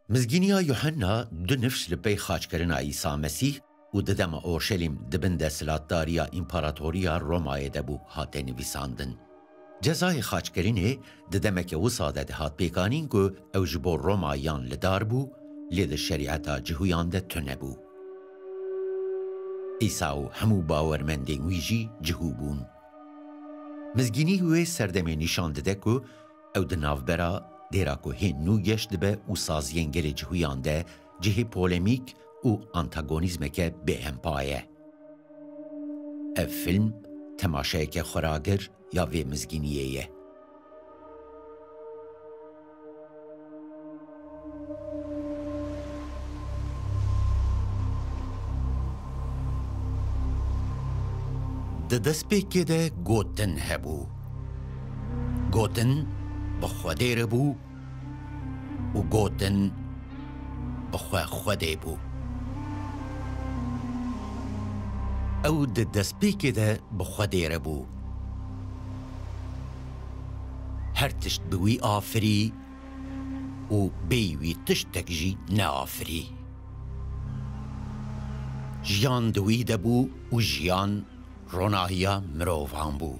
مزگینیا یوحنا دو نفس لپی خاچکرنا عیسی مسیح و ددم اورشلیم دبنده سلطداریا امپراتوریا رومای دبو هات نویساندن. جزای خاچکرینه ددم که وساده ده هات پیکانین که او جبو رومایان لدار بو لید شریعتا جهویان ده تنه بو. عیساو همو باورمندین ویجی جهو بون. مزگینی هوی سردمی نشان دده که او ده نافبرا دیرا که هین نو گشت به او سازین گل جهویان ده جهی پولمیک و انتاگونیزم که به امپایه. اف فیلم تماشای که خوراگر یا وی مزگینیه. ده دست پیکه ده گوتن هبو. گوتن بخوده ربو و گوتن بخوده بو. او ده دست پیکه ده بخوده ربو. هر تشت بوی آفری و بیوی تشتک جی نآفری. جیان دوی ده بو و جیان روناهیا مروفان بو.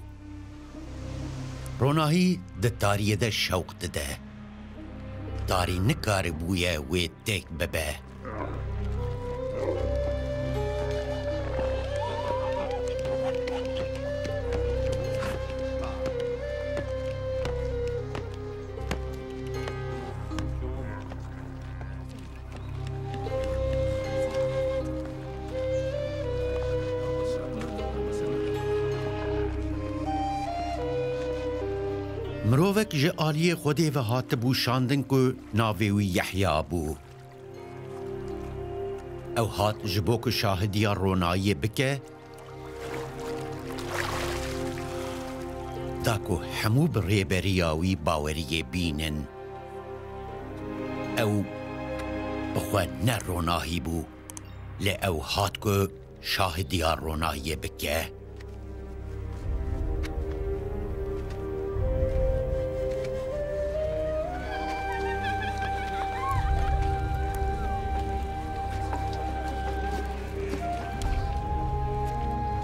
روناهی ده داریه ده شوق ده. داری نکار بویه وی تک ببه. مروفک جه آلیه خوده و هات بو شاندن که ناویوی یحیی بو. او هات جبو که شاهدی رونایی بکه دا که همو بریبریاوی باوری بینن. او بخواه نه رونایی بو لی او هات که شاهدی رونایی بکه.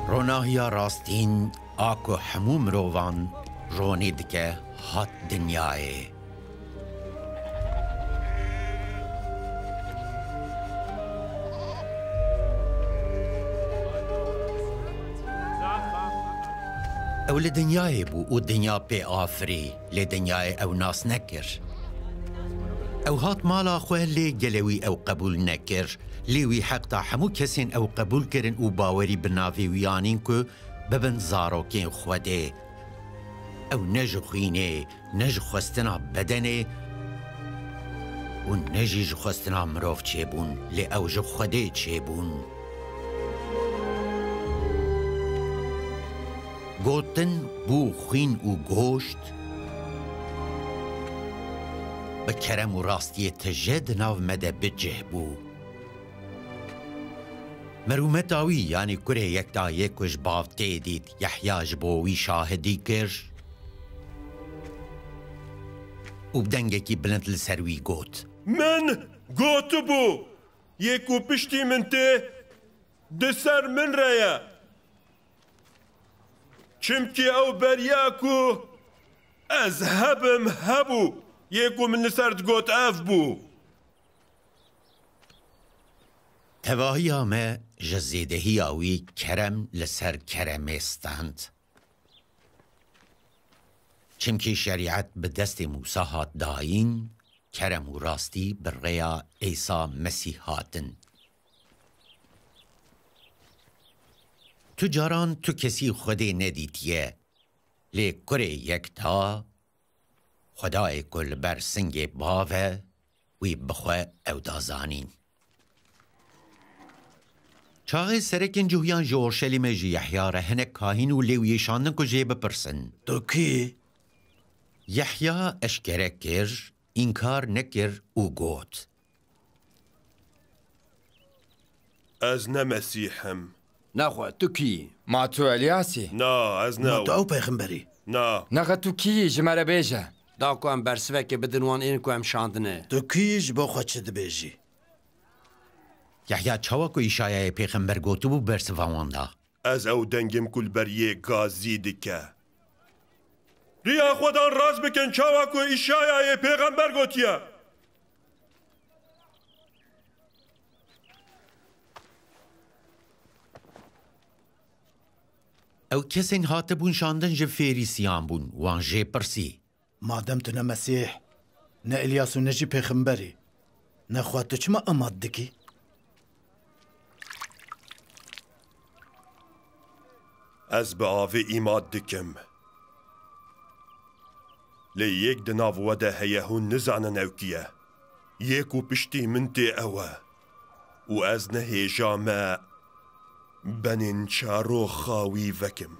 روناهیا راستین آکو همو مروان رونید که هات دنیای. او لدنیای بو و دنیا پی آفری لدنیای او ناس نکر. او هات مالا خواه لی گلوی او قبول نکر لیوی حق تا همو کسین او قبول کرن او باوری بناوی ویانین که ببن زاروکین خوده. او نج خوینه نج خواستنا بدنه و نجیج خواستنا مروف چه بون لی او جو خوده چه بون. گوتن بو خوین و گوشت بکرم و راستی تجد ناو مده بجه بو. مرومت آوی یعنی کره یک دا یکوش بافته دید یحیاج بووی شاهدی کر و بدنگه کی بلند لسروی گوت من گوت بو یکو پشتی من ته دسر من ریا چمکی او بریاکو از هبم هبو یکو من لسرد گوت اف بو. تواهی آمه جزیدهی آوی کرم لسر کرم استند. چمکی شریعت به دست موسی هات داین کرم و راستی بر ریا عیسی مسیح هاتن. تو جاران تو کسی خودی ندیدیه لی کره یکتا خدای کل بر سنگ باوه وی بخواه او دازانین. چاقی سرکن جویان جو اورشلیم جی یحیی رهنه کاهین و لیوی شاندن که جه بپرسن. تو کی؟ یحیی اشکره کر انکار نکر او گوت. از نه مسیحم. نخواه تو کی؟ ما تو الیاسی؟ نه از نه. ما تو او پیغمبری؟ نه. نخواه تو کی جمعه بیجه؟ دا کو ام برسوک بدن وان این کو ام شاندنه تو کیش با خود چه دبیجی؟ یحیی چاوا کو ایشایه پیغمبر گوتو بو برسواندا از او دنگم کل بریه گازی دکه ریا خودان راز بکن چاوا کو ایشایه پیغمبر گوتیه او کسین هاته بون شاندن جه فریسیان بون وان جه پرسی مادم تو نه مسیح نه الیاس و نه جی پیغمبری نه خود تو چما اماد دکی؟ از به آوه ایماد دکم لی یک دناو وده هیهون نزانن اوکیه یکو پشتی من تی اوه و از نه هیجامه بنین چارو خاوی وکم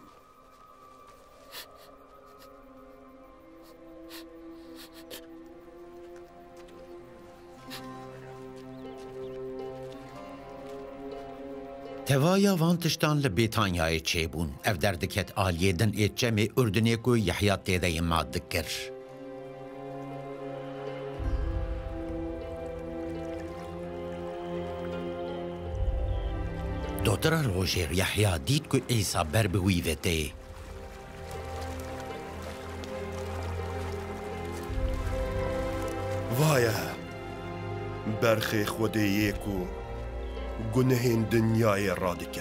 توایا وان تشتان لبیتانیای چه بون اف دردکت آلیه دن ایت جمع اردنی کو یحیی تیده ماد دکر دوتر روژر یحیی دید کو عیسی بر بویوته وایه برخی خود یکو گنهین دنیای رادکه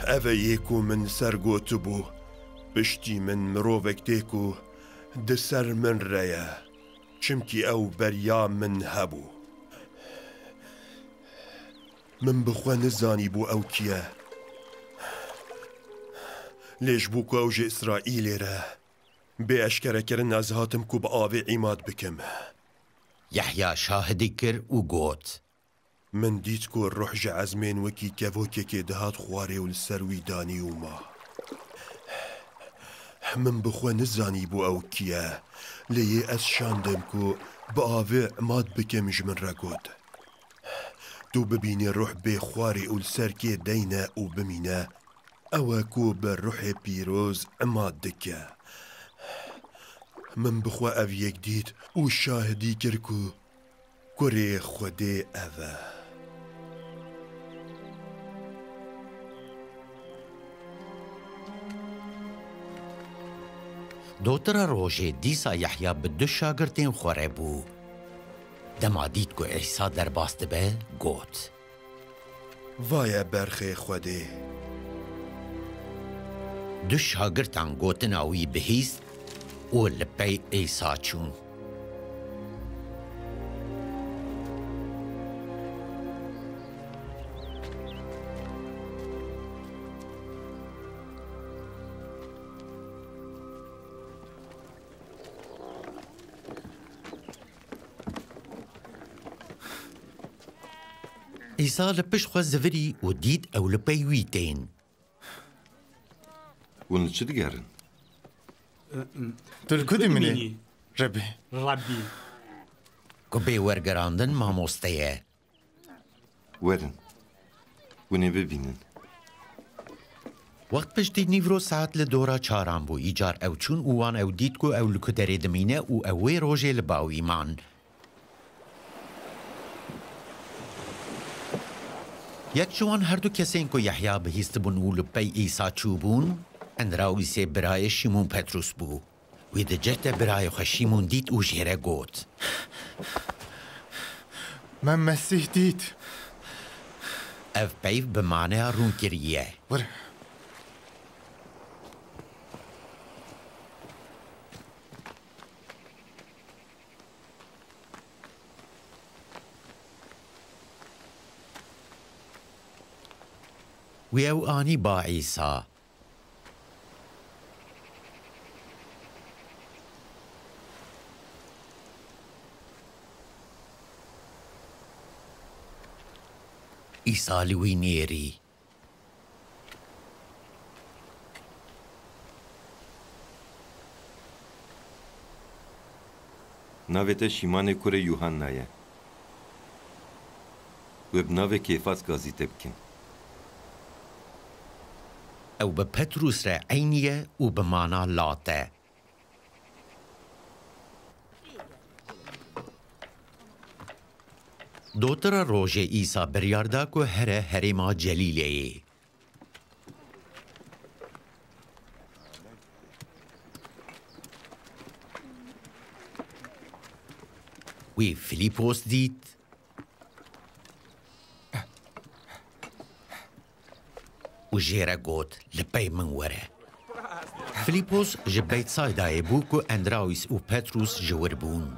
اوه یکو من سرگوتو بو پشتی من مروفک تیکو دسر من ریا چمکی او بریا من هبو من بخوا نزانی بو او کیه لیش بو که اوج اسرائیلی را به اشکره کرن از هاتم کو با آوه عیماد بکم یحیی شاهدی کر و گوت من دیت کو روح جا عزمین وکی کفوکی که دهات خواره و لسروی دانی و ما من بخوا نزانی بو او کیه لیه از شاندم کو با آوه عماد بکم جمن را گود تو ببینی روح به خواره و لسر که دینه و بمینه اوه کو بر روح پیروز عماد دکه من بخوا او یک دید و شاهدی کرکو کره خوده اوه دوتر روژه دیسا یحیی به دو شاگردین خوره بو دما دید کو عیسی در باسته به گوت وایه برخی خوده دو شاگردان گوتن اوی بهیست و لپی عیسی چون عیسی لپش خو زوری و دید او لپی ویتین ون چه دیگرن؟ تلکودی منی ربی که به ورگراندن ماموستهیه ورن ونه ببینن وقت پشتی نیورو ساعت لدورا چاران بو ایجار او چون اوان او دید کو او لکدره دمینه او اوی روژه لباو ایمان یک جوان هر دو کسین کو یحیی بهیست بون او لپی عیسی چوبون اندراوی سه برای شیمون پتروس بو وی ده جهت برای خو شیمون دید او جهره گوت من مسیح دید اف پیف به معنی رون کریه وی او آنی با عیسی عیسی لوی نیری ناویت شیمان کره یوحنایه و بناوه کیفاز گازی تبکن. او به پتروس را عینیه و به مانا لاته. دوتر روژه ایسا بریاردا که هره هریما جلیله. وی فیلیپوس دید و جیره گوت لپی من وره. فیلیپوس جبیت سایدای بو که اندراویس و پتروس جور بون.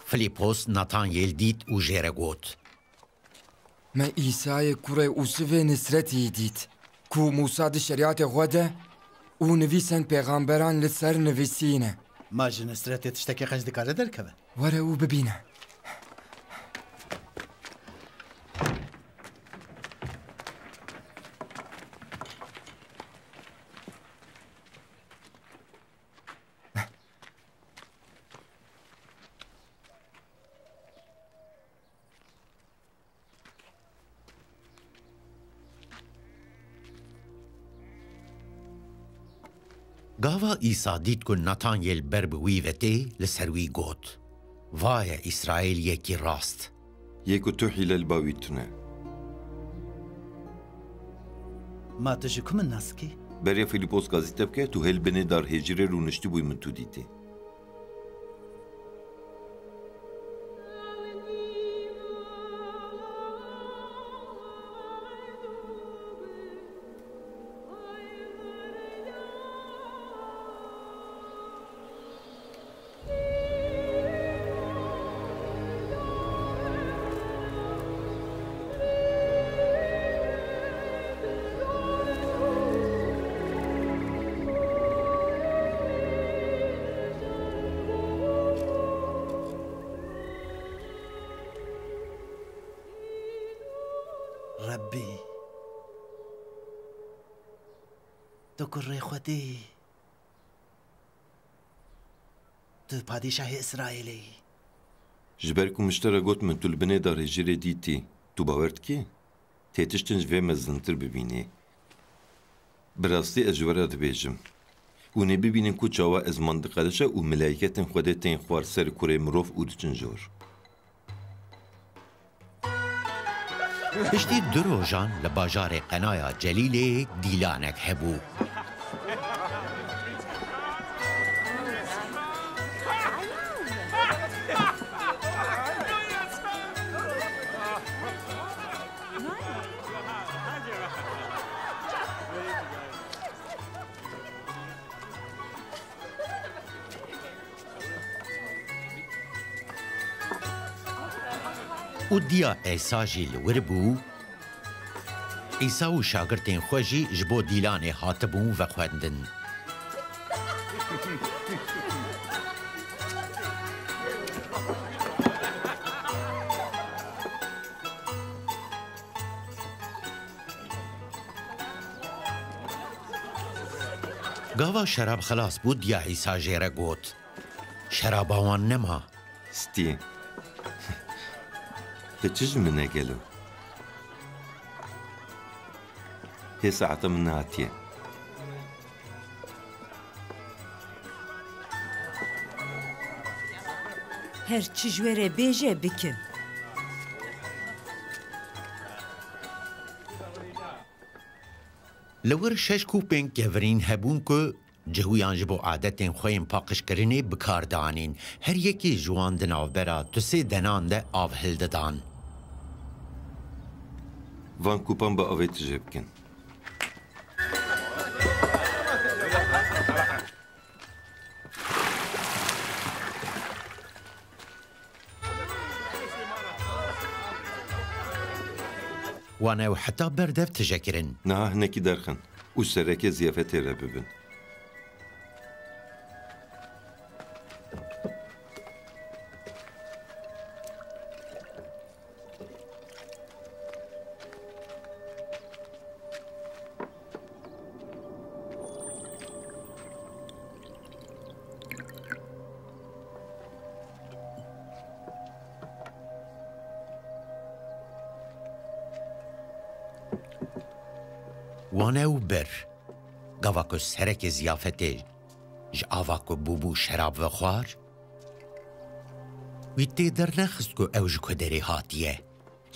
فیلیپوس ناتانیل دید و جیره گوت ما عیسای کوره اوسف نصرتی دید کو موسی د شریعت غوده و نویسن پیغمبران لسر نویسینه ما جی نصرتی تشتکی قصد کاره درکبه وره او ببینه گاوا ایسا دید که ناتانیل بربوی وطه لسروی گوت وای اسرائیل یکی راست. یکو تو حیلل باویتونه. ما تجی کم الناس کی؟ بریا فیلیپوس گازی تبکه تو هل بنه دار هجره رونشتی بوی من تو دیده. ربی تو کره خودی تو پادشاه اسرائیلی جبرکو مشترا گوت من تو البنه دار هجره دیتی تو باورد که تیتشتن جوه مزنتر ببینه براستی اجوره دبیجم و نه ببینن کو چاوا از منطقه دشه و ملائکتن خوده تین خوار سر کره مروف او دچن جور پشتی دو روژان لباجار قنایا جلیله دیلانک هبو. و دیا ایسا جی لور بو ایسا و شاگرتین خوشی جبو دیلان هاتبون و خوندن گاوا شراب خلاص بود یا ایسا جیره گوت شراب آوان نما ستی تچج منه گلو هي ساعة من هاتيه هر چی جوره بیجه بکن لور شش کوپین گورین هبون که جهویان جبو عادتین خویم پاقش کرنه بکار دانین هر یکی جوان دناو برا تو سه دنان ده آو هلده دان وان کوپان با آوه تجرب کن وانه و حتی بردف تجکرن نه هنکی درخن و سرک زیافت را ببین وانه و بر گاوا که سرک زیافته ج آوا که بوبو شراب و خوار وی تی در نخست که اوج که دری هاتیه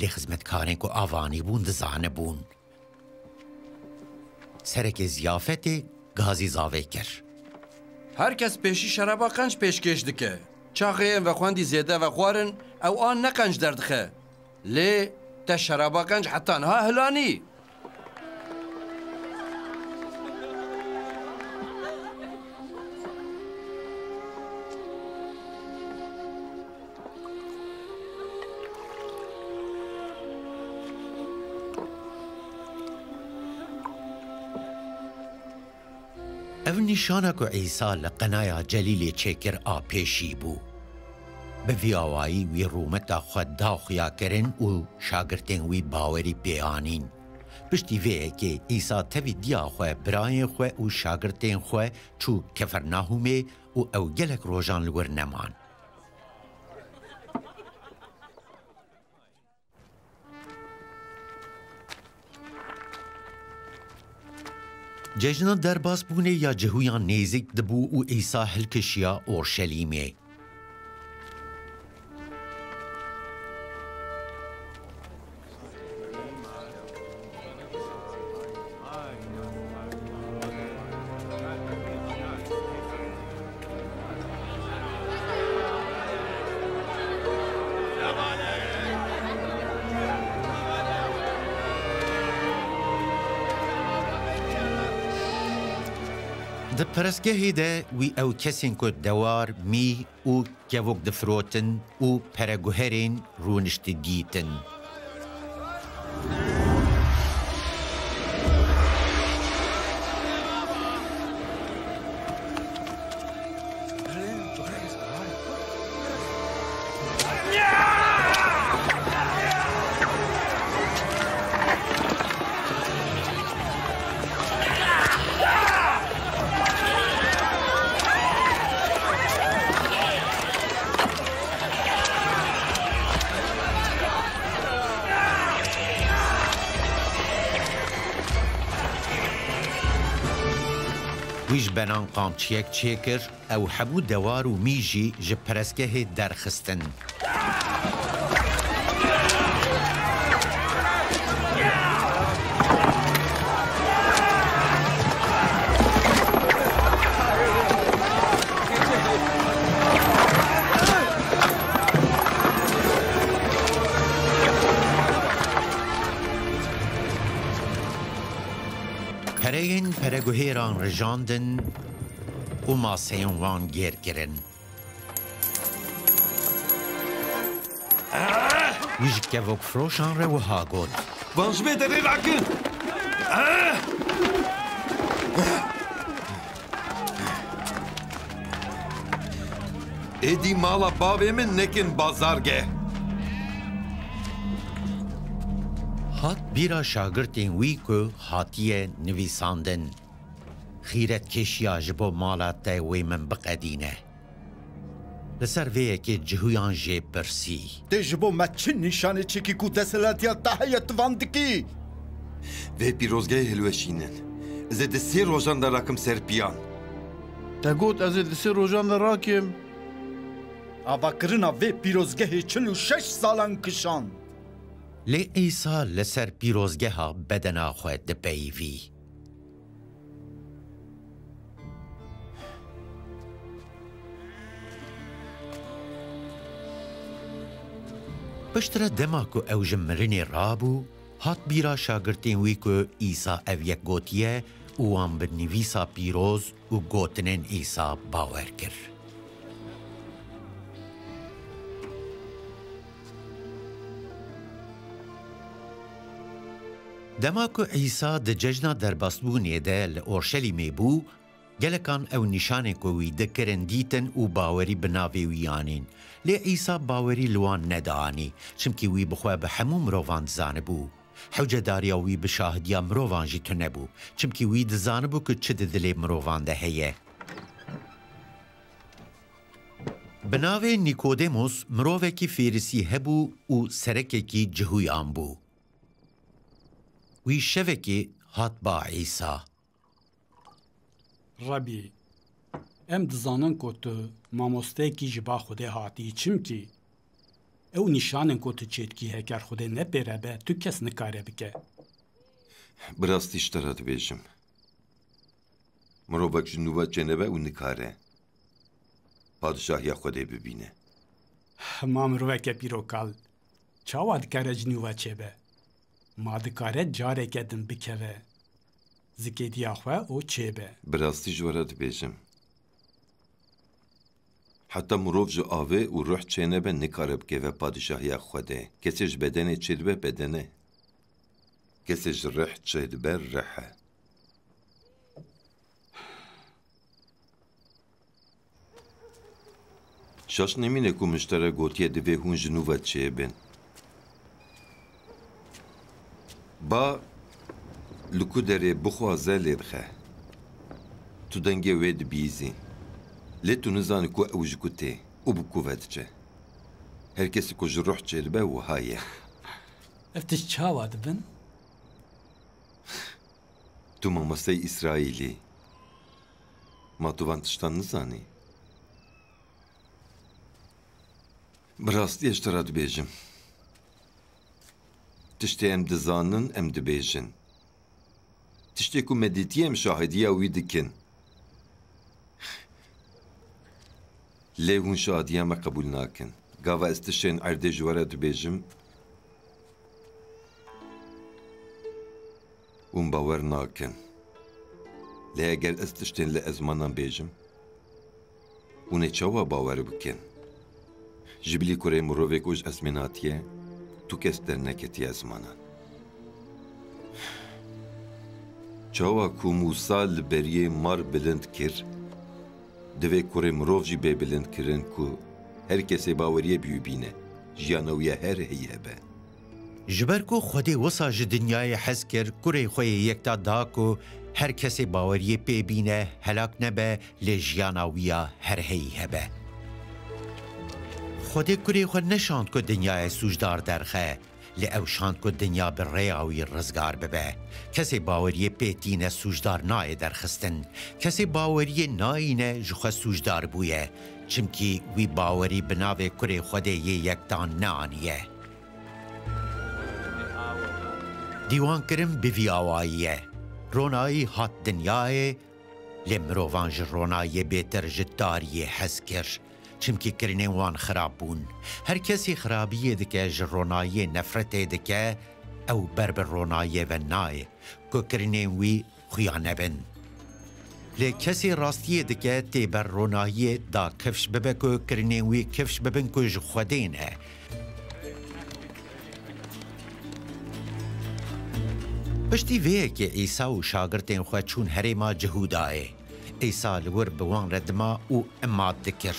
لی خزمتکارن که آوانی بون دزانه بون سرک زیافته گازی زاوه کر هر کس پیشی شرابا قنج پیشکش دکه چاقیین و خواندی زیده و خوارن او آن نقنج دردخه لی تا شرابا قنج حتی انها هلانی او نشانه که عیسی لقنایا جلیل چکر آپیشی بو به ویاوایی وی رومتا خود داخیا کرن و شاگرتین وی باوری بیانین پشتی وی که عیسی تاوی دیا خواه براین خواه و شاگرتین خواه چو کفرناهومه و او گلک روژان لور نمان ججنا درباس بونه یا جهویان نیزک دبو و عیسی هلکشیا اورشلیمه ده پرسگهی ده وی او کسین که دوار می او گوک دفروتن و پرگوهرین رونشت گیتن ویش بنان قامچیک چیکر او حبو دوار و میجی جه پرسگه درخستن پرین پرگوهیران رجاندن و ماسیون وان گیر گرن ویش گوک فروشان رو ها گود وانجبه داری راکن ایدی مالا باوی من نکن بازارگه هات بیرا شاگرتین وی که هاتیه نویساندن خیرت کشیا جبو مالات وی من بقدینه لسر ویه که جهویان جه برسی تجبو ما چه نشانه چکی کو دسلاتیا تحیت واندکی و پیروزگه هلوشینن زد سی روزان در راکم سر پیان تا گوت از دسی روژان در راکیم آوا کرنا و پیروزگه 46 سالان کشان لی ایسا لسر پیروزگه ها بدنا خود دپیوی پشتر دما که او جمرین رابو هات بیرا شاگرتین وی که ایسا او یک گوتیه وان بر نویسا پیروز و گوتنین ایسا باور کر دما که عیسی ده ججنا در باسبونی ده لأورشلیمی بو گلکان او نشانه که وی ده کرن دیتن و باوری بناوی ویانین لی عیسی باوری لوان ندانی چمکی وی بخواه به همو مروان زانه بو حوجه داریا وی بشاهدیا مروان جی تو نبو چمکی وی ده زانه بو که چه ده دلی مروان ده هیه بناوی نیکودیموس مروه کی فیرسی هبو و سرکه کی جهویان بو وی شوکی هات با عیسی. ربی ام دزانن کو تو مامۆستەیەکی ji ba Xwedê hatî çimkî ew nîşanin ku tu çêtkî heker Xwedê nepêre tu kes nikare bike. Bi rastî ji te re dibêjim. Mirovek ji nûva cenebe û nikare padişahiya Xwedê bibîne. Ma miroveke pîrokal çawa dikare ji nûva çêbe? Ma dikare careke din bikeve. Zikêtiya xwe û çêbe. Bi rastî ji we re dibêjim. Heta mirov ji avê û ruh çênebe nikare bikeve padişahiya Xwedê. Kesê ji bedenê çêdibe bedene. Kesê ji rih çêdibe rihe. Şaş nemîne ku miştere gotiye divê hûn ji nû ve çêbin. Ba li ku derê bixwaze lê dixe. Tu dengê wê dibîzî. Lê tu nizanî ku ew ji ku tê û bi ku ve diçe. Her kesî ku ji ruh çêdibe wiha ye. Ev tişt çawa dibin? Tu mamosteyê İsraîlî. Ma tu van tiştan nizanî. Bi rastî ji te re dibêjim. Tiştê em dizanin em dibêjin. Tiştê ku me dîtiye em şahidiya wî dikin. Lê hûn şadiya me qebûl nakin. Gava ez tiştên erdê ji we re dibêjim hûn bawer nakin. Lê eger ez tiştên li ezmanan bêjim hûn ê çawa bawer bikin? Ji bilî kurê mirovê ku ji ezmên hatiye tu kes derneketiye ezmanan. Çawa ku Musa li beriyê mar bilind kir, divê kurê mirov jî bê bilind kirin ku her kesê baweriye bîbîne, jiyana wî ye her heyî hebe. Ji ber ku Xwedê wisa ji dinyayê hez kir, kurê xwe yê yekta da ku her kesê baweriyê pê bîne, helak nebe, lê jiyana wî ya her heyî hebe. Xwedê kurê xwe neşand ku dinyayê sûcdar derxe, lê ew şand ku dinya bi rêya wî rizgar bibe. Kesê baweriyê pê tîne sûcdar nayê derxistin. Kesê baweriyê nayîne ji xwe sûcdar bûye. Çimkî wî bawerî bi navê kurê Xwedê yê yektan neaniye. Dîwankirin bi vî awayî ye. Ronayî hat dinyayê, lê mirovan ji ronayê bêtir ji dariyê hez kir. Çimkî kirinên wan xirab bûn. Her kesî xirabiyê dike ji ronayê nefretê dike, ew ber bi ronayê ve nayê, ku kirinên wî xuya nebin. Lê kesî rastiyê dike tê ber ronayê da kifş bibe ku kirinên wî kifş bibin ku ji Xwedê ne. Piştî vêyekê Îsa û şagirtên xwe çûn herêma Cihûdayê. Îsa li wir bi wan re dima û emat dikir.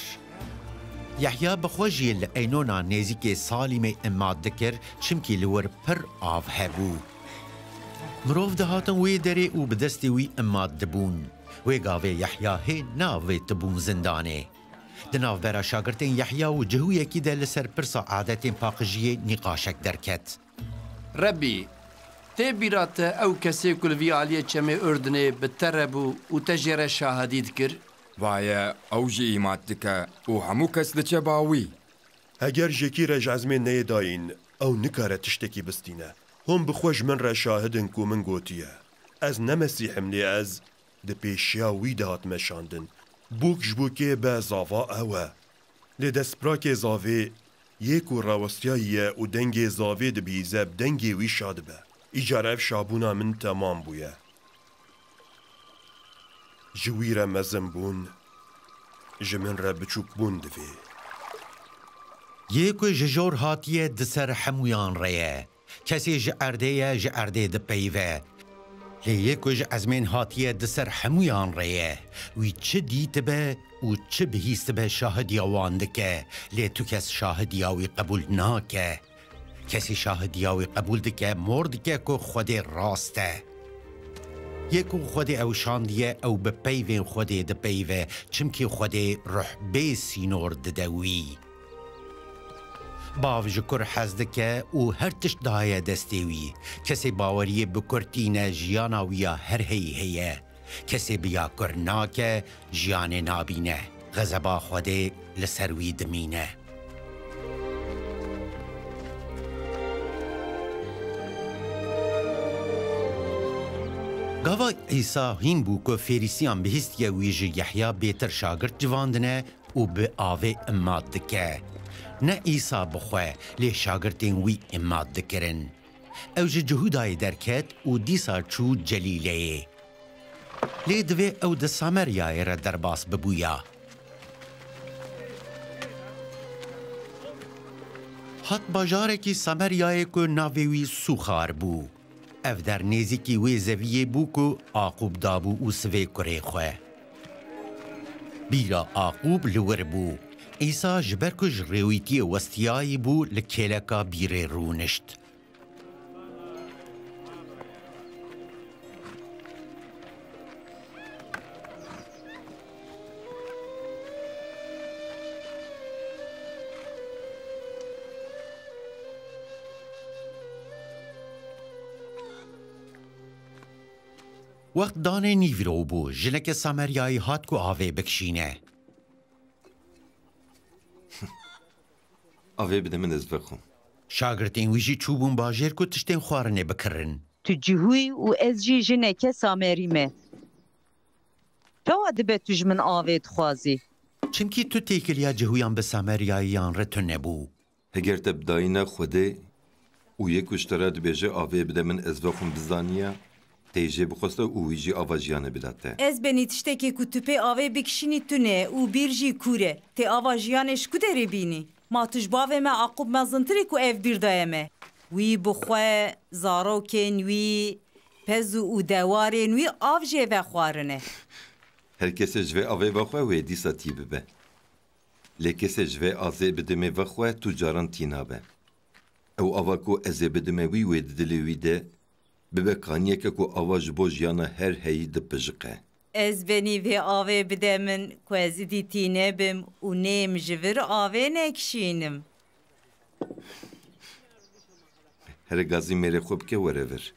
Yahya bi xwe jî li eynona nêzîkê Salîmê emat dikir, çimkî li wir pir av hebû. Mirov dihatin wê derê û bi destê wî emat dibûn. Wê gavê Yahya hê navê tibûn zindanê. Di navbera şagirtên Yahya û cihûyekî de li ser pirsa adetên paqijiyê nîqaşek derket. Rebî, tê bîra te ew kesê ku li vî aliyê çemê Urdinê bi te re bû û te jê re şahidî dikir? Vaye ew jî îmat dike û hemû kes diçe bawî. Eger jekî re ji ezmên neyê dayîn, ew nikare tiştekî bistîne. Hûn bi xwe ji min re şahidin ku min gotiye. Ez ne Mesîhim lê ez di pêşiya wî de hat meşandin. Bûk ji bûkê be zava ew e. Lê destpirakê zavê yê ku rawestiyayî ye û dengê zavê dibîze bi dengê wî şa dibe. Îcar ev şabûna min temam bûye. Ji wî re mezin bûn, ji min re biçûk bûn divê. Yê ku ji jor hatiye di ser hemûyan re ye. Kesê ji erdê ye ji erdê dipeyve. Lê yê ku ji ezmên hatiye di ser hemûyan re ye. Wî çi dîtibe û çi bihîstibe şahidiya wan dike. Lê tu kes şahidiya wî qebûl nake. Kesê şahidiya wî qebûl dike, mor dike ku Xwedê rast e. Yê ku Xwedê ew şandiye, ew bi peyvên Xwedê dipeyve, çimkî Xwedê ruh bê sînor dide wî. باو ji kur hez dike û her tişt daye destê wî. Kesê baweriyê bi kurtîne jiyana wî ya her heyî heye. Kesê biya kur nake, jiyanê nabîne. Xezeba Xwedê li ser wî dimîne. Gava İsa hîn bû ku fêrîsiyan bihîstiye wî ji Yehya bêtir şagirt civandine û bi avê immat dike. Ne İsa bixwe lê şagirtên wî immat dikirin. Ew ji Cihudayê derket û dîsa çû Celîleyê. Lê divê ew di Sameryayê re derbas bibûya. Hat bajarekî Sameryayê ku navê wî Sûxar bû. Ev der nêzîkî wê zeviyê bû ku Aqub dabû û sivê kurê xwe. Bîra Aqub li wir bû. İsa ji ber ku ji rêwîtiyê westiyayî bû li kêleka bîrê rûnişt. Wext danê nîvîro bû, jineke Sameryayî hat ku avê bikişîne. Avê bide min ez vexwim. Şagirtên wî jî çûbûn bajêr ku tiştên xwarinê bikirin. Tu cihûyî û ez jî jineke Samerî me. Çawa dibe tu ji min avê dixwazî? Çimkî tu têkiliya cihûyan bi Sameryayiyan re tu nebû. Heger te bi dayîna Xwedê û yek kuştera dibêje avê bide min ez vexwim bizaniya, tê jê bixweste û wî jî ava jiyanê bidate. Ez benî tiştekê ku tu pê avê bikişînî tu ne û bîr jî kûr e. Tê ava jiyanê ji ku derê bînî? Ma tu ji bavê me Aqub mezintirî ku ev bîr daye me. Wî bi xwe, zarokên wî, pez û dewarên wî av jê vexwarine. Her kesê ji vê avê vexwe wê dîsa tî bibe. Lê kesê ji vê azê bidime vexwe tu caran tî nabe. Ew ava ku ez ê bidime wî wê di dilê wî de bibe kaniyeke ku ava ji bo jiyana her heyî dipijiqe. Ez benî vê avê bide min ku ez îdî tî nebim û nêm ji vir avê nekişînim. Here gazî mêrê xwe bike were vir.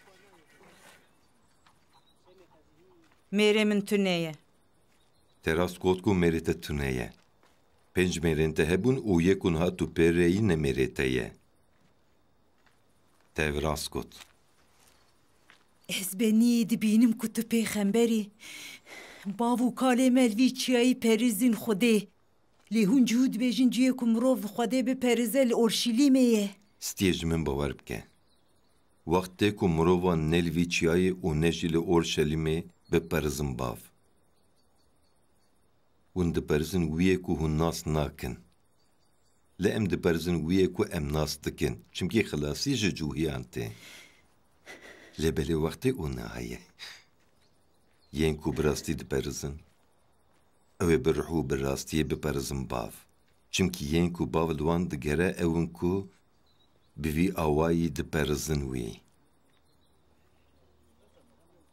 Mêrê min tune ye. Te rast got ku mêrê te tune ye. Pênc mêrên te hebûn û yekûn hat û pêreyî ne mêrê te ye. Te ev rast got. Ez benî dibînim ku tu pêxemberî. Bav û kalê me vî çiyayî perîzîn Xwedê. Lê hûn cihû dibêjin ciyê ku mirov Xwedê biperize li Orşîlîmê ye. Stiyê ji min bawer bike. Wextê ku mirovan ne li vî çiyayê û ne jî li Orşelîmê biperizin bav. Hûn diperizin wiyê ku hûn nas nakin. Lê em diperizin wiyê ku em nas dikin. Çimkî xilasî ji cûhiyan tê. Lê belê wextê û naheye. Yên ku bi rastî diperizin, ew ê bi ruh û bi rastiyê biperizin bav. Çimkî yên ku bav li wan digere ew in ku bi vî awayî diperizin wî.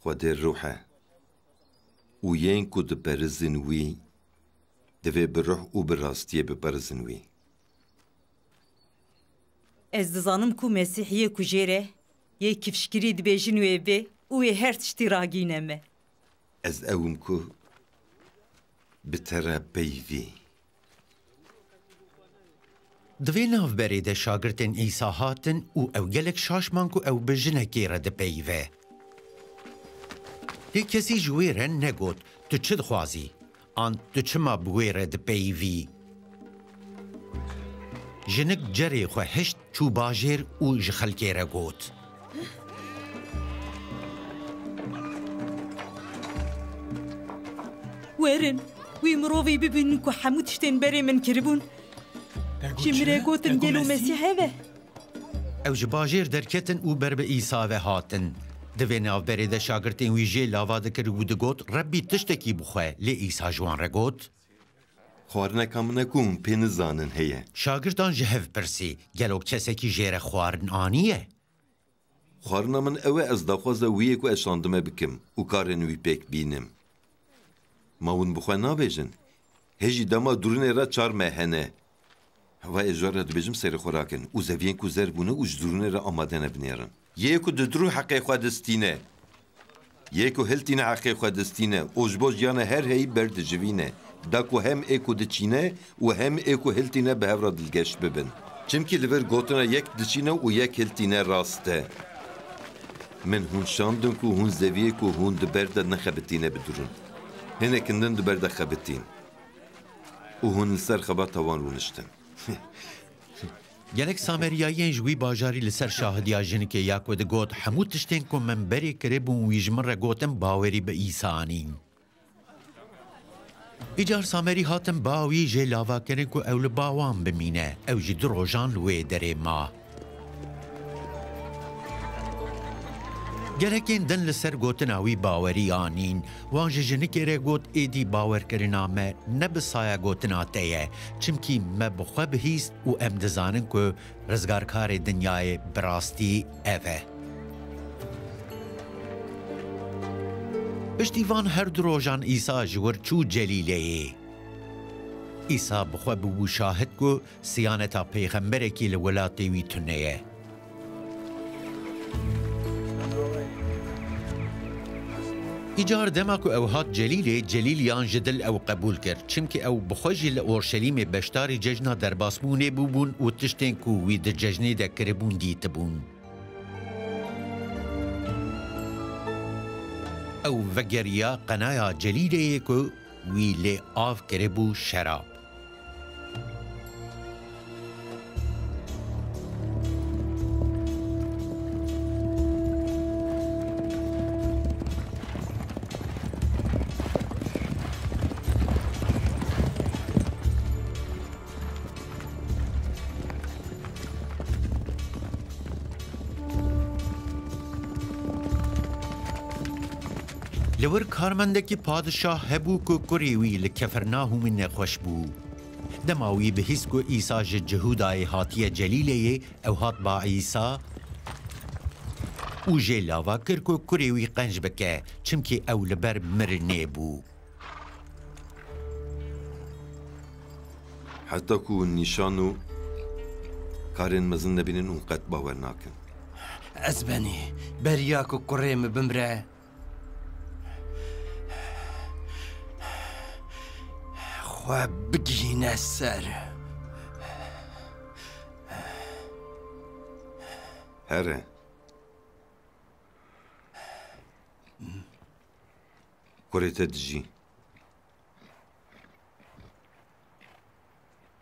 Xwedê ruh e û yên ku diperizin wî divê bi ruh û bi rastiyê biperizin wî. Ez dizanim ku Mesîhiyê ku jê re yê kifşkirî dibêjin wê bê û wê her tiştî ragîne me. Ez ewim ku bi te re peyvî. Di vê navberê de şagirtên İsa hatin û ew gelek şaşman ku ew bi jinekê re dipeyve. Lê kesî ji wê re negot tu çi dixwazî? An tu çima bi wê re dipeyvî? Jinik cerê xwe hişt çû bajêr û ji xelkê re got. Werin, wî mirovî bibînin ku hemû tiştên berê min kiribûn. Ji mirê gotin gelo Mesîh heve. Ew ji bajêr derketin û ber bi İsa ve hatin. Di vê navberê de şagirtên wî jê lava dikir û digot Rebbî tiştekî bixwe. Lê İsa ji wan re got. Xwarineka min e ku hûn pê nizanin heye. Şagirtan ji hev pirsî, gelok kesekî jê re xwarin aniye? Xwarina min ew e ez daxwaza wiyê ku ez şandime bikim û karên wî pêk bînim. Ma hûn bi xwe nabêjin. Hêjî dema durînê re çar me hene. و اجاره دبیجم سر خوراکن و زوین کو زر بونه و جدرونه را آماده نبنیرن یکو ددرو حقی خود دستینه یکو هلتینه حقی خود دستینه اوجبوج یانه هر هی برد جوینه داکو هم ایکو دچینه و هم ایکو هلتینه به هفرا دلگشت ببن چمکی لور گوتنا یک دچینه و یک هلتینه راسته من هون شاندن کو هون زویه کو هون دبرد نخبتینه بدرون هنه کندن دبرد خبتین و هون لسر خبا توان رونشتن gelek Sameriyayên ji wî bajarî li ser şahidiya jinekê ya ku digot hemû tiştên ku min berê kiribûn wî ji min re gotin bawerî bi Îsa anîn. Îcar Samerî hatin ba wî jê lavakirin ku ew li ba wan bimîne, ew jî du rojan li wê derê ma. Gelekên din li ser gotina wî bawerî anîn, wan ji jinekê re got êdî bawerkirina me ne bi saya gotina te ye, çimkî me bi xwe bihîst û em dizanin ku rizgarkarê dinyayê bi rastî ev e. Piştî van her du rojan Îsa ji wir çû Celîleyê. Îsa bi xwe bibû şahid ku siyaneta pêxemberekî li welatê wî tune ye. İcar dema ku ew hat Celîlê, Celîliyan ji dil ew qebûl kir. Çimkî ew bi xwe jî li Orşelîmê beşdarî cejna derbasbûnê bûbûn û tiştên ku wî di cejnê de kiribûn dîtibûn. Ew vegeriya qenaya Celîleyê ku wî lê av kiribû şerab. Li wir karmendekî padişah hebû ku kurê wî li Kefernahûmê nexweş bû. Dema wî bihîst ku Îsa ji Cihudayê hatiye Celîleyê ew hat ba Îsa û jê lava kir ku kurê wî qenc bike çimkî ew li ber mirinê bû. Heta ku nîşan û karên mezin nebînin û qet bawer nakin. Ez benî beriya ku kurê me bimre xwe bigîne ser. Here. Kurê te dijî.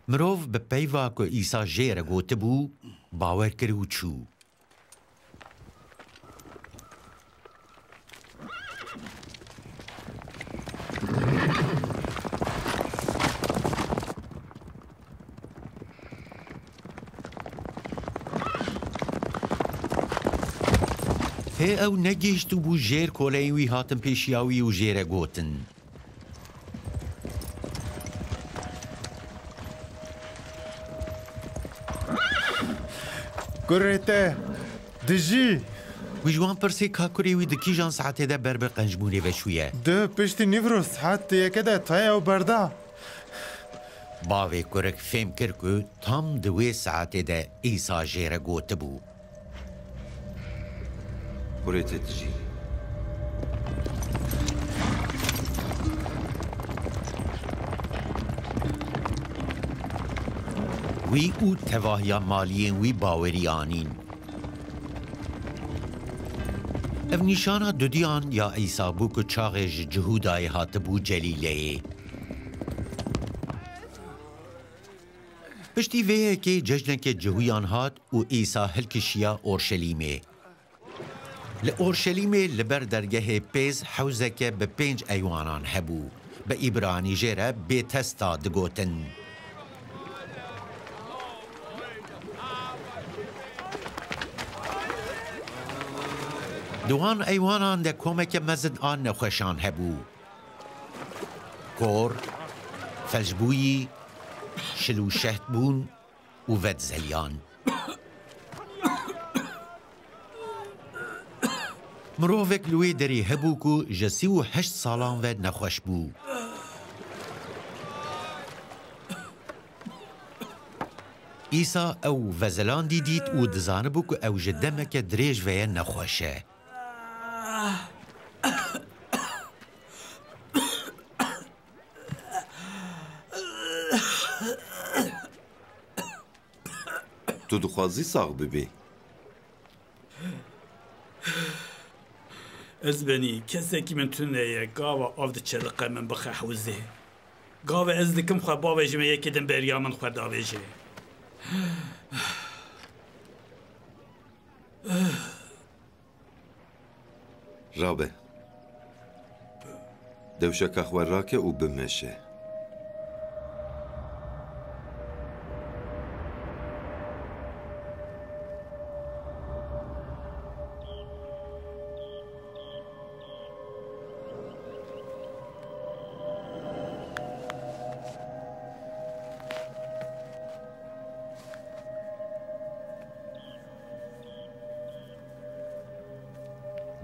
Mirov bi peyva ku Îsa jê re gotibû bawer kir û çû. Hê ew negihîşt û bû jêr koleyên wî hatin pêşiya wî û jê re gotin. Kurê te dijî. Wî ji wan pirsê ka kurê wî di kîjan saetê de ber bi qencbûnê veşûye. Di piştî nîvro saetiyeke de taya ew berda. Bavê kurek fêm kir ku tam di wê saetê de Îsa jê re gotibû. Kurê te dijî. Wî û tevahiya maliyên wî bawerî anîn. Ev nîşana dudiyan ya Îsa bû ku çaxê ji Cihudayê hatibû Celîleyê. Piştî vê yekê cejnekê cihuyan hat û Îsa hilkişiya Orşelîmê. Li Orşelîmê li ber dergehê pêz hewzeke bi 5 eywanan hebû. Bi îbranî jê re Bêtesta digotin. Di wan eywanan de komeke mezin an nexweşan hebû. Kor, felcbûyî, şil û şehtbûn û vedzelyan. Mirovek li wê derê hebû ku ji 38 salan ve nexweş bû. ئیسا ئەو ڤەزەلاندی دیت و دزانبوو کو ئەو ji demeke dirêj veye nexweş e. Tu dixwazî sax bibî? Ez benî kesekî min tuneye gava av diçe li qemin bixe hewzê. Gava ez dikim xwe bavê ji me yekê din beriya min xwe davêje. Rabe. Dewşeka xwe rake û bimeşe.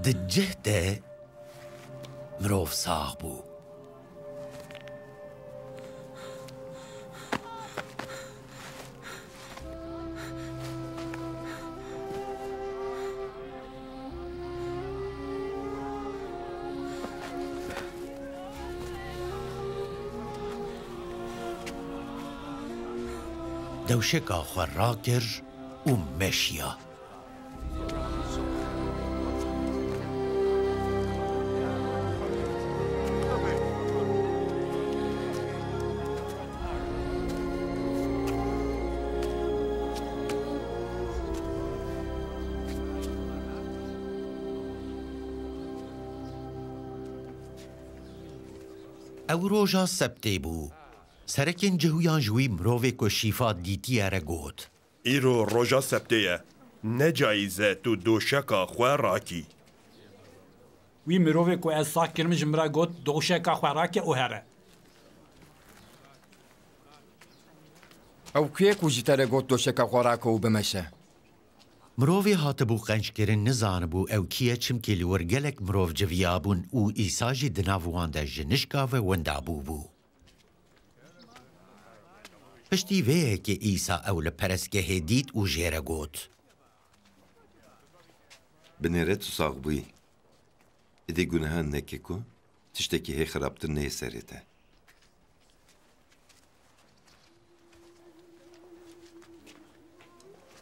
Di cih de mirov sax bû. Dewşeka xwe rakir û meşiya. Ew roja septê bû. Serekên cihuyan ji wî mirovê ku şîfa dîtiye re got. Îro roja septê ye. Ne cayîz e tu doşeka xwe rakî. Wî mirovê ku ez saq kirim ji min re got doşeka xwe rake û here. Ew kê ku ji te re got doşeka xwe rake û bimeşe? Mirovê hatibû qençkirin nizanibû ew kî ye çimkî li wir gelek mirov civiya bûn û Îsa jî di nav wan de ji nişka ve wendabû bû. Piştî vê yekê Îsa ew li perestgehê dît û jê re got. Binêre tu sax bûyî. Êdî gunehan neke ku tiştekî hê xerabtir neyê serê te.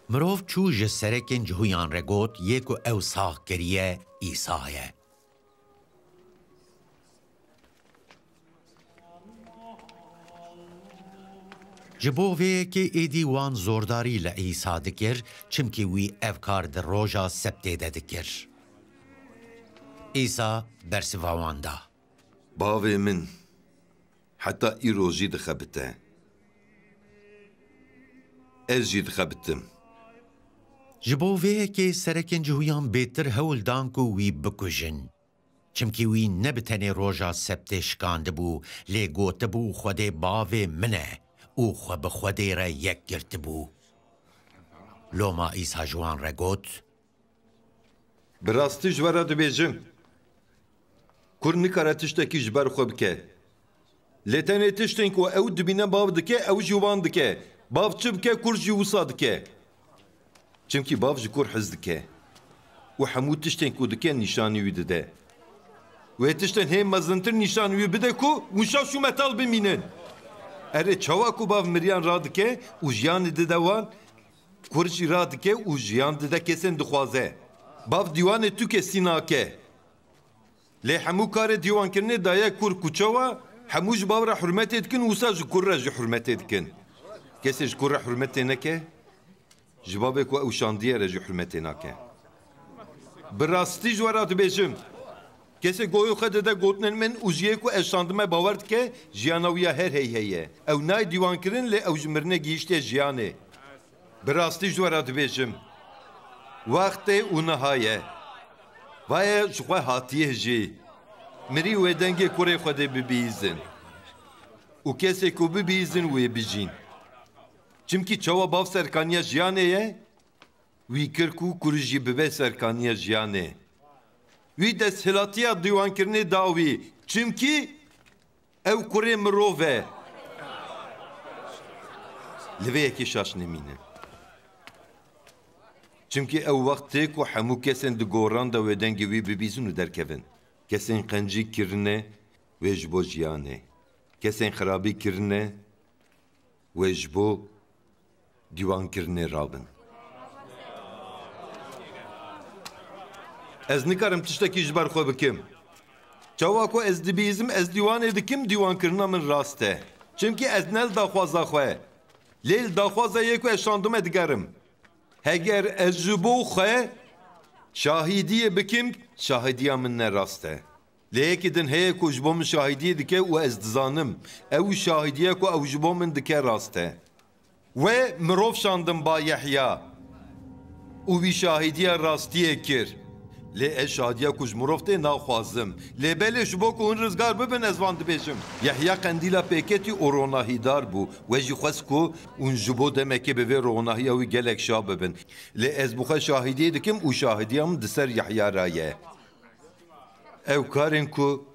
Mirov çû ji serekên cihuyan re got yê ku ew sax kiriye Îsa ye. Ji bo vê yekê êdî wan zordarî li Îsa dikir çimkî wî ev kar di roja septê de dikir. Îsa bersiva wan da. Bavê min heta îro jî dixebite. Ez jî dixebitim. Ji bo vê yekê serekên cihuyan bêtir hewl dan ku wî bikujin. Çimkî wî ne bi tenê roja septê şikandibû, lê gotibû Xwedê bavê min e û xwe bi Xwedê re yek girtibû. Loma Îsa ji wan re got: Bi rastî ji we re dibêjim. Kur nikare tiştekî ji ber xwe bike. Lê tenê tiştên ku ew dibîne bav dike, ew jî wan dike. Bav çi bike, kur jî wisa dike. Çimkî bav ji kur hez dike. û hemû tiştên ku dike nîşanî wî dide. Wê tiştên hê mezintir nîşanî wî bide ku wişa şû metal bimînin. Erê çawa ku bav miriyan radike û jiyanê dide wan, kur jî radike û jiyan dide kesên dixwaze. Bav dîwanê tu kesî nake. Lê hemû karê dîwankirinê daye kur ku çawa, hemû ji bav re hurmetê dikin û wisa ji kur re jî hurmetê dikin. Kesê ji kur re hurmetê neke, ji bavê ku ew şandiye re jî hurmetê nake. Bi rastî ji we re dibêjim. Kesê goyê xwe dide gotinên min û jiyê ku ez şandime bawer dike, jiyana wî ya her hey heye. Ew nayê dîwankirin lê ew ji mirinê gihîştiye jiyanê. Bi rastî ji we re dibêjim. Wextê û nihaye. Vaye ji xwe hatiye jî. Mirî wê dengê kurê Xwedê bibihîzin. Û kesê ku bibihîzin wê bijîn. Çimkî çawa bav serkaniya jiyanê ye, wî kir ku kur jî bibe serkaniya jiyanê. Wî desthilatiya dîwankirinê da wî. Çimkî ew kurê mirov e. لەوەیەکی شاش نەمینە چونکی ئەو وەختێک و هەموو کەسێن دگۆڕاندەوە دەنگی وی ببیزن و دەرکەون کەسێن قەنجی کردنێ وێژ بۆ ژیانێ کەسێن خراپی کردنێ وێژ بۆ دیوانکردنێ ڕابن ئەز نکارم تشتێکی ji ber xwe bikim çawa ku ez dibîzim ez dîwanê dikim dîwankirina min rast e çimkî ez nel daxwaza xwe lêl daxwaza yê ku ez şandime digerim heger ez ji bo xwe şahîdiyê bikim şahîdiya min ne rast e lêyekî din heye ku ji bo min şahîdiyê dike û ez dizanim ew şahîdiye ku ew ji bo min dike rast e wê mirov şandim ba Yehya û wî şahîdiya rastiyê kir lê ez şadiya ku ji mirov tê naxwazim lê belê ji bo ku hûn rizgar bibin ez van dibêjim Yehya qendîla pêketî û ronahîdar bû we jî xwest ku hûn ji bo demekê bi vê ronahiya wî gelek şa bibin lê ez bi xwe şahîdiyê dikim û şahîdiya min di ser Yehya ra ye ew karên ku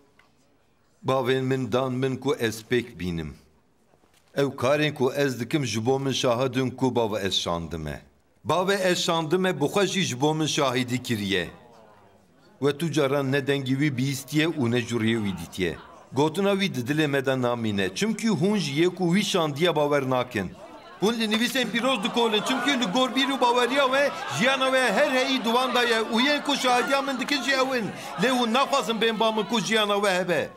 bavên min dan min ku ez pêk bînim ew karên ku ez dikim ji bo min şahidin ku bava ez şandime bavê ez şandime bi xwe jî ji bo min şahîdî kiriye ve tu caran ne dengî wî bîstiye û ne jûriyê wî dîtiye gotina wî di dilê me de namîne çimkî hûn ji yê ku wî şandiye bawer nakin hûn li nivîsên pîroz dikolin çimkî li gor bîr û baweriya we jiyana we her heyî diwan daye û yên ku şahidiya min dikin jî ew in lê hûn naxwazin bên ba min ku jiyana we hebe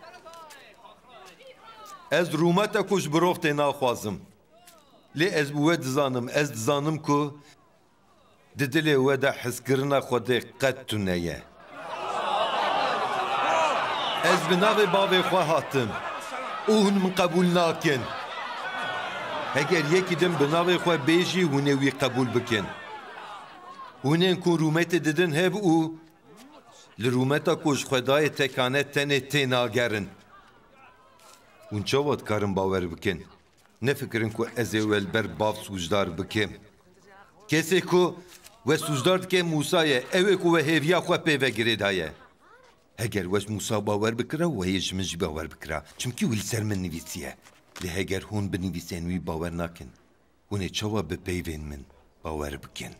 ez rûmete ku ji birov tê naxwazim lê ez bi we dizanim ku di dilê we de hizkirina Xwedê qet tune ye ez bi navê bavê xwe hatim û hûn min qebûl nakin heger yekî din bi navê xwe bêjî hûn ê wî qebûl bikin hûnên ku rûmetê didin hev û li rûmeta ku ji xwedayê tekane tenê tê nagerin hûn çawa dikarin bawer bikin nefikirin ku ez ê we li ber bav sûcdar bikim kesê ku we sûcdar dike Musa ye ew ê ku we hêviya xwe pê vegirê daye heger weş Musa bawer bikira û heye ji min jî bawer bikira çimkî wî li ser min nivîsiye lê heger hûn bi nivîsên wî bawer nakin hûn ê çawa bi peyvên min bawer bikin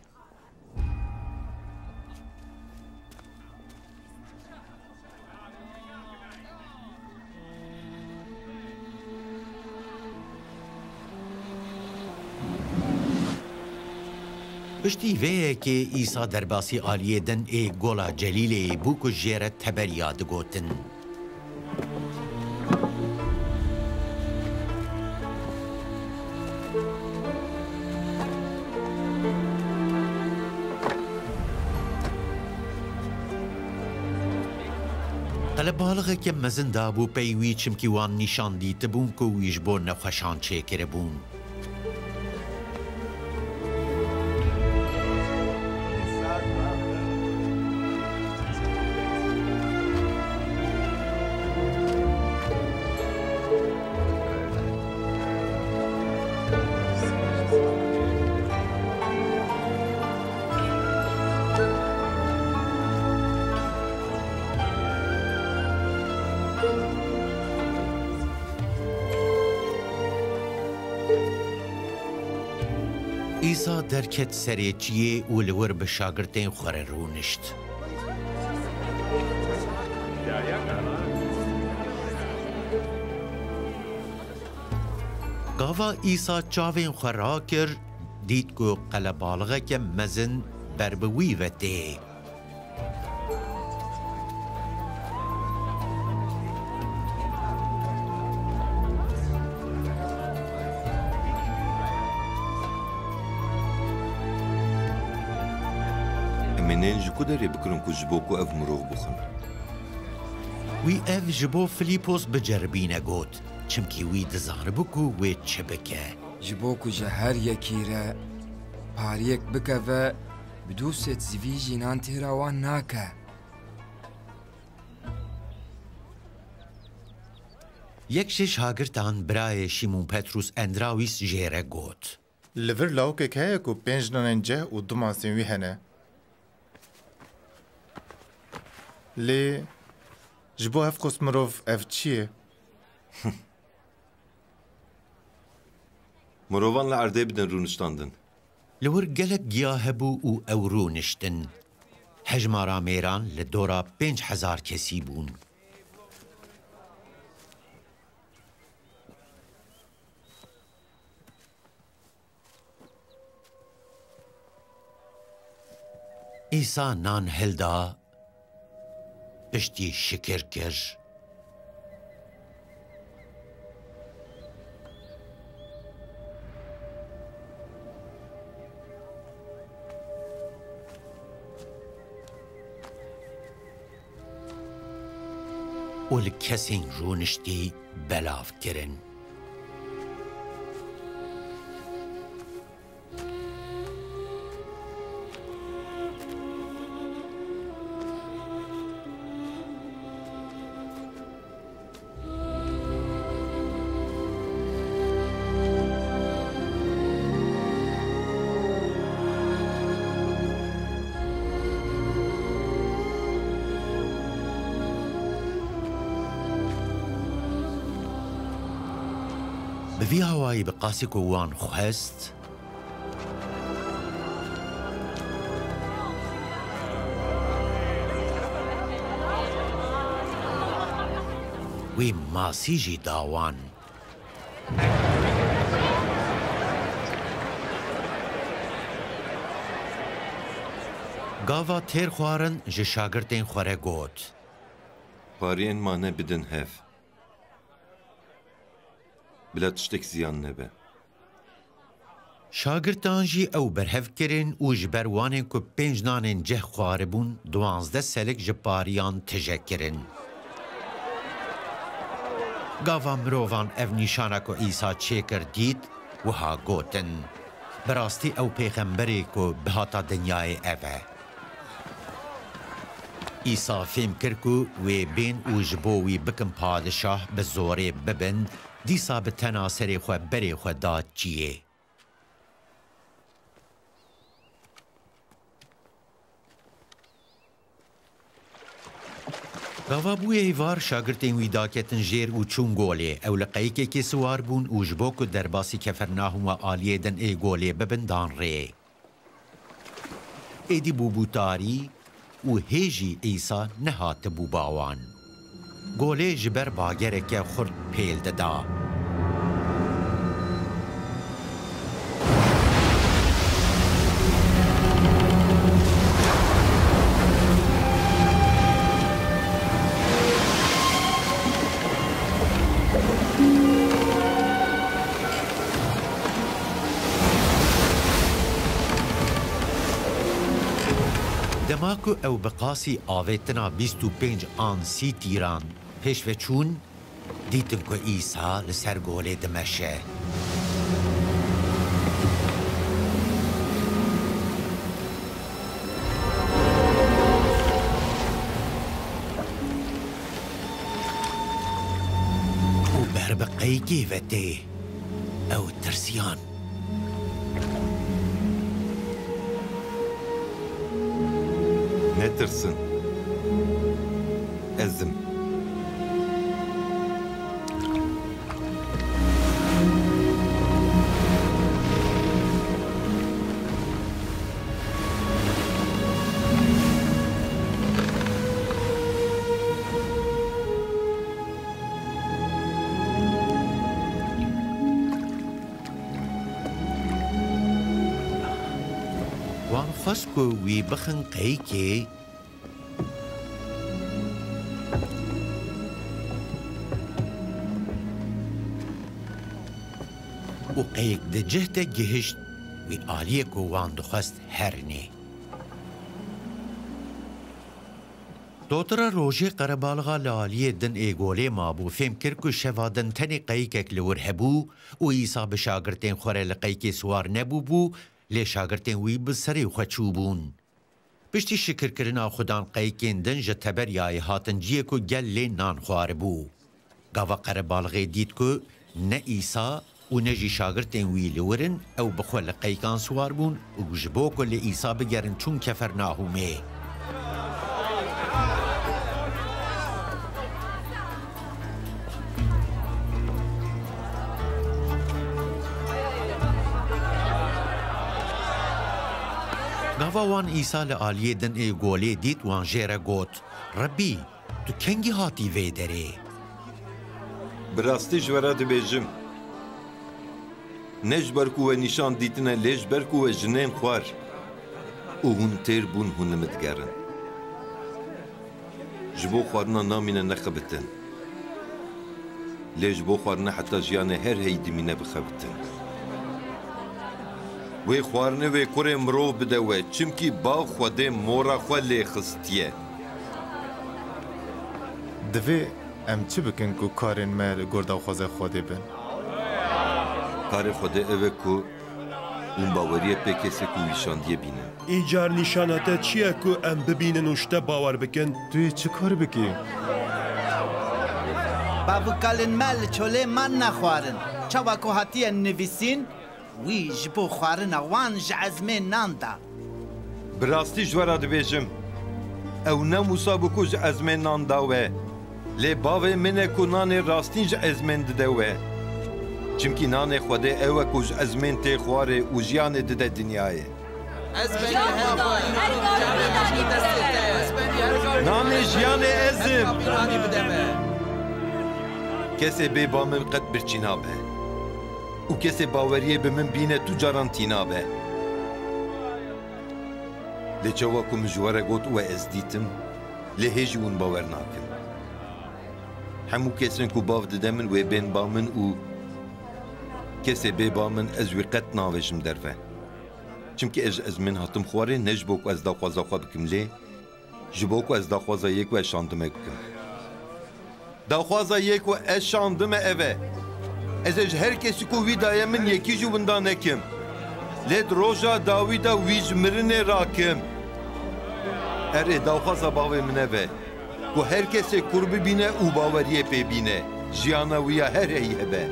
Piştî vêyekê îsa derbasî aliyê din ê gola Celîlê bû ku jê re teberiya digotin. Qelebalixeke mezin dabû pey wî çimkî wan nîşan dîtibûn ku wî ji bo nexweşan çêkiribûn. İsa derket serêçiyê û li wir bi şagirtên xwe re rûnişt. Gava İsa çavên xwe rakir, dît ku qelebalixeke mezin ber bi wî ve tê. Menên ji ku derê bikirin ku ji bo ku ev mirov bixin. Wî ev ji bo Filîpos biceribîne got, çimkî wî dizanibû ku wê çi bike. Ji bo ku ji her yekî re pariyek bike ve bi dû sêt zivî jînan têra wan nake. Yek ji şagirtan birayê Şîmon Petrûs Endrawîs jê re got. Li vir lawkek heye ku pênc nanên ceh û du masên wî hene. Lê ji bo ev qos mirov ev çi ye? مروان لعرده بدن رونشتاندن لور گلک گیاه هبو و او رونشتن هجمارا میران لدورا 5000 کسی بون ایسا نان هلدا پشتی شکر کر و لکسین رونشتی بلاف کرن بوی هوایی بقاسی که وان خواست وی ماسی جی داوان گاوا تیر خوارن جه شاگردین خواره گوت پارین مانه بدن هف بلا تشتك زيان نبه شاگردان جی او برهف کرن و جبروانین که 5 نانین جه خواربون 12 سلک جپاریان تجه کرن. گاوا مروان او نیشانه که ایسا چه کردید و ها گوتن براستی او پیغمبری که بهاتا دنیای اوه. ایسا فهم کرد و بین و جبوی بکن پادشاه به زوره ببن دیسا به تناصر خو بری خو داد چیه. گاوا بوی ایوار شاگردین ویدا کتن جیر و چون گوله او لقیقه که سوار بون و جبو که درباسی کفرناهم و آلیه دن ای گوله ببندان ری. ایدی بوبوتاری و هیجی ایسا نهات بوباوان. گوله جبر باگره که خورد پیل ددا. دماکو او بقاسی آویتنا 25 آن 30 تیران پیش و چون دیتن که ایسا لسر گوله دمشه. و بربقی گیوته او ترسیان. نترسن ازم وان خسکو وی بخن قیکی و قیک ده جهت گهشت وی آلیه کو وان دخست هرنی. دوترا روژه قربالغا لآلیه دن ایگوله مابو فهم کرد که شوادن تنی قیکک لور هبو و ایسا بشاگرتین خوره لقیکی سوار نبو بو لی شاگرتین وی بسری خوچو بون. پشتی شکر کرنا خودان قیکین دن جتبر یای هاتن جیه که گل لی نان خوار بو. گاوا قربالغی دید که نه ایسا و نجی شاگرتین وی لورن او بخول قیکان سوار بون و جبو که لی ایسا بگرن چون کفر ناهومه. گاوا وان ئیسا لە ئالیێ دن ئێ گۆلێ دیت وان ژێرە گوت ڕەبی تو کەنگی هاتی vê derê Birastî ji we re dibêjim ne ji ber ku we nîşan dîtine lê ji ber ku we jinên xwar û hûn têr bûn hûn nimidgerin ji bo xwarina namîne nexebitin lê ji bo xwarina heta jiyanê her hey dimîne bixebitin wê xwarinê wê kurê mirov bide we çimkî bav xwedê mora xwe lê xistiye Divê em çi bikin ku karên me li gor dawxwaza Xwedê bin? Karê Xwedê ev e ku hûn baweriye pê kesê ku wîşandiye bînin. Îcar nîşana te çi ye ku em bibînin û ji te bawer bikin? Tu yê çi kar bikî? Babukalên me li çolê man nexwarin. Çawa ku hatiye nivîsîn, wî ji bo xwarina wan ji ezmê nan da. Bi rastî ji we re dibêjim ew ne Musa bû ku ji ezmên nan da we lê bavê min e ku nanê rastîn ji ezmên dide we çimkî nanê Xwedê ew e ku ji ezmên tê xwarê û jiyanê dide dinyayê nanê jiyanê ez im kesê bêba min qet birçî nabe û kesê baweriyê bi min bîne tu caran tî nabe lê çawa ku min ji we re got we ez dîtim lê hêjî hûn bawer nakin hemû kesên ku bav dide min wê bên ba min û kesê bêba min ez wê qet navêjim derve çimkî ez ji ezmên hatim xwarê ne ji bo ku ez daxwaza xwe bikim lê ji bo ku ez daxwaza yê ku ez şandime bikim daxwaza yê ku ez şandime ev e ez ê ji her kesî ku wî daye min yekî ji winda nekim lê di roja dawî de wî ji mirinê rakim erê daxwaza bavê min ev e ku her kesê kur bibîne û baweriyê pê bîne jiyana wî ya her hey hebe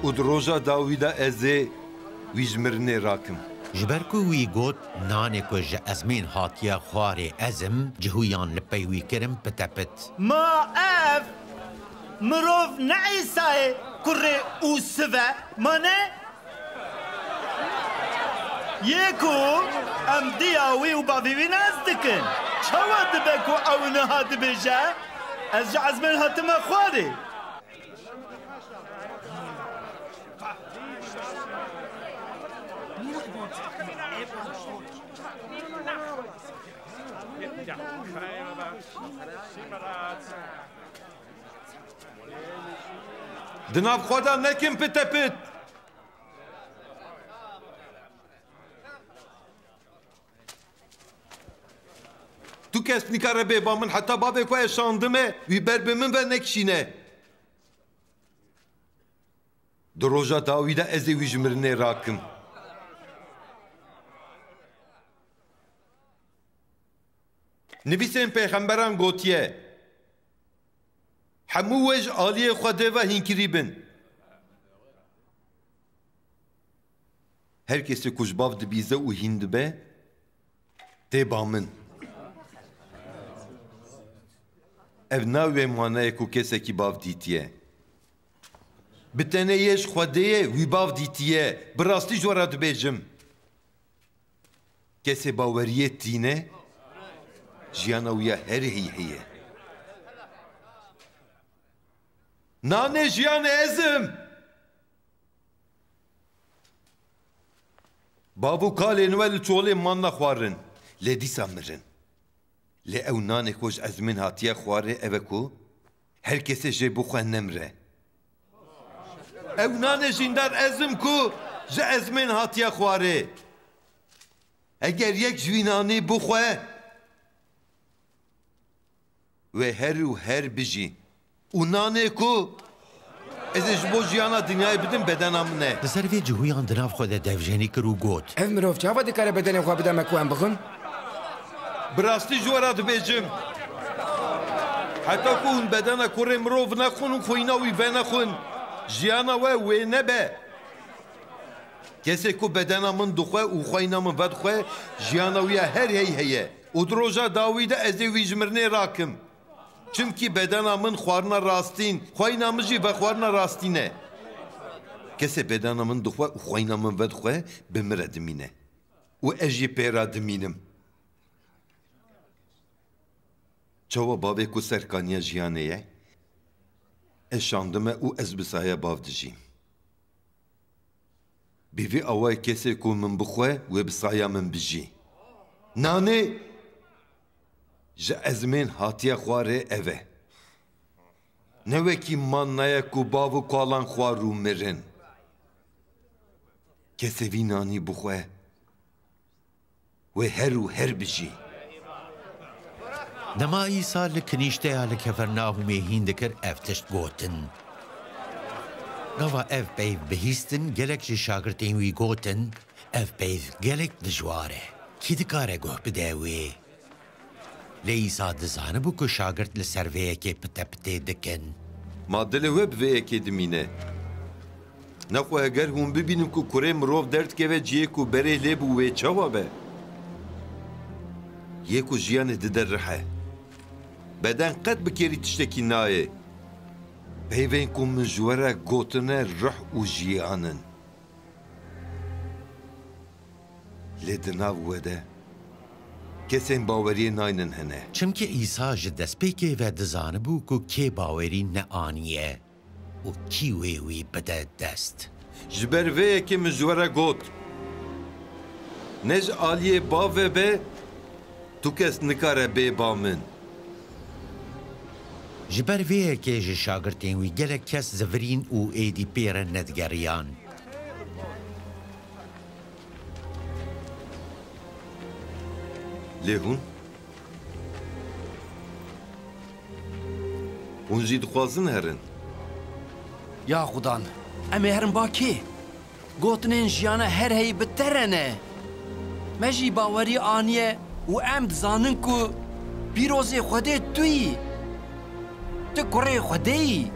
û di roja dawî de ez ê wî ji mirinê rakim ji ber ku wî got nanê ku ji ezmên hatiye xwarê ez im cihûyan li pey wî kirim pitepit Ma ev mirov ne İsa'yê kurê û sive mane? Yê ku em diya wî û bavê wî nez dikin. Çawa dibe ku ew niha dibêje? Ez ji ezmên hatime xwarê. di nav xwe de nekin pitepit tu kes nikare bêba min heta bavê ku ez şandime wî ber bi min ve nekişîne di roja dawî de ez ê wî ji mirinê rakim nivîsên pêxemberan gotiye hemû we ji aliyê Xwedê ve hînkirî bin her kesê ku ji bav dibîze û hîn dibe tê ba min ev nav wê maneye ku kesekî bav dîtiye bi tenêyê ji Xwedêyê wî bav dîtiye bi rastî ji we re dibêjim kesê baweriyê tîne jiyana wî ya her hey heye nanê jiyanê ez im bav û kalên we li çolê man nexwarin lê dîsa mirin lê ew nanê ku ji ezmên hatiye xwarê ev e ku her kesê jê bi xwe nemre ew nanê jîndar ez im ku ji ezmên hatiye xwarê eger yek ji wî nanê bixwe wê her û her bijî û nanê ku ez ê ji bo jiyana dinyayê bidim bedena min e di ser vê cihûyan di nav xwe de devjenî kir û got ev mirov çawa dikare bedenê xwe bide me ku em bixin bi rastî ji we re dibêjim heta ku hûn bedena kurê mirov nexwin û xwîna wî venexwin jiyana we wê nebe kesê ku bedena min dixwe û xwîna min vedixwe jiyana wî ya her hey heye û di roja dawî de ez ê wî ji mirinê rakim çimkî bedena min xwarina rastîn xwîna min jî vexwarina rastîn e kesê bedena min dixwe û xwîna min vedixwe bi min re dimîne و اجی پیرا دمینم چوا بابه کو سرکانیا جیانه یه اشاندمه او از بسایه باف دجیم بیوی اوای کسی کو من بخواه و بسایه من بجی نانه جا ازمین هاتیه خواره اوه نوکی من نایه کو باو کالان خوارو مرن کسی وی نانی بخواه و هر بجی دما عیسا لکنیشته یا لکفرناهومه هیندکر افتشت گوتن. گاوا اف بیف بهیستن گلک جی شاگرتین وی گوتن اف بیف گلک دجواره. کی دکاره گوه بدهوی؟ لی عیسا دزانه بو که شاگرت لسرویه که پته دکن. ما دلوه بویه که دمینه. نخواه اگر هم ببینم که کره مروف درد که و جیه که بره لیبو و چوا به. یکو جیان ددر رحه. بدن قد بکری تشتکی نایه. پیوین که من جوره گوتنه روح و جیانن. لدناو وده. کسین باوری ناینن هنه. چمکه عیسا جدست پیکه و دزانه بو که که باوری نآنیه. و کی وی بده دست. جبر وی که من جوره گوت. نج آلیه باوه به تو کس نکاره بی بامن. جبر ویه که جه شاگرتین وی گلک کس زورین او ایدی پیره ندگریان. لیهون؟ اون جید خوازن هرن؟ یا خودان امی هرن با کی؟ گوتنین جیانه هر هی بترنه. مجی باوری آنیه و ام دزانن که پیروزی خوده توی تو کره خوده ای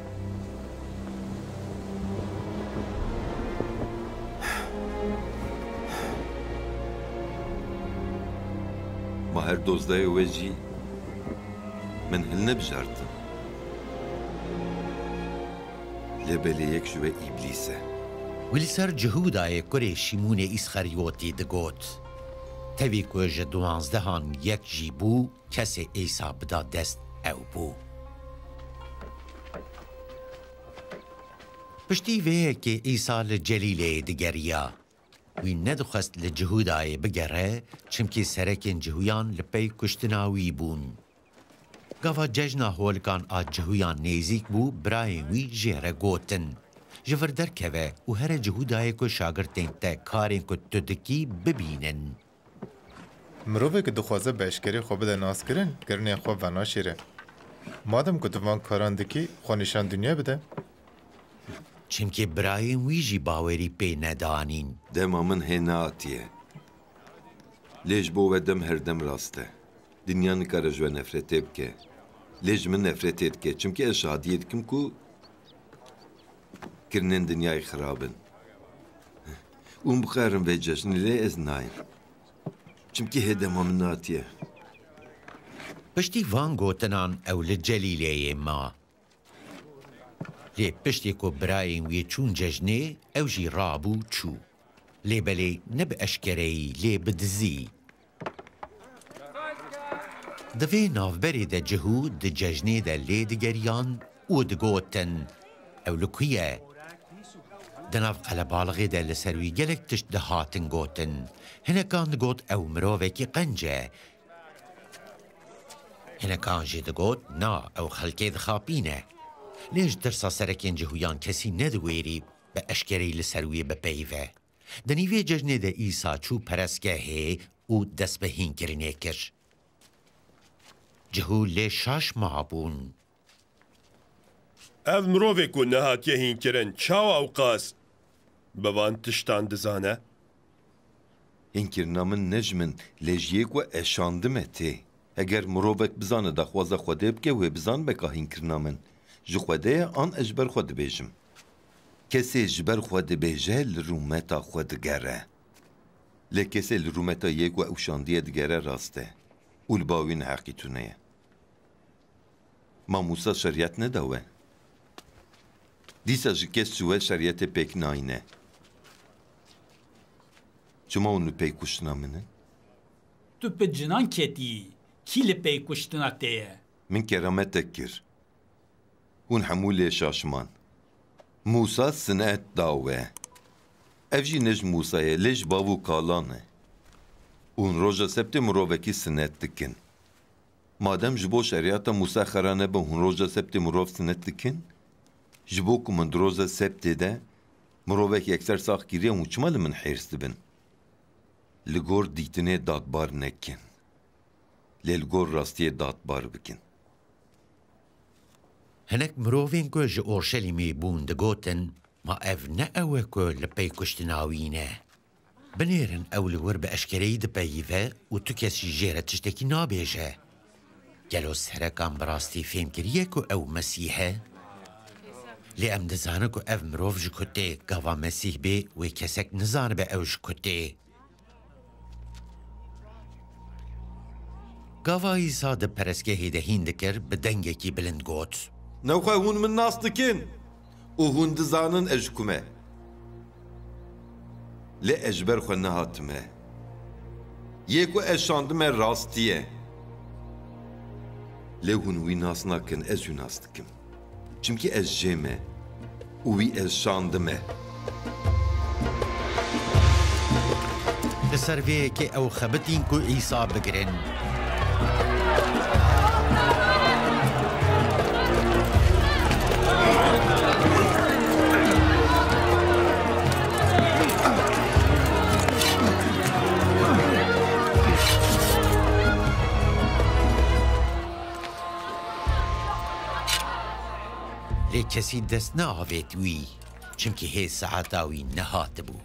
ما هر دوزده وجی من هل نبجارتم لبلی یک شوه ایبلیسه ولی سر جهودای کره شیمون اسخریوتی دگوت تاوی که جه 12 یک جی بو کسی ایسا بدا دست او بو. پشتی ویه که ایسا لجلیله دگریا وی ندخست لجهودای بگره چمکی سرکن جهویان لپی کشتناوی بون. گاوا ججنا هولکان آج جهویان نیزیک بو برای وی جهره گوتن. جور درکوه و هر جهودای که شاگرتین تا کارین که تدکی ببینن. مروفه که دخوازه بشکری خواه بده ناس کرن گرنه خواه و ناشیره مادم که دوان کاران دکی خواه نشان دنیا بده چمکه برای ویجی باوری پی ندانین دما من هناتیه لیش بو ودم هر دم راسته دنیا نکاره جوه نفرته بکه لیش من نفرته دکه چمکه اشادیه دکم که کرنن دنیای خرابن اون بخارم و جشن لی از نایم چمکی هدما من ناتیه پشتی وان گوتنان او لجلیله ما لی پشتی که برایم وی چون ججنه او جی رابو چو لی بلی نب اشکرهی لی بدزی دوی نافبری ده جهود ده ججنه ده لی دگریان او ده گوتن او لکویه دناف قلبالغی ده لسروی گلک تشت ده هاتن گوتن هنه کان ده گوت او مروفه کی قنجه هنه کان جی ده گوت نا او خلکه ده خاپینه لیش درسا سرکین جهویان کسی ندویری به اشکری لسروی بپیوه دنیوی ججنه ده ایسا چو پرسگه هی او دست به هین کرنه کر جهو لی شاش مابون اف مروفه که نهاتیه هین کرن چاو او قاس بوان تشتان دزانه هین کرنا من نجمن لیجیک و اشاندمه تی اگر مروفک بزانه ده خوازه خوده بکه و بزان بکا هین کرنا من جو خوده آن اجبر خود بیجم کسی اجبر خود بیجه لرومتا خود گره لی کسی لرومتا یک و اوشاندیه دگره راسته اول باوین حقی تونه ما موسا شریعت نداوه دیسا جی کس سوه شریعت پیک ناینه Çima onu pey kuştina minin? Tu bi cinan ketî, kî li pey kuştina te ye? Min kerametek kir. Hûn hemû lê şaşman. Musa sinet dawe. Ev jî ne ji Musayê, lê ji bav û kalan e. Hûn roja septê mirovekî sinet dikin. Madem ji bo şeriyata Musa xera nebe hûn roja septê mirov sinet dikin, ji bo ku min di roja septê de mirovek yekser sax giriye hûn çima li min hêrs dibin? Li gor dîtinê dadbar nekin. Lê li gor rastiyê dadbar bikin. Hinek mirovên ku ji Orşelîmê bûn digotin, ma ev ne ew e ku li pey kuştina wî ne. Binêrin ew li wir bi eşkereyî dipeyîve û tu kesî jê re tiştekî nabêje. Gelo serekan bi rastî fêm kiriye ku ew Mesîh e? Lê em dizanin ku ev mirov ji ku tê gava Mesîh bê wê kesek nizanibe ew ji ku tê. Gava İsa di perestgehê de hîn dikir bi dengekî bilind got. Newxwe hûn min nas dikin û hûn dizanin ez ji ku me. Lê ez ji ber xwe nehatime. Yê ku ez şandime rastî ye. Lê hûn wî nas nakin, ez wî nas dikim. Çimkî ez jê me û wî ez şandime. Li ser vêyekê ew xebitîn ku İsa bigirin. Lê kesî dest neavêt wî, çimkî hê saeta wî nehatibû.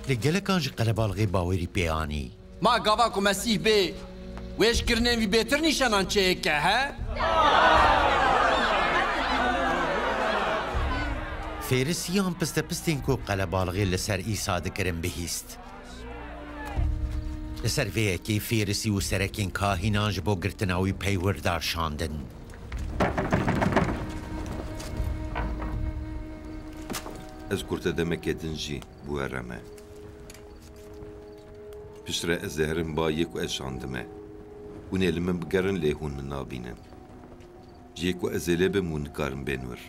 Lê gelekan ji qelebalixê bawerî pê anî. Ma gava ku Mesîh bê, wê ji kirinên wî bêtir nîşanan çêyeke he? Fêrisiyan pistepistên ku qelebalixê li ser İsa dikirin bihîst. Li ser vêyekê fêrisî û serekên kahînan ji bo girtina wî peywirdar şandin. Ez kurte demekê din jî bû ereme. Piştre ez ê herim bayê ku ez şandime. Hûn ê li min bigerin lê hûn min nabînin. Jiyê ku ez ê lê bim hûn nikarin bên wir.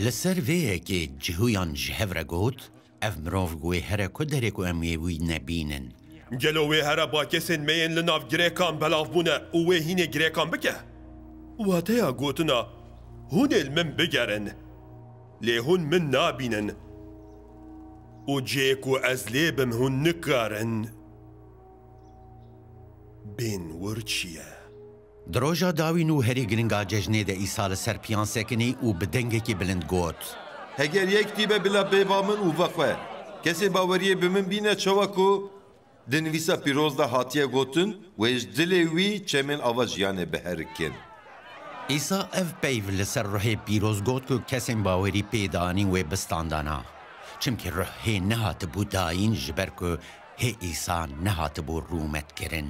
Li ser vêyekê cihûyan ji hev re got, ev mirov wê here ku derê ku em ê wî nebînin. Gelo wê here bakesên me yên li nav girêkan belav bûne û wê hînê girêkan bike. Wateya gotina hûn ê li min bigerin. Lê hûn min nabînin. û cê ku ez lê bim hûn nikarin. Bên wir çi ye? Di roja dawîn û herî giringa cejnê de İsa li ser piyan sekinî û bi dengekî bilind got. Heger yek dîbe bila bêva min û vexwe. Kesê baweriyê bi min bîne çawa ku di nivîsa pîroz da hatiye gotin wê ji dilê wî çemên ava jiyanê biherikin. İsa ev peyv li ser ruhê pîroz got ku kesên bawerî pê danîn wê bistandana. Çimkî ruh hê nehatibû dayîn ji ber ku hê İsa nehatibû rûmet kirin.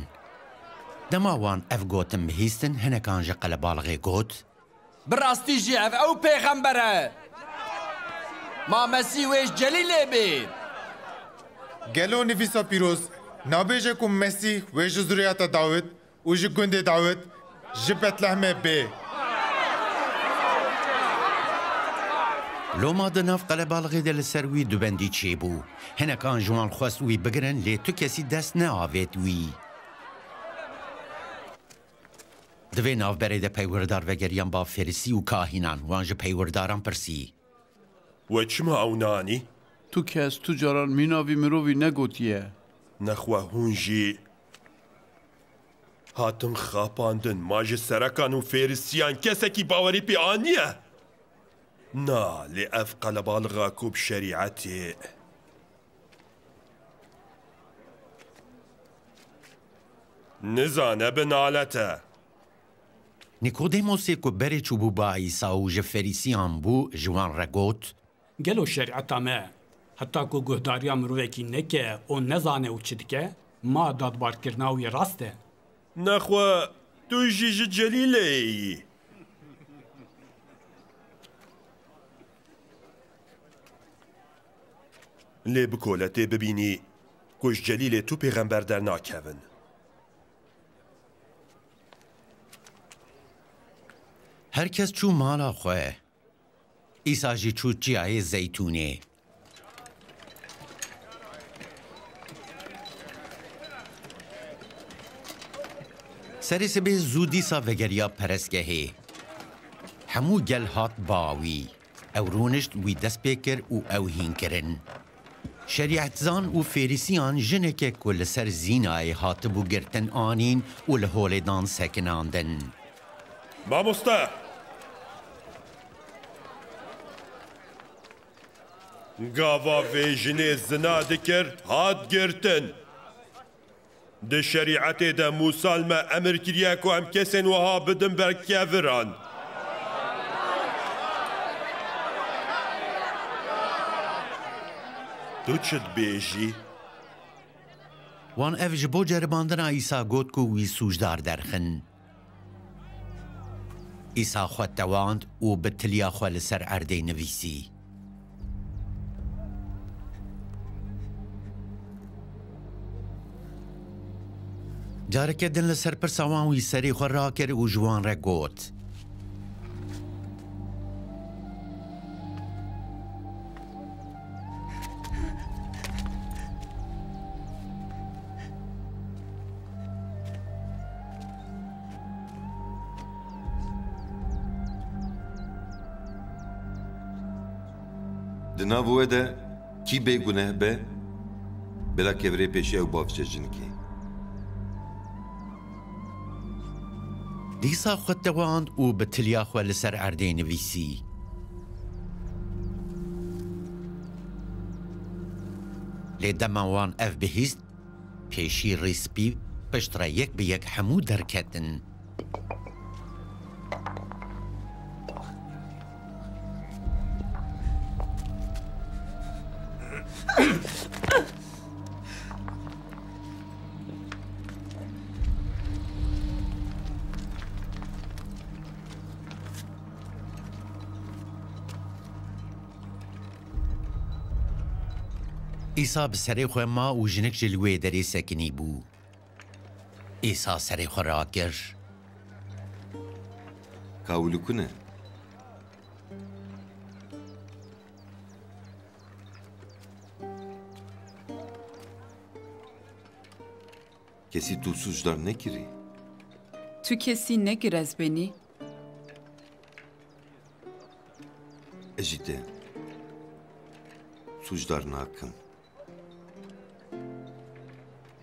Dema wan ev gotin bihîstin hinekan ji qelebalixê got. Bi rastî jî ev ew pêxember e. Ma Mesîh wê ji Celîlê bê. Gelo nivîsa pîroz, nabêje ku Mesîh wê ji zuriyata Dawîd û ji gundê Dawîd ji Betlehemê bê. Loma di nav qelebalixê de li ser wî dubendî çêbû. Hinekan ji wan xwest wî bigirin lê tu kesî dest neavêt wî. Di vê navberê de peywirdar vegeriyan ba Ferîsî û kahînan wan ji peywirdaran pirsî. We çima ew nanî? Tu kes tu caran mînavî mirovî negotiye. Nexwe hûn jî hatin xapandin ma ji serekan û fêrisiyan kesekî bawerî pê aniye? Na, lê ev qelebalixa ku bi şerîetê nizane bi nalete. Nikodemosê ku berê çûbû ba İsa û ji Ferîsiyan bû ji wan re got. Gelo şerîeta me, heta ku guhdariya mirovekî neke û nezane û çi dike, ma dadbarkirina wî rast e. Nexwe tu jî ji Celîlê yî. لێ بکۆلە تێ ببینی گۆشتجەلی لێ تو پێغەمبەر دەرناکەون. هەرکەس چوو ماڵا خوێ ئیساژی چوو جیایە زەیتونێ سەری سبێ زوو دیسا vegeriya perestgehê hemû gel hat bawî ew rûnişt wî dest pê kir û ew hînkirin. Şerîetzan û fêrîsiyan jinekê ku li ser zînayê hatibû girtin anîn û li holêdan sekinandin. Mamoste! Gava vê jinê zina dikir hat girtin. Di şerîetê de Musa me emir kiriye ku em kesên wiha bidin ber keviran. Tu çi dibêjî? Wan ev ji bo ceribandina Îsa got ku wî sûcdar derxin. Îsa xwe tewand û bi tiliya xwe li ser erdê nivîsî. Careke din li ser pirsa wan wî serê xwe rakir û ji wan re got. Di nav we de kî bêguneh be bila kevirê pêşî ew bavşe jinkê. Dîsa xwe tewand û bi tiliya xwe li ser erdê nivîsî. Lê dema wan ev bihîst, pêşî rîspî piştre yek bi yek hemû derketin. ئیسا bi serê xwe ma û jinik ji li wê derê sekinî bû. ئîsa serê xwe rakir. Kawûlî ku ne? Kesî tu sûcdar nekirî? Tu kesî nekir ez benî? Ez jî te sûcdar nakim.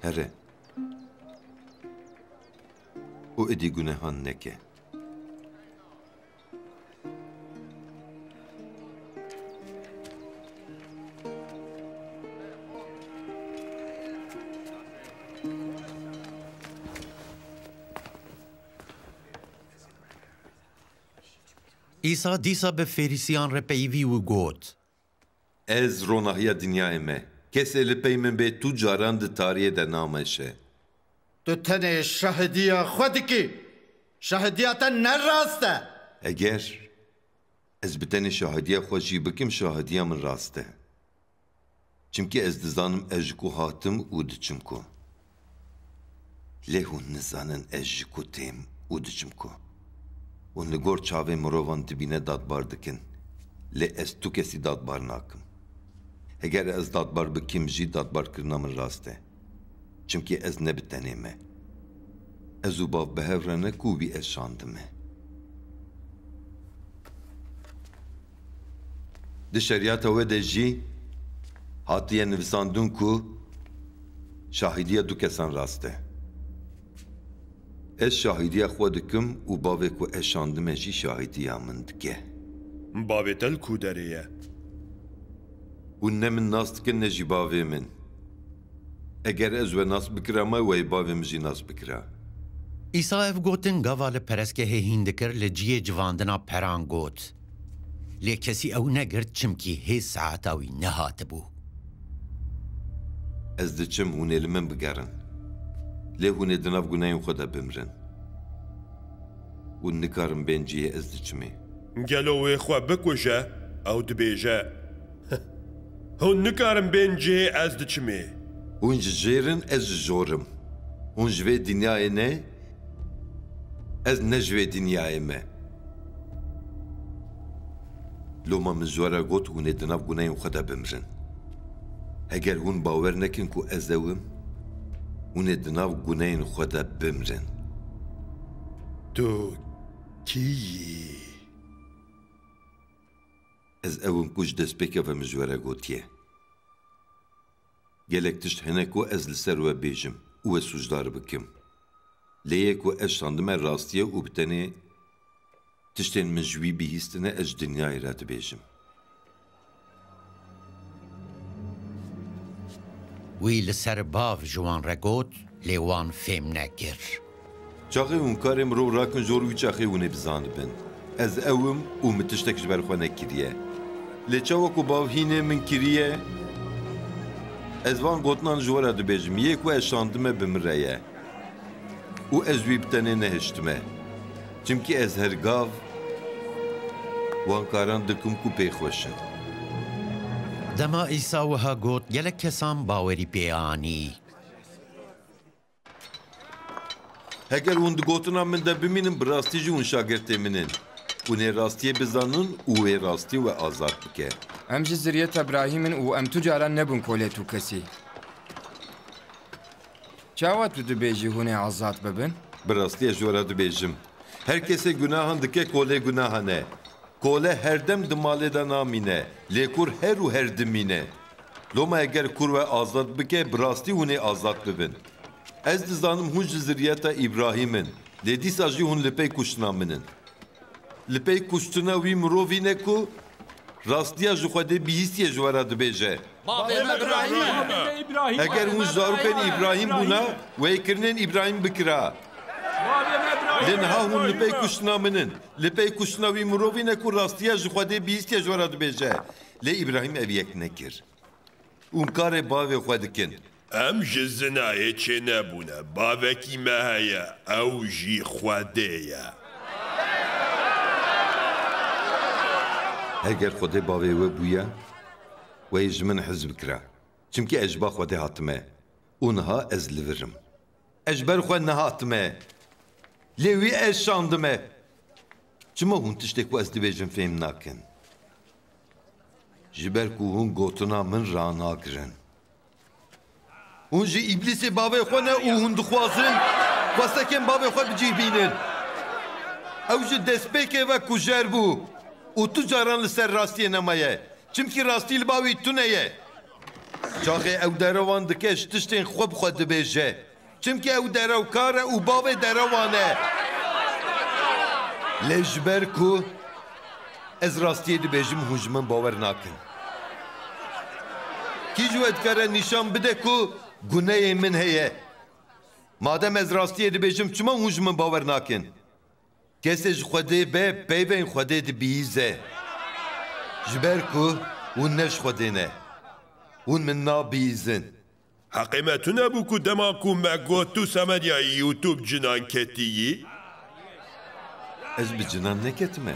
Here û êdî gunehan neke. ئیسا dîsa bi fêrîsiyan re peyivî û got. Ez ronahiya dinyayê me. Kesê li pey min bê tu caran di tariyê de nameşe. Tu tenê şahidiya xwe dikî. Şahidiya te ne rast e. Eger ez bi tenê şahidiya xwe jî bikim şahidiya min rast e. Çimkî ez dizanim ez ji ku hatim û diçim ku. Lê hûn nizanin ez ji ku têm û diçim ku. Hûn li gor çavê mirovan dibîne dadbar dikin. Lê ez tu kesî dadbar nakim. Eger ez dadbar bikim jî dadbarkirina min rast e. Çimkî ez ne bi tenê me. Ez û bav bihev re ne ku wî ez şandime. Di şerîata we de jî hatiye nivîsandin ku şahidiya du kesan rast e. Ez şahidiya xwe dikim û bavê ku ez şandime jî şahidiya min dike. Bavê te li ku derê ye? Hûn ne min nas dikin ne jî bavê min. Eger ez we nas bikira me wey bavê min jî nas bikira. ئیسا ev gotin gava li perestgehê hîn dikir li ciyê civandina peran got. Lê kesî ew negirt çimkî hê saeta wî nehatibû. Ez diçim hûn ê li min bigerin. Lê hûn ê di nav gunehên xwe de bimirin. Hûn nikarin bên ciyê ez diçimê. Gelo wê xwe bikuje, ew dibêje هون نکارم بین جه از دچمه Hûn ji jêrin ez ji jorim. Hûn ji vê dinyayê ne? Ez ne ji vê dinyayê me. Loma min ji were got hûn ê di nav gunehên xwe de bimirin. Eger hûn bawer nekin ku ez ewim, hûn ê di nav gunehên xwe de bimirin. تو کیی؟ Ez ewim ku ji destpêkeve min ji were gotiye. Gelek tişt hene ku ez li ser we bêjim û ez sujdar bikim. Lêyê ku ez şandime rastiye û bi tenê tiştên min ji wî bihîstine ez ji dinyayê re dibêjim. Wî li ser bav ji wan re got lê wan fêm nekir. Çaxê hûn karê mirov rakin jor wî çaxê hûn ê bizanibin. Ez ewim û min tiştek ji ber xwe nekiriye. Lê çawa ku bav hînê min kiriye, ez van gotinan ji we re dibêjim yê ku ez şandime bi min re ye. û ez wî bi tenê nehiştime. Çimkî ez her gav wan karan dikim ku pêxweşin. Dema İsa wiha got gelek kesan bawerî pê anî. Heger hûn di gotina min de bimînin bi rastî jî hûn şagirtê min in. Hûn ê rastiyê bizanin û wê rastî we azad bike. Em ji ziryeta Ibrahîmin û em tu caran nebûn kolê tu kesî. Çawa tu dibêjî hûn ê azad bibin? Bi rastî ez ji we re dibêjim. Her kesê gunahan dike kolê gunahan e. Kole her dem di malê de namîne. Lê kur her û her dimîne. Loma eger kur we azad bike bi rastî hûn ê azad bibin. Ez dizanim hûn ji ziryeta İbrahîmin. Lê dîsa jî hûn li pey kuştina min in. Li pey kuştina wî mirovî ne ku rastiya ji Xwedê bihîstiye ji we re dibêje. Eger hûn zarokên İbrahîm bûna, wêkirnên İbrahîm bikira. Lê niha hûn li pey kuştina min in. Li pey kuştina wî mirovî ne ku rastiya ji Xwedê bihîstiye ji we re dibêje. Lê İbrahîm ev yek nekir. û karê bavê xwe dikin. ام ji zinayê çê nebûne. Bavekî me heye. Ew jî Xwedê ye. Heger Xwedê bavê we bûye, wê ji min hez bikira. Çimkî ez ji ba Xwedê hatime. û niha ez li virim. Ez ji ber xwe nehatime. Lê wî ez şandime. Çima hûn tiştek ku ez dibêjim fêm nakin? Ji ber ku hûn gotina min ranakirin. Hûn ji îblîsê bavê xwe ne û hûn dixwazin xwestekên bavê xwe bicîbînin. Ew ji destpêkê ve kujer bû û tu caran li ser rastiyê nemaye. Çimkî rastî li bavê tu ne ye. Çaxê ew derewan dike ji tiştên xwe bi xwe dibêje. Çimkî ew derewkar e û bavê derewan e. Lê ji ber ku ez rastiyê dibêjim hûn ji min bawer nakin. Kî ji we dikare nîşan bide ku gunehê min heye. Madem ez rastiyê dibêjim çima hûn ji min bawer nakin? Kesê ji Xwedê be peyvên Xwedê dibihîze. Ji ber ku hûn ne ji Xwedê ne. Hûn min nabihîzin. Heqê me tu nebû ku dema ku me got tu Semediyayê YouTube cinan ketiyî? Ez bi cinan neketime.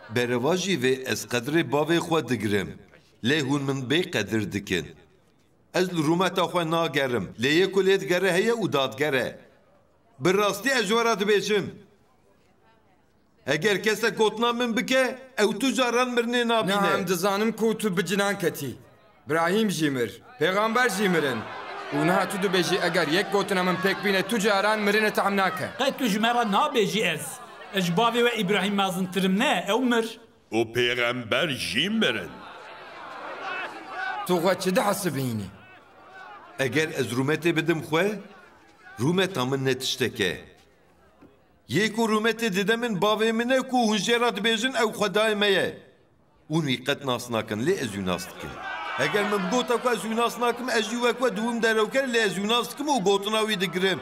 Bereva jî vê ez qedrê bavê xwe digirim. Lê hûn min bê qedir dikin. Ez li rûmeta xwe nagerim. Lê yê ku lê digere heye û dadgere. Bi rastî ez ji we re dibêjim. Eger kesek gotina min bike, ew tu caran mirinê nabîne. Em dizanim ku tu bi cinan ketî. İbrahîm jî mir, pêxamber jî mirin. û niha tu dibêjî eger yek gotina min pêk bîne tu caran mirinê tehm nake. Qet tu ji me re nabêjî ez. Ez ji bavê we İbrahîm mezintirim ne, ew mir. û pêxember jî mirin. Tu xwe çi dihesibînî? Eger ez rûmetê bidim xwe, rûmeta min ne tişteke. Yê ku rûmetê dide min bavê min e ku hûn jê re dibêjin ew xwedayê me ye. Hûn wî qet nas nakin, lê ez wî nas dikim. Eger min gota ku ez wî nas nakim, ez jî wek we diwim derewker, lê ez wî nas dikim û gotina wî digirim.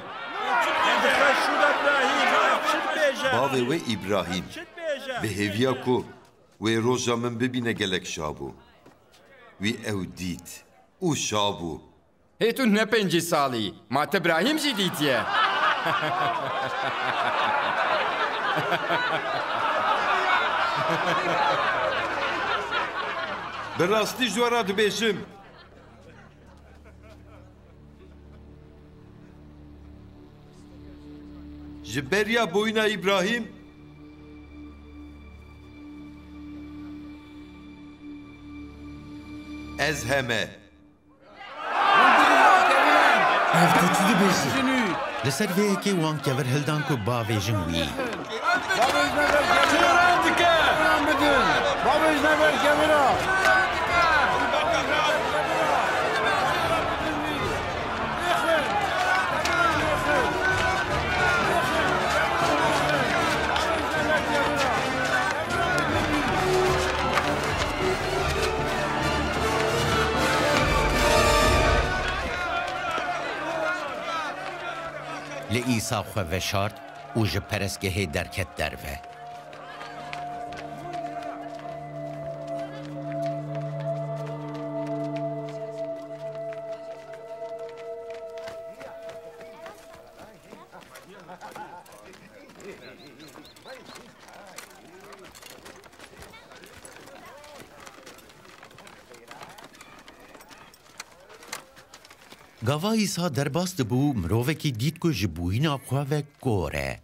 Bavê we İbrahîm. Bi hêviya ku wê roja min bibîne gelek şabû. Wî ew dît û şabû. Hê tu ne pêncî salî, ma te İbrahîm jî dîtiye. براستی جوارا دبیجم جبریا بوینا ابراهیم از همه ev tu çi dibêjî Li ser vê yekê wan kevir hildan ku bavêjin wî. Li îsa xwe veşart û ji perestgehê derket derve. Gava îsa derbas dibû mirovekî dît ku ji bûyîna xwe ve gor e.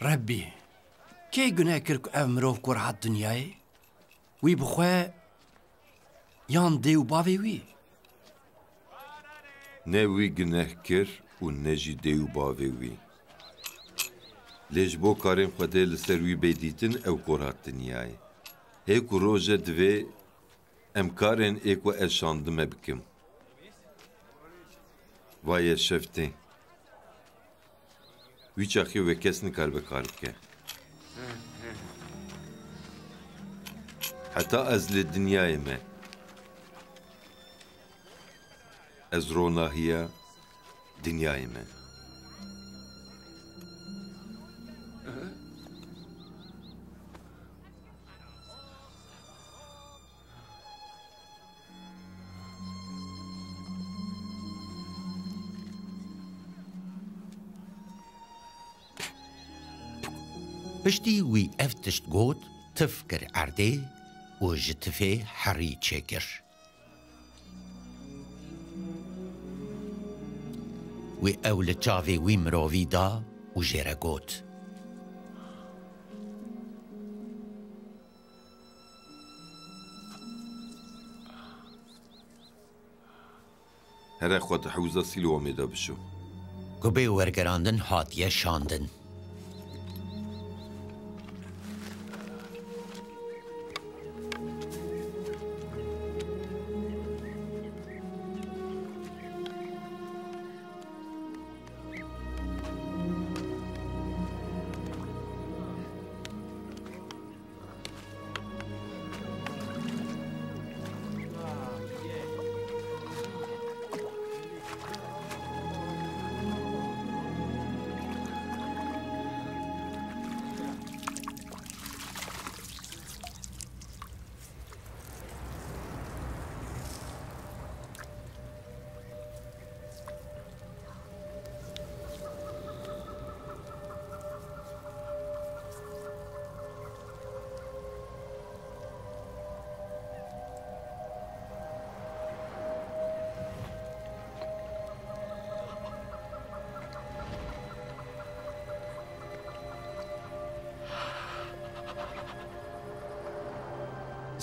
Rebbî, kê guneh kir ku ev mirov gor hat dinyayê? Wî bi xwe yan dê û bavê wî? Ne wî guneh kir û ne jî dê û bavê wî. Lê ji bo karên Xwedê li ser wî bêdîtin ew gor hat dinyayê. Hê ku roje divê em karên ê ku ez şandime bikim. Vaye şeftê. Wî çaxî ve kes nikar bekar bike. Heta ez li dinyayê me. Ez ronahiya dinyayê me. Piştî wî ev tişt got, tif kir erdê û ji tifê herî çêkir. Wî ew li çavê wî mirovî da û jê re got. Here xwe hewza sîlwamê de bişo. Gubê wergerandin hatiye şandin.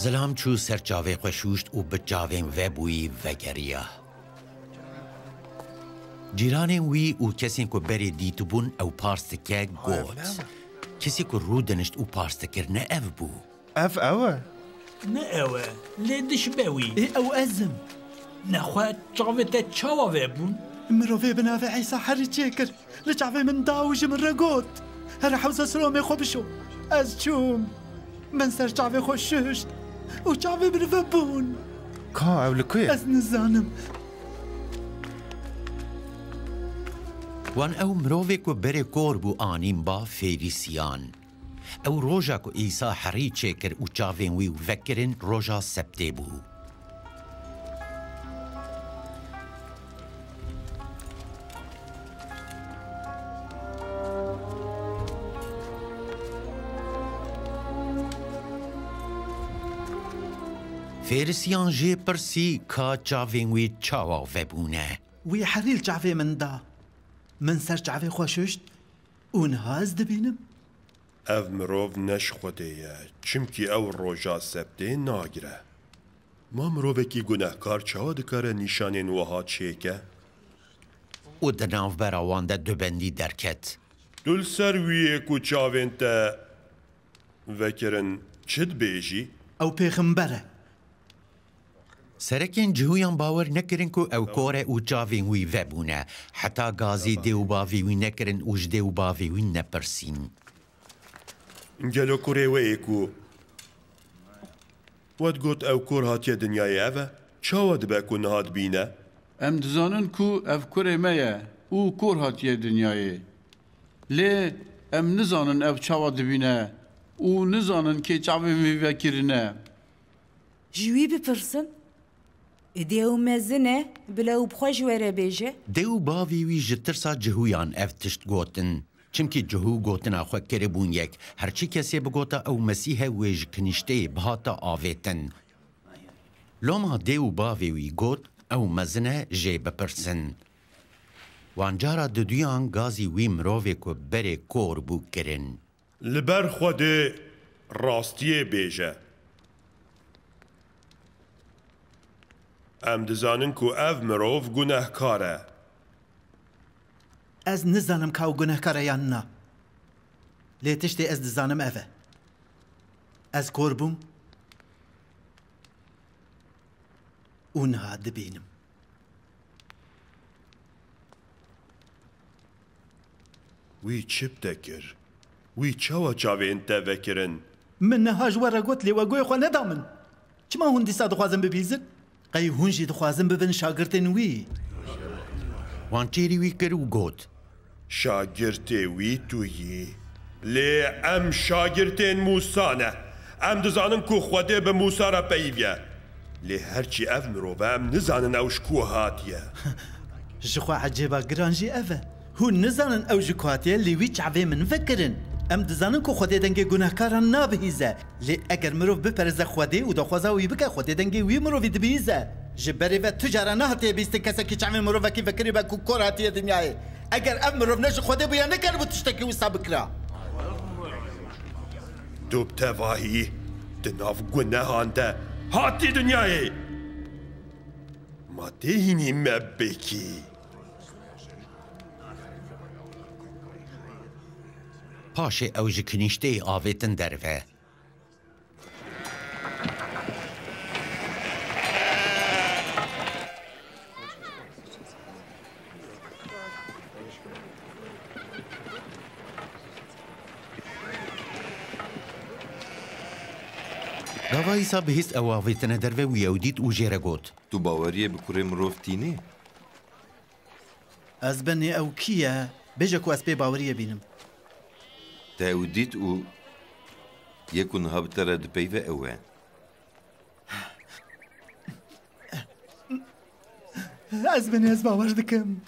Zilam çû ser çavê xwe şûşt û bi çavên ve bûyî vegeriya. Cîranên wî û kesên ku berê dîtibûn ew pars dike got. Kesî ku rû dinişt û pars dikir ne ev bû. Ev e? Ne ew e? Lê dişbe wî. Ew ezim. Nexwe çavê te çawa vebûn? Mirovê bi navê Îsa herî çêkir. Li çavê min da û ji min re got. Here hewza silamê xwe bişo. Ez çûm. Min ser çavê xwe şûşt. û çavê min vebûn. Ka ew li ku ye? Ez nizanim. Wan ew mirovê ku berê kor bû anîn ba fêrîsiyan. Ew roja ku Îsa herî çêkir û çavên wî vekirin roja septê bû. فێرسیان ژێ پرسی کا چاوێن وێ چاوا vebûne. Wî herîl çavê min da. Min ser çavê xwe şuşt û niha ez dibînim. Ev mirov neş Xwedê ye, çimkî ew roja septê nagire. Ma mirovekî gunehkar çawa dikare nîşanên wiha çêke? û di navbera wan de dubendî derket. Tu li ser wî ku çavên te vekirin çi dibêjî? Ew pêximber e. Serekên cihûyan bawer nekirin ku ew kore û çavên wî vebûne. Heta gazî dê û bavê wî nekirin û ji dê û bavê wî nepirsîn. Gelo kurê we yê ku we got ew kor hatiye dinyayê ev e? Çawa dibe ku niha dibîne? Em dizanin ku ev kurê me ye û kor hatiye dinyayê. Lê em nizanin ev çawa dibîne û nizanin kê çavên wî vekirine. Ji wî bipirsin? Dê ew mezin e, bila ew bixwe ji were bêje? Dê û bavê wî ji tirsa cihûyan ev tişt gotin. Çimkî cihû gotina xwe kiribûn yek. Herçî kesê bigota ew Mesîhe wê ji kinîşteyê bihata avêtin. Loma dê û bavê wî got ew mezin e jê bipirsin. Wan cara di duyan gazî wî mirovê ku berê kor bû kirin. Li ber Xwedê rastiyê bêje. Em dizanin ku ev mirov gunehkar e. Ez nizanim ka ew gunehkar e yan na. Lê tiştê ez dizanim ev e. Ez kor bûm û niha dibînim. Wî çi dekir? Wî çawa çavên te vekirin? Min niha ji were got lê we goyê xwe neda min. Çima hûn dîsa dixwazin bibîzin? Qey hûn jî dixwazin bibin şagirtên wî. Wan çêrî wî kir û got. Şagirtê wî tu yî. Lê em şagirtên Musa ne. Em dizanin ku Xwedê bi Musa re peyivye. Lê herçî ev mirov e em nizanin ew ji ku hatiye. Ji xwe ecêba giran jî ev e. Hûn nizanin ew ji ku hatiye lê wî çavê min vekirin. Em dizanin ku Xwedê dengê gunehkaran nabihîze. Lê eger mirov bipereze Xwedê û daxwaza wî bike Xwedê dengê wî mirovî dibihîze. Ji berê ve tu cara nehatiye bîstin kesekî çavê mirovekî vekirî be ku kor hatiye dinyayê. Eger ev mirov ne ji Xwedê bûye nekeribû tiştekî wisa bikira. Tu bi tevahî di nav gunehan de hatî dinyayê. Ma tê hînî me bêkî. Paşê ew ji kinîşteyê avêtin derve. Gava îsa bihîst ew avêtine derve û yew dît û jê re got. Tu baweriyê bi kurê mirov tînî? Ez benê ew kî ye? Bêje ku ez pê baweriye bînim. Te ew dît û yê ku niha bi te re dipeyve ew e. Ez benê ez bawer dikim.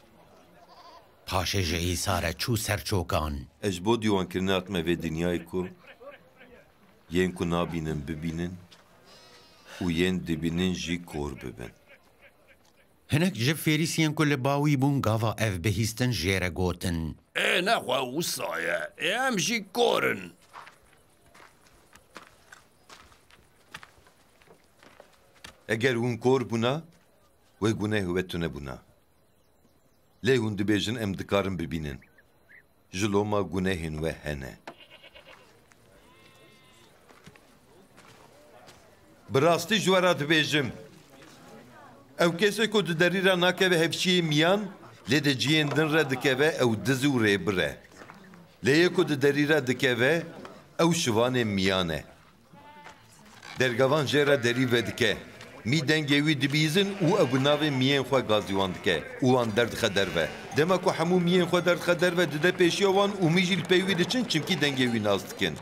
Paşê ji îsa re çû ser çokan. Ez ji bo dîwankirina me vê dinyayê ku yên ku nabînin bibînin û yên dibînin jî kor bibin. Hinek ji fêrîsiyên ku li bawî bûn gava ev bihîstin jê re gotin. nexwe wisa ye, em jî korin. Eger hûn kor bûna, wê guneh we tune bûna. Lê hûn dibêjin em dikarin bibînin. Ji loma gunehên we hene. Bi rastî ji we re dibêjim. Ew kesê ku di derî re nakeve hevşiyê miyan, lê di ciyên din re dikeve ew diz û rêbir e. Lê yê ku di derî re dikeve, ew şivanê miyan e. Dergavan jê re derî vedike. Mî dengê wî dibîzin û ew bi navê miyên xwe gazîwan dike û wan derdixe derve. Dema ku hemû miyên xwe derdixe derve dide pêşiya wan û mî jî li pey wî diçin çimkî dengê wî naz dikin.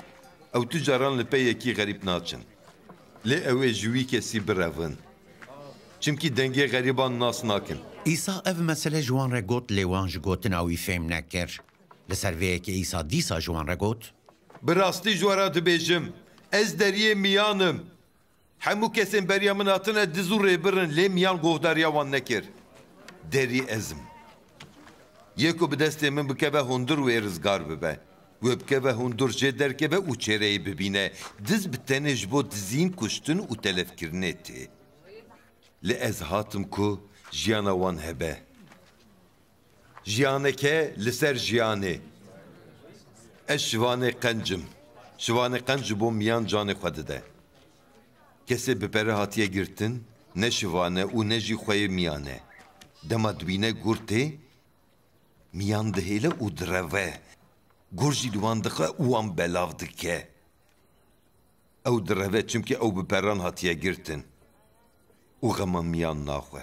Ew tu caran li pey yekî xerîb naçin. Lê ew ê ji wî kesî birevin. Çimkî dengê xerîban nas nakin. İsa ev mesele ji wan re got lê wan ji gotina wî fêm nekir. Li ser vê yekê îsa dîsa ji wan re got. Bi rastî ji we re dibêjim. Ez deriyê miyanim. hemû kesên beriya min hatine diz û rêbirin lê miyan guhdariya wan nekir. Derî ezim. Yê ku bi destê min bikeve hundir wê rizgar bibe. Wê bikeve hundir jê derkeve û çêreyê bibîne. Diz bi tenê ji bo dizîn kuştin û telefkirinê tê. Lê ez hatim ku jiyana wan hebe. Jiyaneke li ser jiyanê. Ez şivanê qencim. Şivanê qenc ji bo miyan canê xwe dide. Kesê bi pere hatiye girtin, ne şivane û ne jî xweyê miyan e. Dema dibîne gur tê, miyan dihêle û direve. Gur jî li wan dixe û wan belav dike. Ew direve çimkî ew bi peran hatiye girtin. û xema miyan naxwe.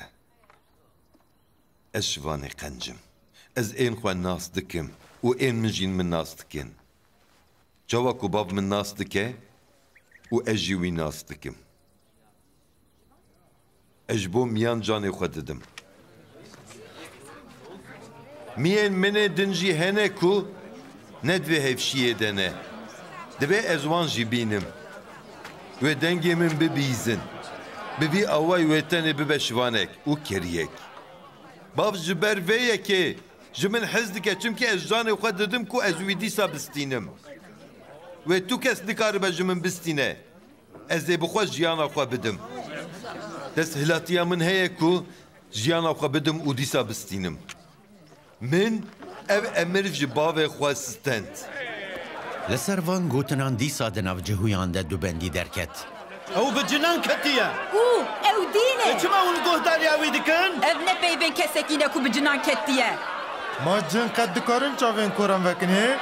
Ez şivanê qencim. Ez ên xwe nas dikim û ên min jî min nas dikin. Çawa ku bav min nas dike û ez jî wî nas dikim. Ez ji bo miyan canê xwe didim. Miyên minê din jî hene ku ne divê hevşiyê de ne. Divê ez wan jî bînim. Wê dengê min bibîzin. Bi vî awayê wê tenê bibe şivanek û keriyek. Bav ji ber vê yekê ji min hez dike çimkî ez canê xwe didim ku ez wî dîsa bistînim. Wê tu kes nikaribe ji min bistîne. Ez ê bi xwe jiyana xwe bidim. Dest hilatiya min heye ku jiyana xwe bidim û dîsa bistînim. Min ev emir ji bavê xwe stend. Li ser van gotinan dîsa di nav cihûyan de dubendî derket. Ew bi cinan ketiye. Ew dîne. Çima hûn guhdariya wî dikin? Ev ne peyvên kesekî ne ku bi cinan ketiye. Ma cin qed dikarin çavên koran vekin hê?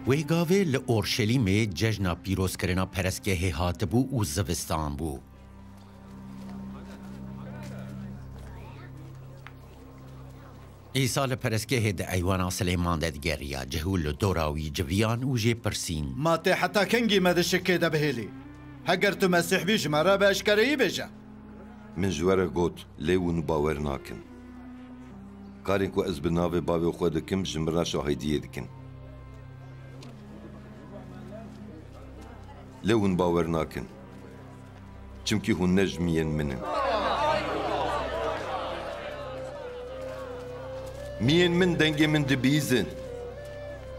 Wê gavê li Orşelîmê cejna pîrozkirina perestgehê hatibû û zivistan bû. Îsa li perestgehê di eywana Silêman de digeriya cihû li dora wî civiyan û jê pirsîn. Ma tê heta kengî me di şikê de bihêlî. Heger tu Mesîh bî ji me re bi eşkereyî bêje. Min ji we re got lê hûn bawer nakin. Karên ku ez bi navê bavê xwe dikim ji min re şahîdiyê dikin. Lê hûn bawer nakin. Çimkî hûn ne ji miyên min in. Miyên min dengê min dibîzin.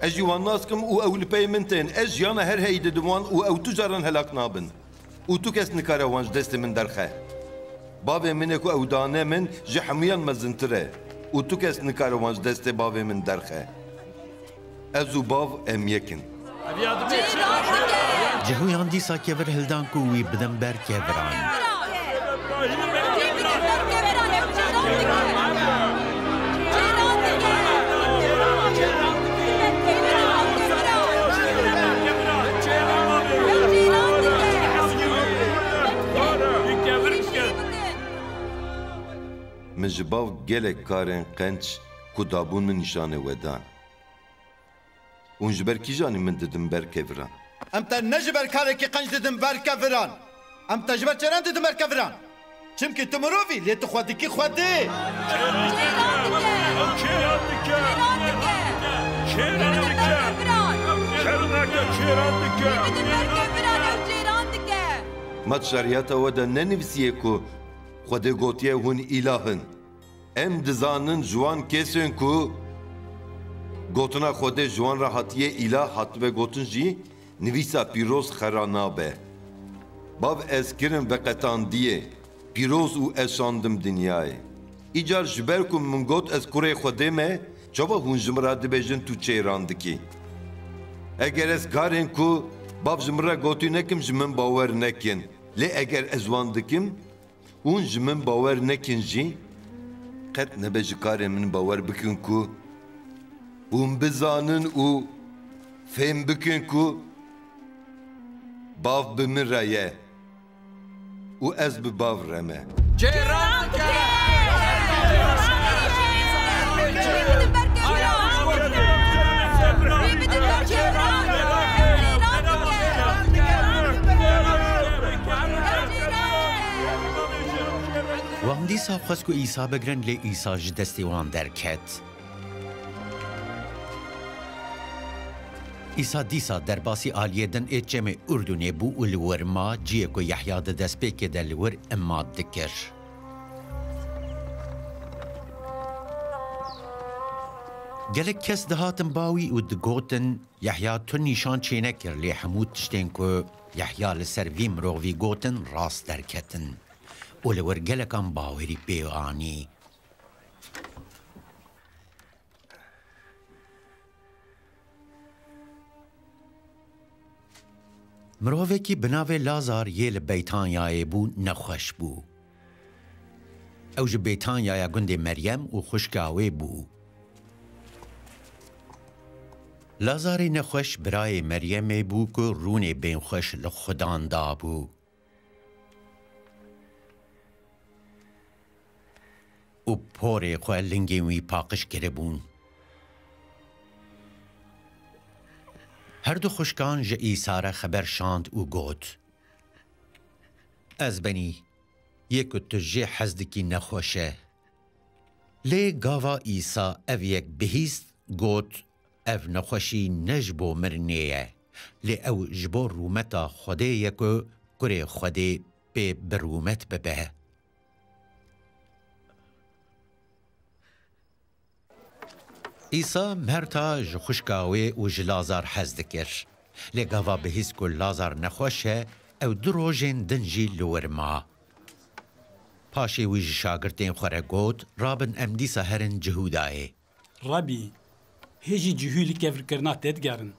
Ez jî wan nas kim û ew li pey min tên. Ez jiyana her heyî didim wan û ew tu caran helak nabin. û tu kes nikare wan ji destê min derxe. Bavê min e ku ew dane min ji hemûyan me zintir e. û tu kes nikare wan ji destê bavê min derxe. Ez û bav em yekin. Cihûyan dîsa kevir hildan ku wî bidin ber keviran. Min ji bav gelek karên qenc ku dabûn min nîşanê we dan. Hûn ji ber kî janî min didim ber keviran? Em te ne ji ber karekî qenc didim ber keviran. Em te ji ber çêran didim ber keviran. Çimkî tu mirovî lê tu xwe dikî xwe dê. Mat şeriyata we de nenivîsiye ku Xwedê gotiye hûn îlahin. Em dizanin ji wan kesên ku gotina Xwedê ji wan re hatiye îlah hatibe gotin jî nivîsa pîroz xera nabe. Bav ez kirin veqetandiyê, pîroz û ez şandim dinyayê. Îcar ji ber ku min got ez kurê Xwedê me, çawa hûn ji min re dibêjin tu çêran dikî. Eger ez karên ku bav ji min re gotî nekim ji min bawer nekin. Lê eger ez wan dikim, hûn ji min bawer nekin jî, qet nebe ji karên min bawer bikin ku hûn bizanin û fêm bikin ku bav bi min re ye û ez bi bav re me. Wan dîsa xwest ku îsa bigirin lê îsa ji destê wan derket. ئیسا دیسا دەرباسی ئالیەدن ئێچەمێ ئوردونێ بوو و li werma ciyê ku Yehya di destpêkê de li wir emat dikir. Gelek kes dihatin bawî û digotin Yehya tu nîşan çênekir lê hemû tiştên ku Yehya li ser vî mirovî gotin rast derketin û li wir gelekan bawerî pê anî. Mirovekî bi navê Lazar yê li Beytanyayê bû nexweş bû. Ew ji Beytanyaya gundê Meryem û xwişka wê bû. Lazarê nexweş birayê Meryemê bû ku rûnê bên xweş li xudan dabû. û porê xwe lingên wî paqij kiribûn. Her du xwişkan ji îsa re xeber şand û got. Ez benî, yê ku tu jê hez dikî nexweş e. Lê gava îsa ev yek bihîst got ev nexweşî ne ji bo mirinê ye. Lê ew ji bo rûmeta Xwedê ye ku kurê Xwedê pê bi rûmet bibe. ئیسا merta ji xwişka wê û ji Lazar hez dikir. Lê gava bihîst ku Lazar nexweş e, ew du rojên din jî li wir ma. Paşê wî ji şagirtên xwe re got, rabin em dîsa herin Cihûdayê. Rabî, hêjî cihû li kevirkirina te digerin.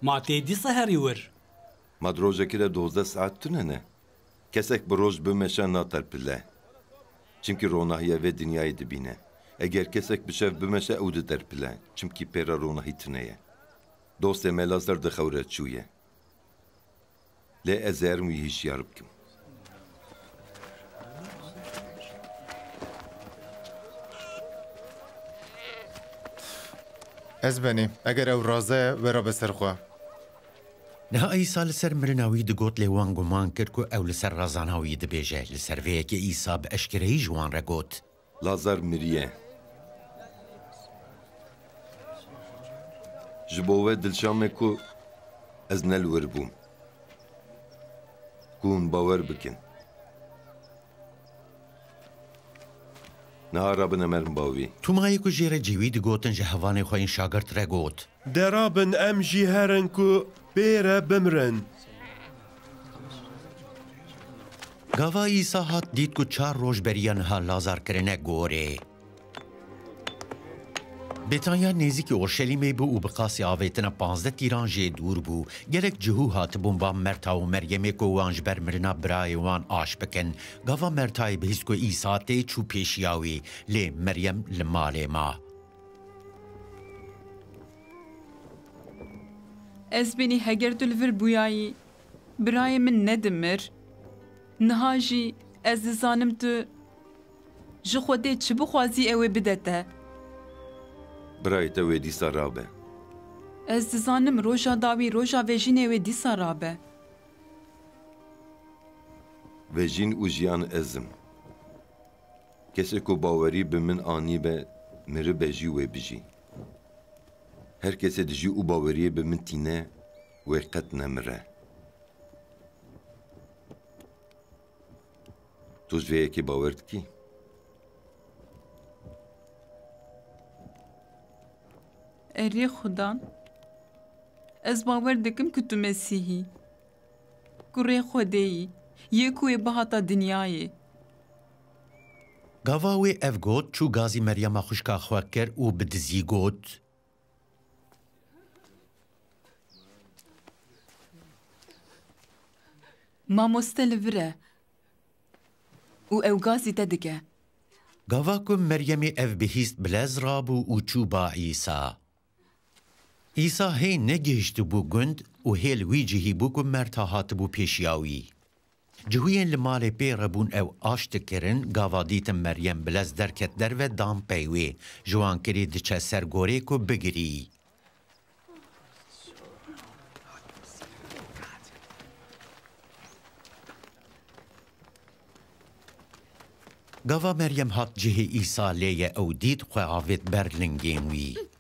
Ma tê dîsa herî wir. Mad rojekî de 12 saet tune ne? Kesek bi roj bimeşe naterpile. Çimkî ronahiya vê dinyayê dibîne. Eger kesek bi şev bimeşe ew diterpile. Çimkî pêra ronahî tune ye. Dostê me Lazar dixewre çûye. Lê ez êrim wî hişyar bikim. Ez benî, eger ew raze ye wera bi ser xwe. Niha îsa li ser mirina wî digot lê wan guman kir ku ew li ser razana wî dibêje. Li ser vê yekê îsa bi eşkereyî ji wan re got. Lazar miriye. Ji bo we dilşame ku ez ne li wir bûm. Ku hûn bawer bikin. Niha rabin emerin bavî. Tumayê ku jê re cîwî digotin ji hevanê xwe yên şagirt re got. Derabin em jî herin ku pê re bimirin. Gava îsa hat dît ku çar roj beriya niha Lazar kirine gorê. Bêtanya nêzîkî Orşelîmê bû û bi qasî avêtina 15 tîran jê dûr bû. Gelek cihû hatibûn ba Merta û Meryemê ku wan ji ber mirina birayê wan aş bikin. Gava Mertayê bihîst ku îsa tê çû pêşiya wî, lê Meryem li malê ma. Ez benî heger tu li vir bûyayî, birayê min nedimir. Niha jî ez dizanim tu ji Xwedê çi bixwazî ew ê bide te. Birayê te wê dîsa rabe. Ez dizanim roja dawî roja vejînê wê dîsa rabe. Vejîn û jiyan ezim. Kesek ku bawerî bi min anî be, miribe jî wê bijî. Her kesê dijî û baweriyê bi min tîne, wê qet nemire. Tu ji vê yekê bawer dikî? Erê Xudan, ez bawer dikim ku tu Mesîhî, ku rê Xwedê yî, yê ku wê bihata dinyayê. Gava wê ev got çû gazî Meryema xwişka xwe kir û bi dizî got. Mamoste li vir e û ew gazî te dike. Gava ku Meryemê ev bihîst bilez rabû û çû ba îsa. İsa hê negihîştî bû gund û hê li wî cihî bû ku Merta hatibû pêşiya wî. Cihûyên li malê pê rebûn ew aş dikirin, gava dîtin Meryem bilez derket derve dam pey wê. Ji wan kirî diçe ser gorê ku bigirî. Gava Meryem hat cihê İsa lê ye ew dît xwe avêt ber lingên wî.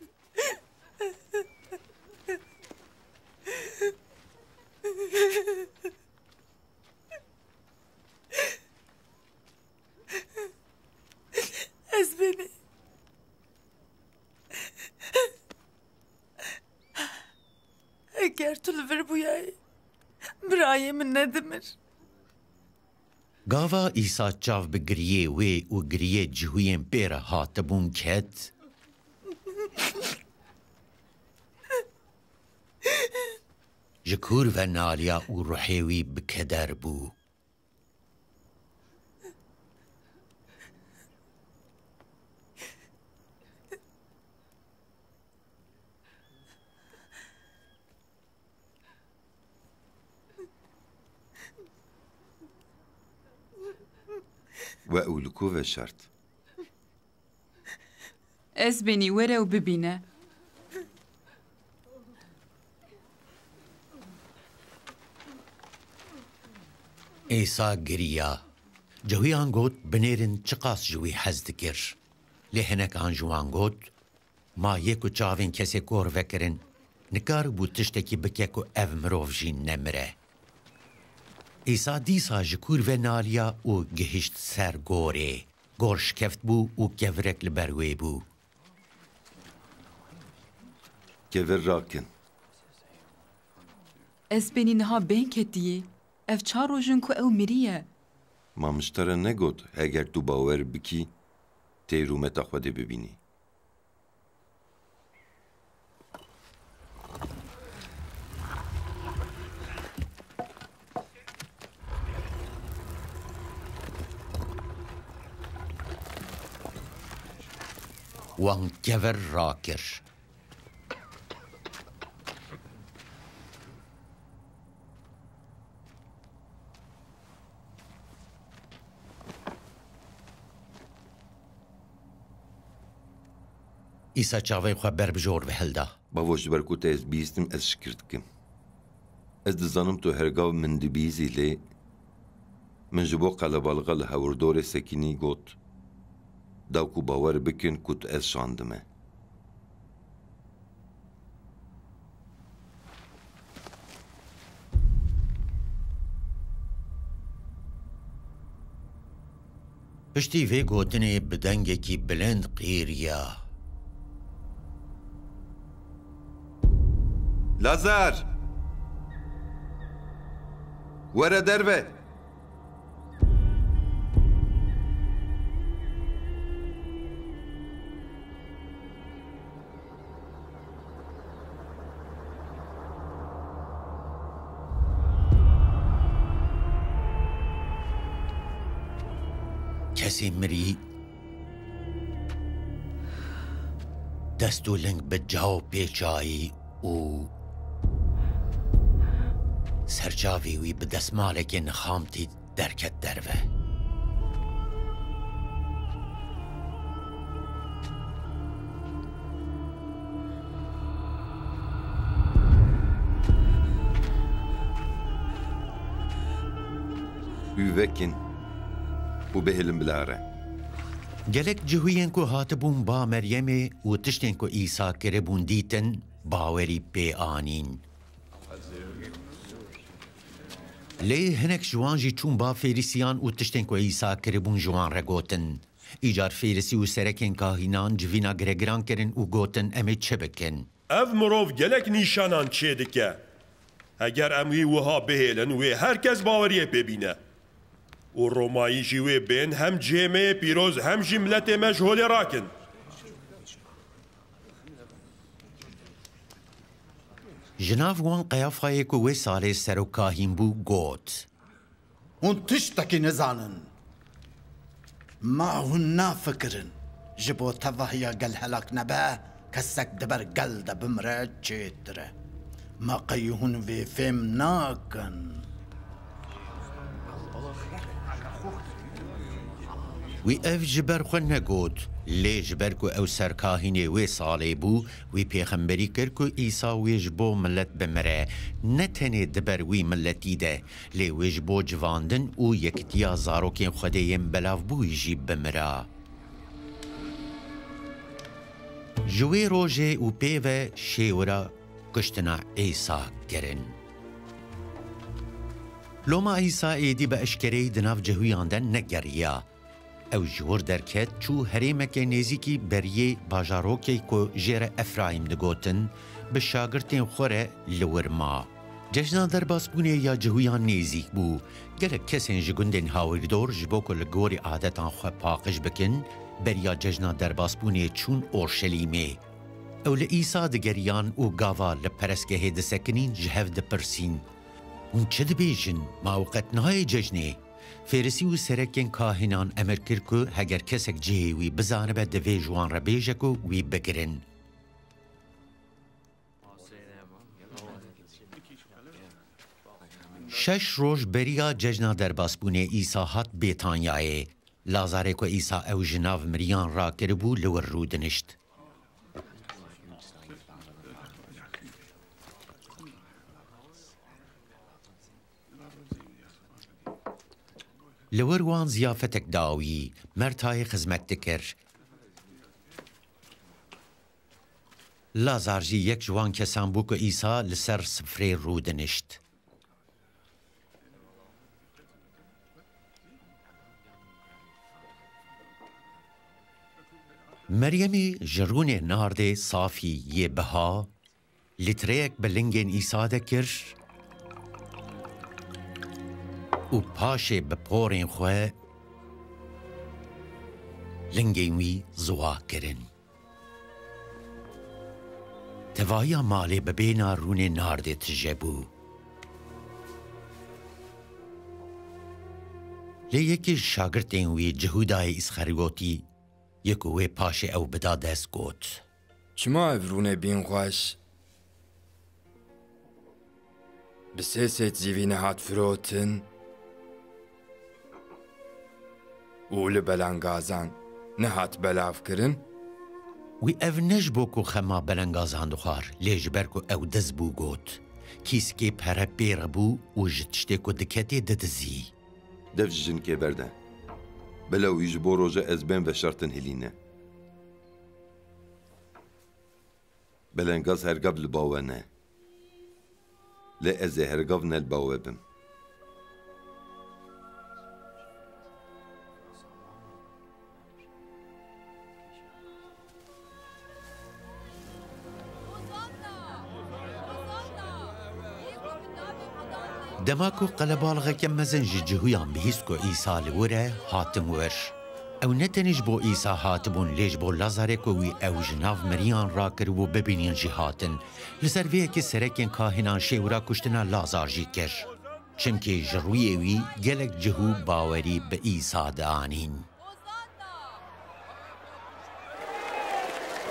tu li vir bûyayî. Birayê min nedimir. Gava îsa çav bi giriyê wê û giriyê cihuyên pê re hatibûn ket, ji kûr ve naliya û ruhê wî bi keder bû. و ew li ku ve şert. Ez benî were û bibîne. Êsa giriya. Cewiyan got binêrin çi qas ji wî hez dikir. Lê hinekan ji wan got, ma yê ku çavên kesê kor vekirin, nikar bû tiştekî bike ku ev mirov jî nemire. Îsa dîsa ji kûr ve naliya û gihişt ser gorê. Gor şikeft bû û kevirek li ber wê bû. Kevir rakin. Ez benî niha bên ketiyê. Ev çar rojin ku ew miriye. Mamiştara negot eger tu bawer bikî, tê rûmeta Xwedê bibînî. Wan kevir rakir. İsa çavên xwe berbijor ve hilda. Bavo ji ber ku te ez bîstim ez şikir dikim. Ez dizanim tu hergav min dibîzî lê min ji bo qelebalga li hewirdorê sekînî got daw ku bawer bikin ku tu ez şandime. Piştî vê gotinê bi dengekî bilind qîriya. Lazar! Were derve! Kesê mirî dest û ling bi caw pêçayî û sercavê wî bi destmalekê nixamtî derket derve. Wî vekin û bihêlin bilare. Gelek cihuyên ku hatibûn ba Meryemê û tiştên ku İsa kiribûn dîtin, bawerî pê anîn. Lê hinek ji wan jî çûn ba Fêrîsiyan û tiştên ku İsa kiribûn ji wan re gotin. Îcar Fêrisî û serekên kahînan civîna giregiran kirin û gotin em ê çi bikin. Ev mirov gelek nîşanan çê dike. Eger em wî wiha bihêlin wê herkes baweriyê pêbîne. û Romayî jî wê bên hem cêmeyê pîroz hem jî milletê me ji holê rakin. Ji nav wan Qeyafayê ku wê salê serokahîn bû got. Hûn tiştekî nizanin. Ma hûn nafikirin. Ji bo tevahiya gel helak nebe, kesek diber gel de bimre çêtir e. Ma qey hûn vê fêm nakin. Wî ev ji ber xwe negot, lê ji ber ku ew serkahînê wê salê bû, wî pêxemberî kir ku İsa wê ji bo millet bimire. Ne tenê diber wî milletî de, lê wê ji bo civandin û yekitiya zarokên Xwedê yên belavbûyî jî bimira. Ji wê rojê û pêve şêwira kuştina İsa kirin. Loma İsa êdî bi eşkereyî di nav cihuyan de negeriya. Ew ji wir derket çû herêmekê nêzîkî beriyê bajarokê ku jê re Efraîm digotin, bi şagirtên xwe re li wir ma. جژنا دەرباسبوونێ یا جهویان نێزیک بوو gelek kesên ji gundên hawirdor ji bo ku li gorî adetan xwe paqij bikin beriya cejna derbasbûnê çûn Orşelîmê. Ew li îsa digeriyan û gava li perestgehê disekinîn ji hev dipirsîn. Hûn çi dibêjin? Ma ew qet nayê cejnê? Fêrisî û serekên kahînan emir kir ku heger kesek cihê wî bizanibe divê ji wan re bêje ku wî bigirin. شش روز بریا ججنا درباسبونê îsa hat Bêtanyayê. Lazarê ku îsa ew ji nav miriyan rakiribû li wir rûdinişt. Li wir wan ziyafetek dawî, mertayê xizmet dikir. Lazar jî yek ji wan kesan bû ku îsa li ser sifrê rûdinişt. Meryemî ji rûnê nardê safî yê biha, lîtreyek bi lingên îsa de kir û paşê bi porên xwe lingên wî ziwa kirin. Tevaya malê bi bêhna rûnê nardê tije bû. Lê yekî ji şagirtên wî Cihûdayê Îsxerîgotî یکو وی پاش او بدا دست گوت چما افرونه بین خوش بسیست زیوینه هات فروتن اول بلنگازان نهات بلاف کرن وی او نجبو کو خما بلنگازان دخار لیجبر کو او دز بو گوت کیسکی پره بیر بو و جتشتی کو دکتی ددزی دفج جن که برده بلو يجبو روجا ازبان بشرطن هلينا بلنقاز هرقب الباوانا لا ازي هرقبنا البوابم دماکو قلبالغه که مزنج جهویان بهیست که ایسا لوره هاتم ورش. او نتنیج بو ایسا هاتبون لیج بو لازاره که وی او جناف مریان را کر و ببینین جی هاتن. لسر ویه که سرکین کاهنان شیورا کشتنا لازار جی کر. چمکه جروی وی گلک جهو باوری به ایسا دانین.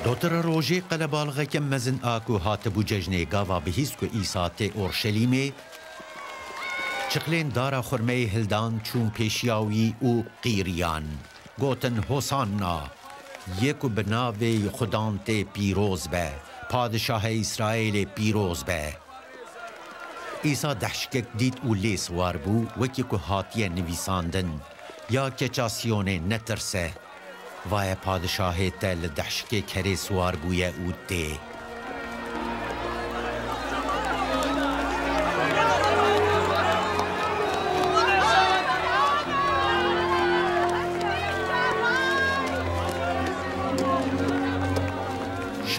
دوتر روژه قلبالغه که مزن آکو هاتبو ججنه گاوا بهیست که ایسا تی اورشلیمه چقلین دارا خرمه هلدان چون پیشیاوی و قیریان گوتن حسانا یکو بناوی خدان ته پیروز به پادشاه اسرائیل پیروز به ایسا دحشکک دید و لیس وار بو وکی که هاتیه نویساندن یا کچاسیون نترسه وای پادشاه تل دحشکک هری سوار بویه او ده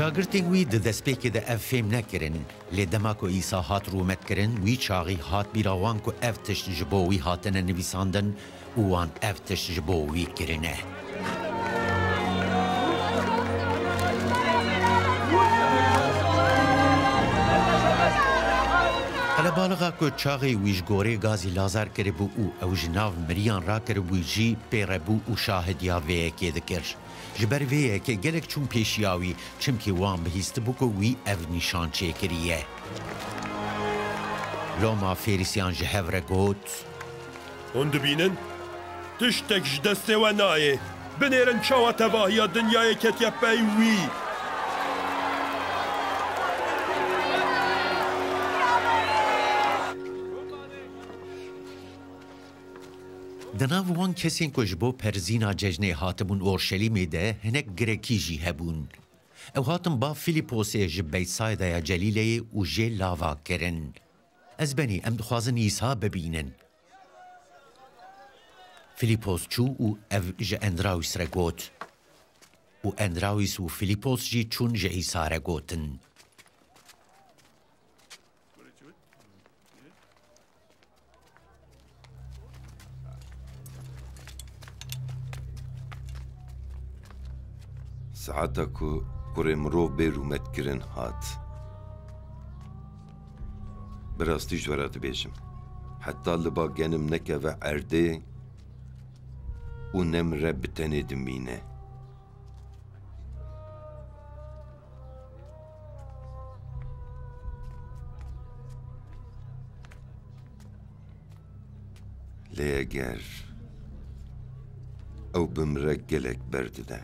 شاگردین وی د دسپیک د اف فهم نکرن لی دماکو ایسا هات رومت کرن وی چاغی هات بیراوان کو اف تشت جبوی هاتن نویساندن وان اف تشت جبوی کرنه قلبالغا کو چاغی ویش گوره گازی لازار کربو او جناو مریان را کربو جی پیربو و شاهد یا وی که دکر جبر ویه که گلک چون پیشیاوی چمکی وان بهیست بکو وی او نشان چه کریه لوما فیریسیان جهوره گوت هند بینن تشتک جدسته و نایه بنیرن چاوه تواهی دنیای کتیه پیوی دناو وان کسین که جبو پرزینا ججنه هاتبون اورشلیمی ده هنک گرکی جی هبون. او هاتم با فیلیپوسی جبیت سایده یا جلیله و جه لاوا کرن. از بنی ام دخوازن ایسا ببینن. فیلیپوس چو و او جه اندراویس را گوت. و اندراویس و فیلیپوس جی چون جه ایسا را گوتن. ساعتا کو کوڕێ مرۆڤ بێ ڕوومەتکردن هات بەڕاستی ژوەرە دەبێژم حتا li ba genim nekeve erdê û nemre bi tenê dimîne. Lê eger ew bimre gelek berdide.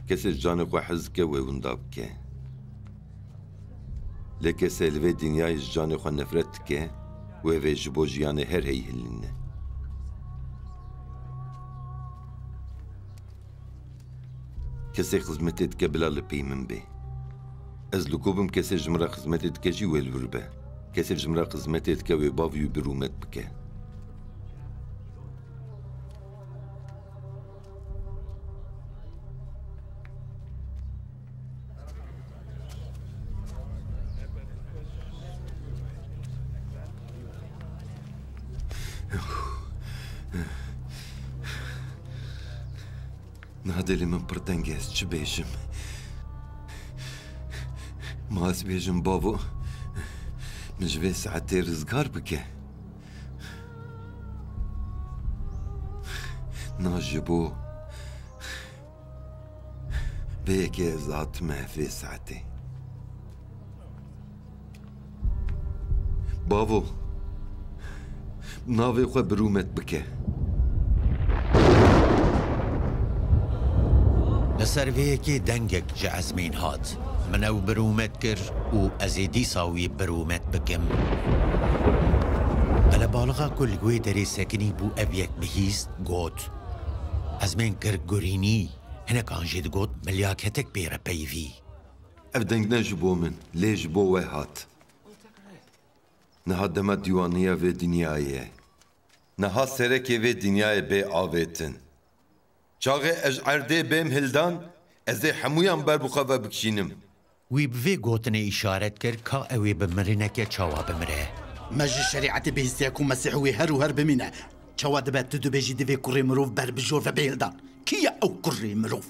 Kesê canê xwe hez dike wê winda bike. Lê kesê li vê dinyayê ji canê xwe nefret dike wê vê ji bo jiyanê her hey hilîne. Kesê xizmetê dike bila li pêy min bê. Ez li ku bim kesê ji min re xizmetê dike jî wê li vir be. Kesê ji min re xizmetê dike wê bav û bi rûmet bike. Nadeli min pir teng ez çi bêjim. Ma ez bêjim bavo min ji vê saetê rizgar bike. Na ji bo vê yekê ez hatime vê saetê. Bavo navê xwe bi rûmet bike. لەسەر vêyekê dengek ji ezmên hat min ew birûmet kir û ez ê dîsa wî birûmet bikim. Qelebaliqa ku li wê derê sekinî bû ev yek bihîst got ezmên kir gurînî hinekan jê digot milyaketek pêre peyvî. Ev deng ne ji bo min lê ji bo we hat. Niha dema dîwaniya vê dinyayê ye. Niha serekê vê dinyayê bê avêtin. Çaxê ez erdê bêm hildan, ez ê hemûyan ber bi xwe ve bikişînim. Wî bi vê gotinê îşaret kir ka ew ê bi mirineke çawa bimire. Me ji şerîetê bihîstiye ku Mesîh wê her û her bimîne. Çawa dibe tu dibêjî divê kurê mirov ber bijor ve bêhildan. Kî ye ew kurê mirov?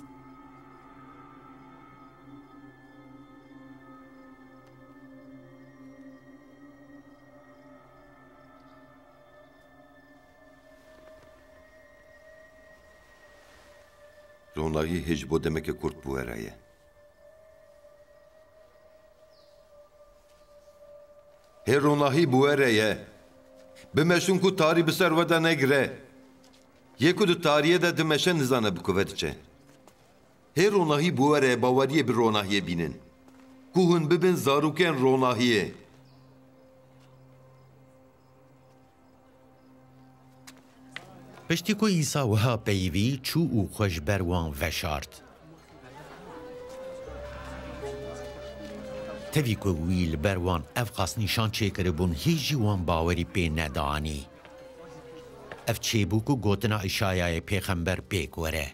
Ronahî hêj bo demeke kurt bû were ye. Hê ronahî bû were ye. Bimeşin ku tarî bi ser we de negire. Yê ku di tariyê de dimeşe nizane bi ku ve diçe. Hê ronahî bû were ye baweriyê bi ronahiyê bînin. Ku hûn bibin zarokên ronahiyê. Piştî ku îsa wiha peyvî çû û xwe ji ber wan veşart. Tevî ku wî li ber wan ev qas nîşan çêkiribûn hîç jî wan bawerî pê nedanî. Ev çêbû ku gotina îşayayê pêxember pêk were.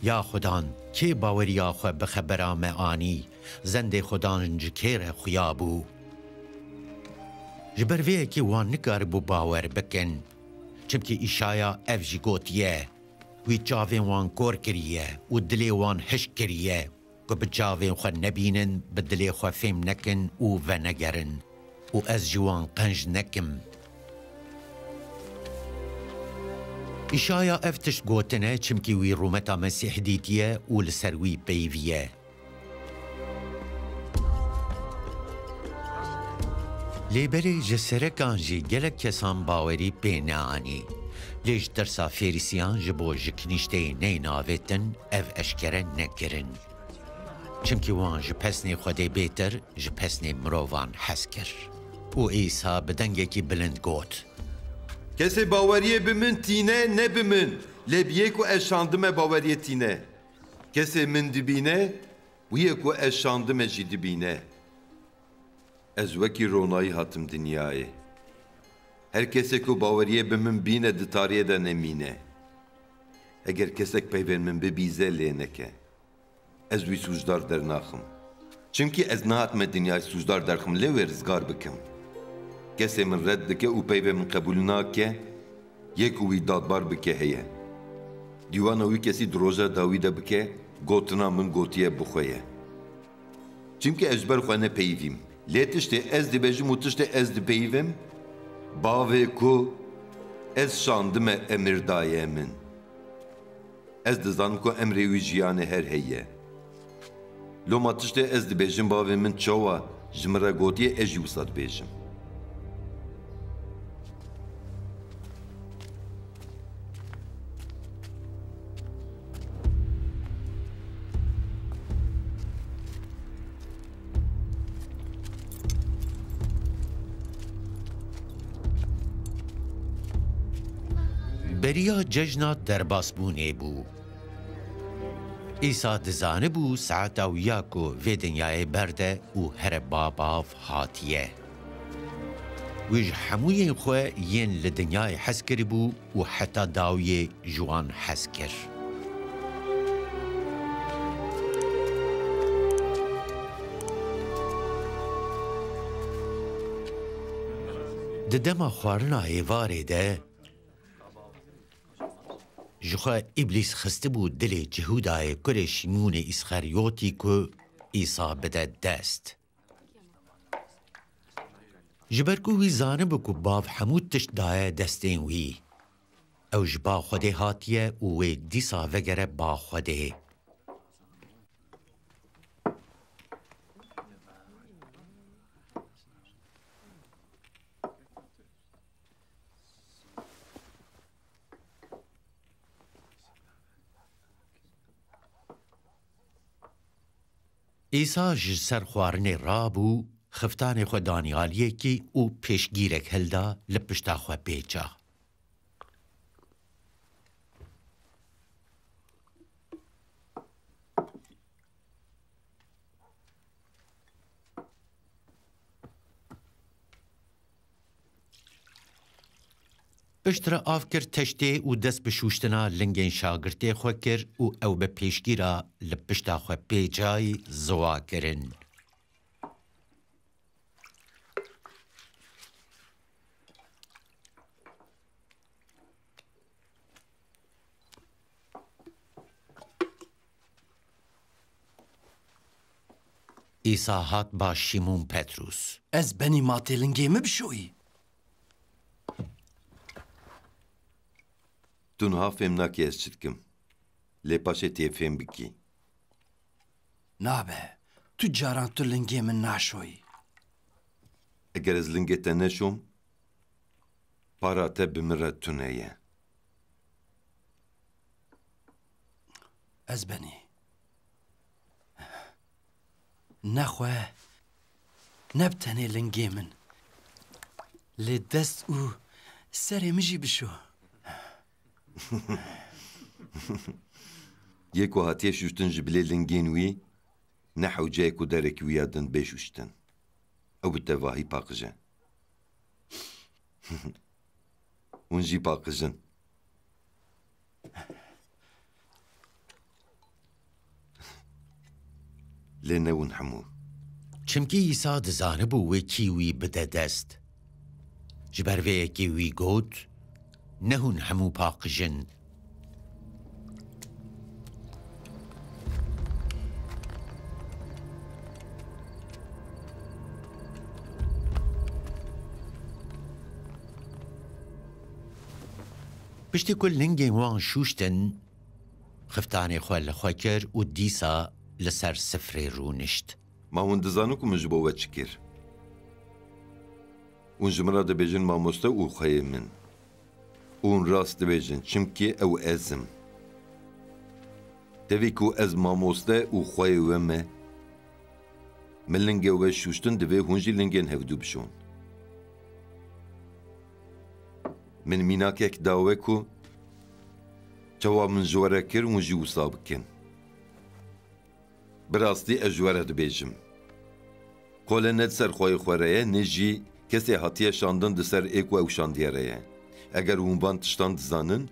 Ya xudan kê baweriya xwe bi xebera me anî zendê xudan ji kê re xuya bû. Ji ber vê yekê wan nikaribû bawer bikin. Çimkî îşaya ev jî gotiye wî çavên wan kor kiriye û dilê wan hişk kiriye ku bi çavên xwe nebînin bi dilê xwe fêm nekin û venegerin û ez ji wan qenj nekim. İşaya ev tişt gotine çimkî wî rûmeta Mesîh dîtiye û li ser wî peyviye. Lêberê ji serekan jî gelek kesan bawerî pê neanî. Lê ji dersa fêrîsiyan ji bo ji kinîşteyê neyên avêtin ev eşkere nekirin. Çimkî wan ji pesnê Xwedê bêtir ji pesnê mirovan hez kir. û İsa bi dengekî bilind got. Kesê baweriyê bi min tîne ne bi min. Lê biyê ku ez şandime baweriyê tîne. Kesê min dibîne wiyê ku ez şandime jî dibîne. Ez wekî ronayî hatim dinyayê. Her kesê ku baweriyê bi min bîne di tariyê de nemîne. Eger kesek peyvên min bibîze lê neke. Ez wî sûcdar dernaxim. Çimkî ez nehatime dinyayê sûcdar derxim lê wê rizgar bikim. Kesê min red dike û peyvê min qebûl nake, yê ku wî dadbar bike heye. دیوانە وی کەسی درۆژە داوی دەبکێ گوتنا من گوتیە بخۆیە چیمکە ئەش بەر خۆ نەپەیڤیم لێ تشتێ ئەس دەبێژم و تشتێ ئەس دپەیڤم باوێ کو ئەس شاندمە ئەمردایە من ئەس دەزانم کو ئەمرێ وی ژیانە هەر هەیە لۆما تشتێ ئەس دەبێژم باوێ من چاوە ji min re gotiye ez jî wisa dibêjim. beriya cejna derbasbûnê bû. İsa dizanibû saeta wiya ku vê dinyayê berde û here babav hatiye. Wî ji hemûyên xwe yên li dinyayê hez kiribû û heta dawiyê ji wan hez kir. Di dema xwarina êvarê de ji xwe îblîs xistibû dilê Cihûdayê kurê Şîmûnê İsxaryotî ku İsa bide dest. Ji ber ku wî zanibû ku bav hemû tişt daye destên wî. Ew ji ba Xwedê hatiye û wê dîsa vegere ba Xwedê. İsa ji ser xwarinê rabû, xiftanê xwe Danyaliyekî û pêşgîrek hilda li pişta xwe pêça. Piştre av kir teştê û dest bi şûştina lingên şagirtê xwe kir û ew bi pêşgîra li pişta xwe pêçayî ziwa kirin. İsa hat ba Şîmûn Petrûs. Ez benî matê lingê me bişoyî. Tu niha fêm nakî ez çi dikim. Lê paşê tê fêm bikî. Nabe, tu caran tu lingê min naşoyî. Eger ez lingê te neşom, para te bi min re tune ye. Ez benî. Nexwe, ne bi tenê lingê min. Lê dest û serê min jî bişo. Yê ku hatiye şûştin ji bilê lingên wî, ne hewceyek û derekî wî ya din bê şûştin. Ew bi tevahî paqij e. Hûn jî paqijin. Lê ne hûn hemû. Çimkî İsa dizanibû wê kî wî bide dest. Ji ber vê yekê wî got, ne hûn hemû paqijin. Piştî ku lingên wan şûştin, xiftanê xwe li xwe kir û dîsa li ser sifrê rûnişt. Ma hûn dizanin ku min ji bo we çi kir. Hûn ji min re dibêjin mamoste û xweyê min. Hûn rast dibêjin çimkî ew ez im. Tevî ku ez mamoste û xweyê we me, min lingê we şûştin divê hûn jî lingên hevdû bişon. Min mînakek dawe ku çawa min ji were kir hûn jî wisa bikin. Bi rastî ez ji were dibêjim. Kolê ne di ser xweyê xwe re ye, ne jî kesê hatiye şandin di ser ê ku ew şandiye re ye. Eger hûn van tiştan dizanin,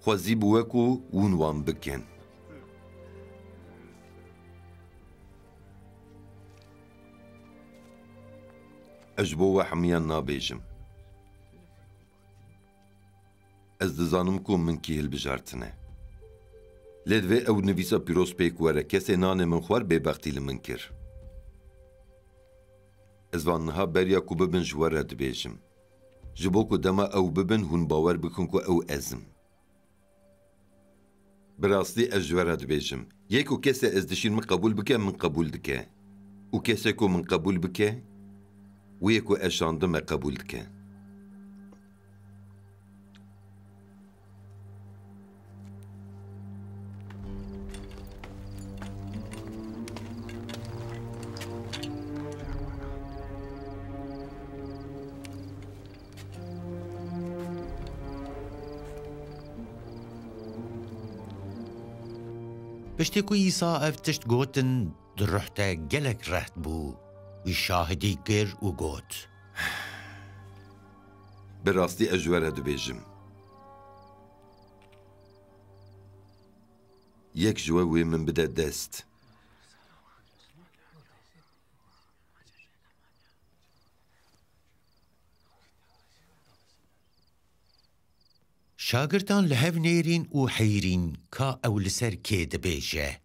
xwezî bi we ku hûn wan bikin. Ez ji bo we hemiyan nabêjim. Ez dizanim ku min kî hilbijartine. لدوی او نویسا پیروز پیک وره کسی نان من خوار ببختی لمن کر. از وانها بریا کو ببن جواره دبیجم. جبو کو دما او ببن هون باور بکن کو او ازم. براستی از جواره دبیجم. یکو کسی از دشین من قبول بکه من قبول دکه. و کسی کو من قبول بکه و یکو اشانده من قبول دکه. پشتی کو ایسا افتشت گوتن در رحته گلک رحت بو وی شاهدی گر و گوت براستی اجوره دبیجم. یک جوه وی من بده دست. شاگردان لهف نیرین و حیرین که اول سر که دبیجه.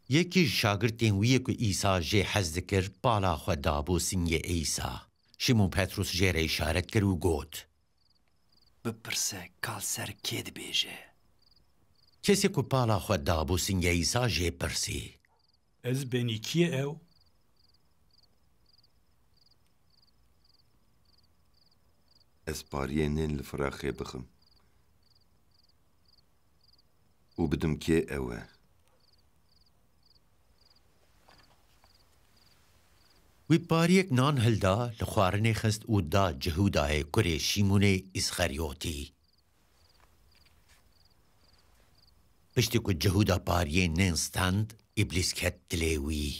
یکی شاگردین وی که ایسا جه حزد کر بالا خود دابو سنگه ایسا. شیمون پتروس جه را اشارت کر و گوت. بپرسه کال سر که دبیجه. کسی که بالا خود دابو سنگه ایسا جه پرسی. از بینی کیه او؟ از پاریه نین لفراخه بخم. و بدم که اوه. وی پاریک نان هلدا لخوارنه خست و دا جهودای کره شیمونه اسخریوتی. پشتی که جهودا پاریه نینستند ابلیس کت دلیوی.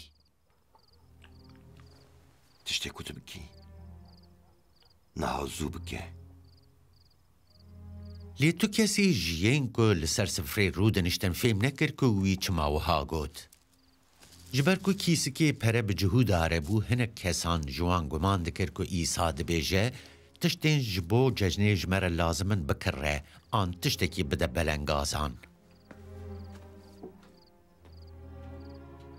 تشتی کتو بکی. نهازو بکه. لی تو کسی جیین که لسر سفره رودنشتن فهم نکر که وی چماوها گود. جبر کو کیسی که پره به جهود آره بو هنک کسان جوان گمان دکر که ایسا دبیجه تشتین جبو ججنه جمره لازمن بکره آن تشتکی بده بلنگازان.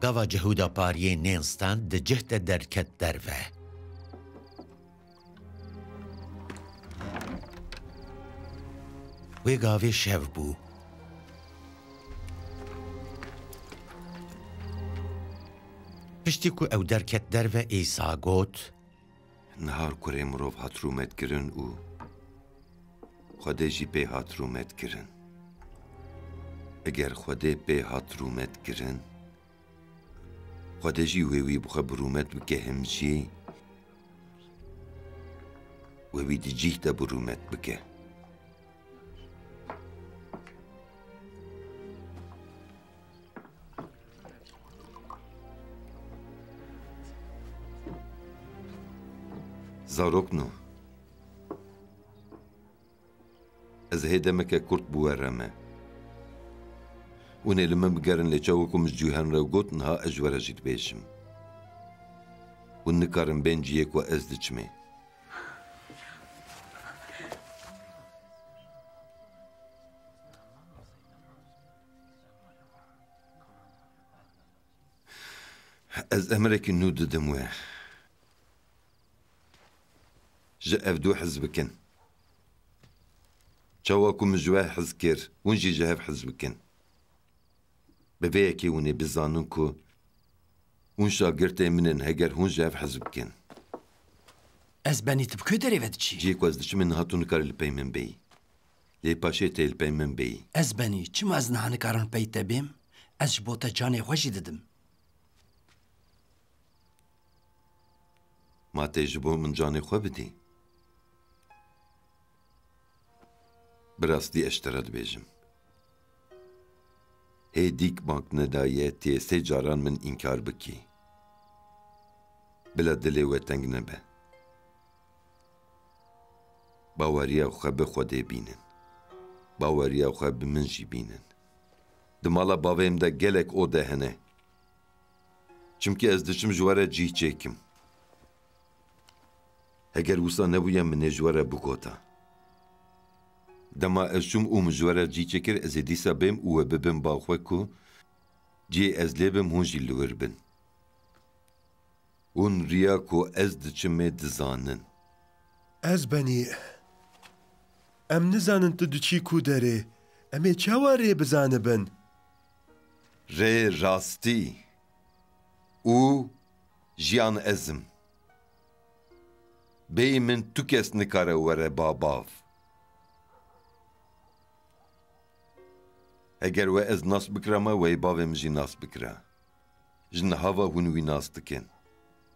گاوا جهودا پاریه نینستان ده جهت درکت دروه. وی گاوی شو بو. پشتی که او درکت دروه ایسا گوت نهار کره مروف هات رومت کرن او خوده جی پی هات رومت کرن. اگر خوده پی هات رومت کرن خوده جی ویوی بخوا برومت بکه هم جی ویوی دی جیه دا برومت بکه. زاروکنو از هیدمکه کرد بوارمه ونه لمن بگرن لچاوکم از جوهن رو گوتن ها اجوره جید بیشم ونه کارم بین جیک و از دچمه از امريكي نود دموه جا افدو حزبكن جواكم جواه حزكر ونجي جهاف حزبكن ببيكي وني بزانونكو ون شاگرتي منن هجر هون جهاف حزبكن از بني تبكو داري ودچي جيكو از دش من هاتون كار البيمن بي لي باشي تي البيمن بي از بني چما از نهان كارن بي تبيم از جبوتا جاني خوشي ددم ما تجبو من جاني خو بدي براستی اشتراد بیجم هی دیک بانک ندایه تی سه جاران من انکار بکی بلا دلی و تنگ نبه باوریا خو به خوده بینن باوریا خو به من جی بینن دمالا باویم ده گلک او دهنه چمکی از دشم جواره جی چیکم اگر وسا نبویم من جواره بگوتا دما ez çûm û min ji we re cî çekir ez ê dîsa bêm û we bibim baxwe ku cî ez lê bim hûn jî li wir bin. Hûn riya ku ez diçim ê dizanin. Ez benî em nizanin tu diçî ku derê. Em ê çawa rê bizanibin? Rê rastî û jiyan ezim. Bêyî min tu kes nikare were babav. Eger we ez nas bikirame wey bavê min jî nas bikire. Ji nihava hûn wî nas dikin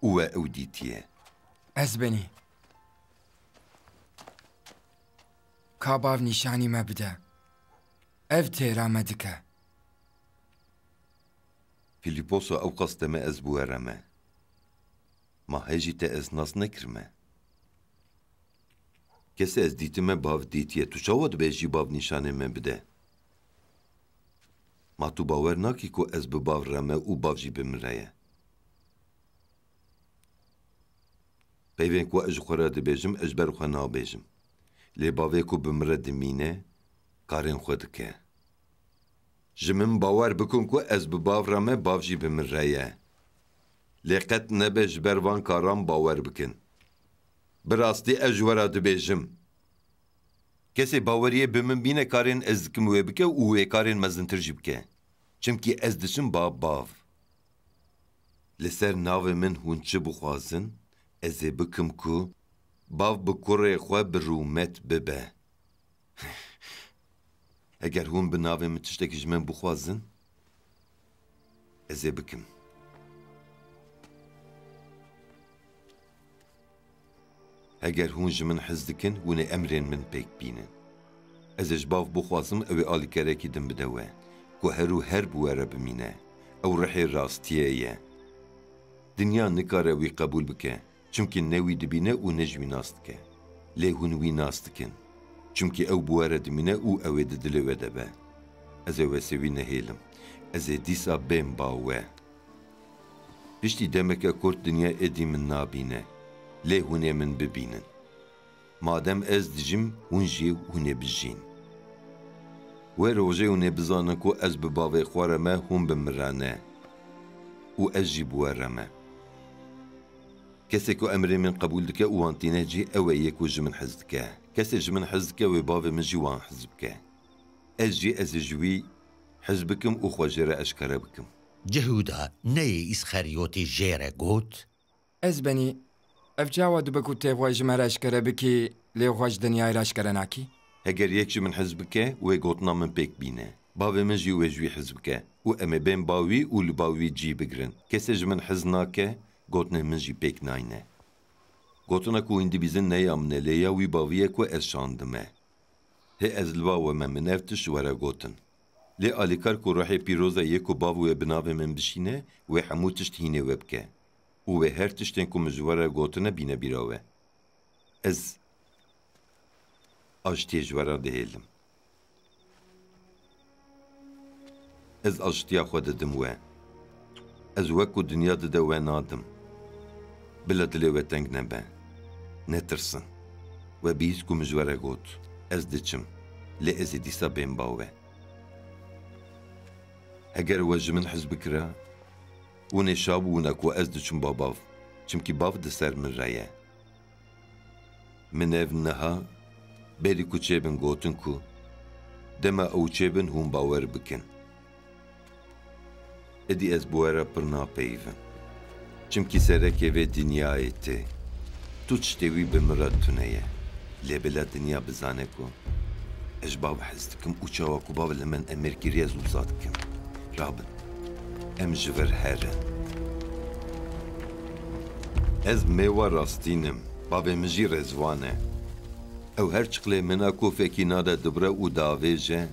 û we ew dîtiye. Ez benî. Ka bav nîşanî me bide. Ev têra me dike. Filiposo ew qas deme ez bûwere me. Ma hêjî te ez nas nekirime. Kesê ez dîtime bav dîtiye. Tu çawa dibêjî bav nîşanê me bide? Ma tu bawer nakî ku ez bi bav re me û bav jî bi min re ye. Peyvên ku ez ji xwe re dibêjim ez ji ber xwe nabêjim. Lê bavê ku bi min re dimîne karên xwe dike. Ji min bawer bikin ku ez bi bav re me bav jî bi min re ye. Lê qet nebe ji ber van karan bawer bikin. Bi rastî ez ji we re dibêjim. Kesê baweriyê bi min bîne karên ez dikim wê bike û wê karên mezintir jî bike. Çimkî ez diçim bav. Li ser navê min hûn çi bixwazin, ez ê bikim ku bav bi kurê xwe bi rûmet bibe. Eger hûn bi navê min tiştekî ji min bixwazin, ez ê bikim. Eger hûn ji min hez dikin, hûn ê emrên min pêk bînin. Ez ê ji bav bixwazim ew ê alîkerekî din bide we, ku her û her bi we re bimîne. Ew rihê rastiyê ye. Dinya nikare wî qebûl bike, çimkî ne wî dibîne û ne ji wî nas dike. Lê hûn wî nas dikin, çimkî ew bi we re dimîne û ew ê di dilê we de be. Ez ê wesê wî nehêlim. Ez ê dîsa bêm bav we. Piştî demeke kurt dinya êdî min nabîne. Lê hûn ê min bibînin. Madem ez dijim, hûn jî hûn ê bijîn. Wê rojê hûn ê bizanin ku ez bi bavê xwe re me hûn bi min re ne. û ez jî bi we re me. Kesê ku emrê min qebûl dike û wan tîne cî ew ê yê ku ji min hez dike. Kesê ji min hez dike wê bavê min jî wan hez bike. Ez jî ez ê ji wî hez bikim û xwe jê re eşkere bikim. Cehuda neyê îsxeriyotê jê re got? Ez benî. Ev çawa dibe ku tê xwe ji me re eşkere bikî, lê xwe ji dinyayê re eşkere nakî? Eger yek ji min hez bike, wê gotina min pêk bîne. Bavê min jî wê ji wî hez bike û em ê bên bawî û li bawî cî bigirin. Kesê ji min hez nake, gotinê min jî pêk nayne. Gotina ku hîn dibîzin neya min e, lê ya wî baviye ku ez şandime. Hê ez li bawê me min ev tiş were gotin. Lê alîkar ku rihê pîroza yê ku bav wê bi navê min bişîne, wê hemû tişt hînê we bike. û wê her tiştên ku min ji we re gotine bîne bîra we. Ez aştiyê ji we re dihêlim. Ez aştiya xwe didim we. Ez wekû dinya dide we nadim. Bila dilê we teng nebe. Netirsin. We bîst ku min ji we re got. Ez diçim. Lê ez ê dîsa bên baw we. Eger we ji min hez bikire, hûn ê şabûne ku ez diçim babav. Çimkî bav di ser min re ye. Min ev niha berî ku çêbin gotin ku dema ew çêbin hûn bawer bikin. Êdî ez bi we re pir napeyivim. Çimkî serekê vê dinyayê tê. Tu tiştê wî bi min re tune ye. Lê bila dinya bizane ku ez ji bav hez dikim û çawa ku bav li min emirgiriya zûza dikim. Rabin, em ji vir herin. Ez mêwa rastînim, bavê min jî rezvan e. Ew her çiqilê mina ku fekî nade dibire û davêje,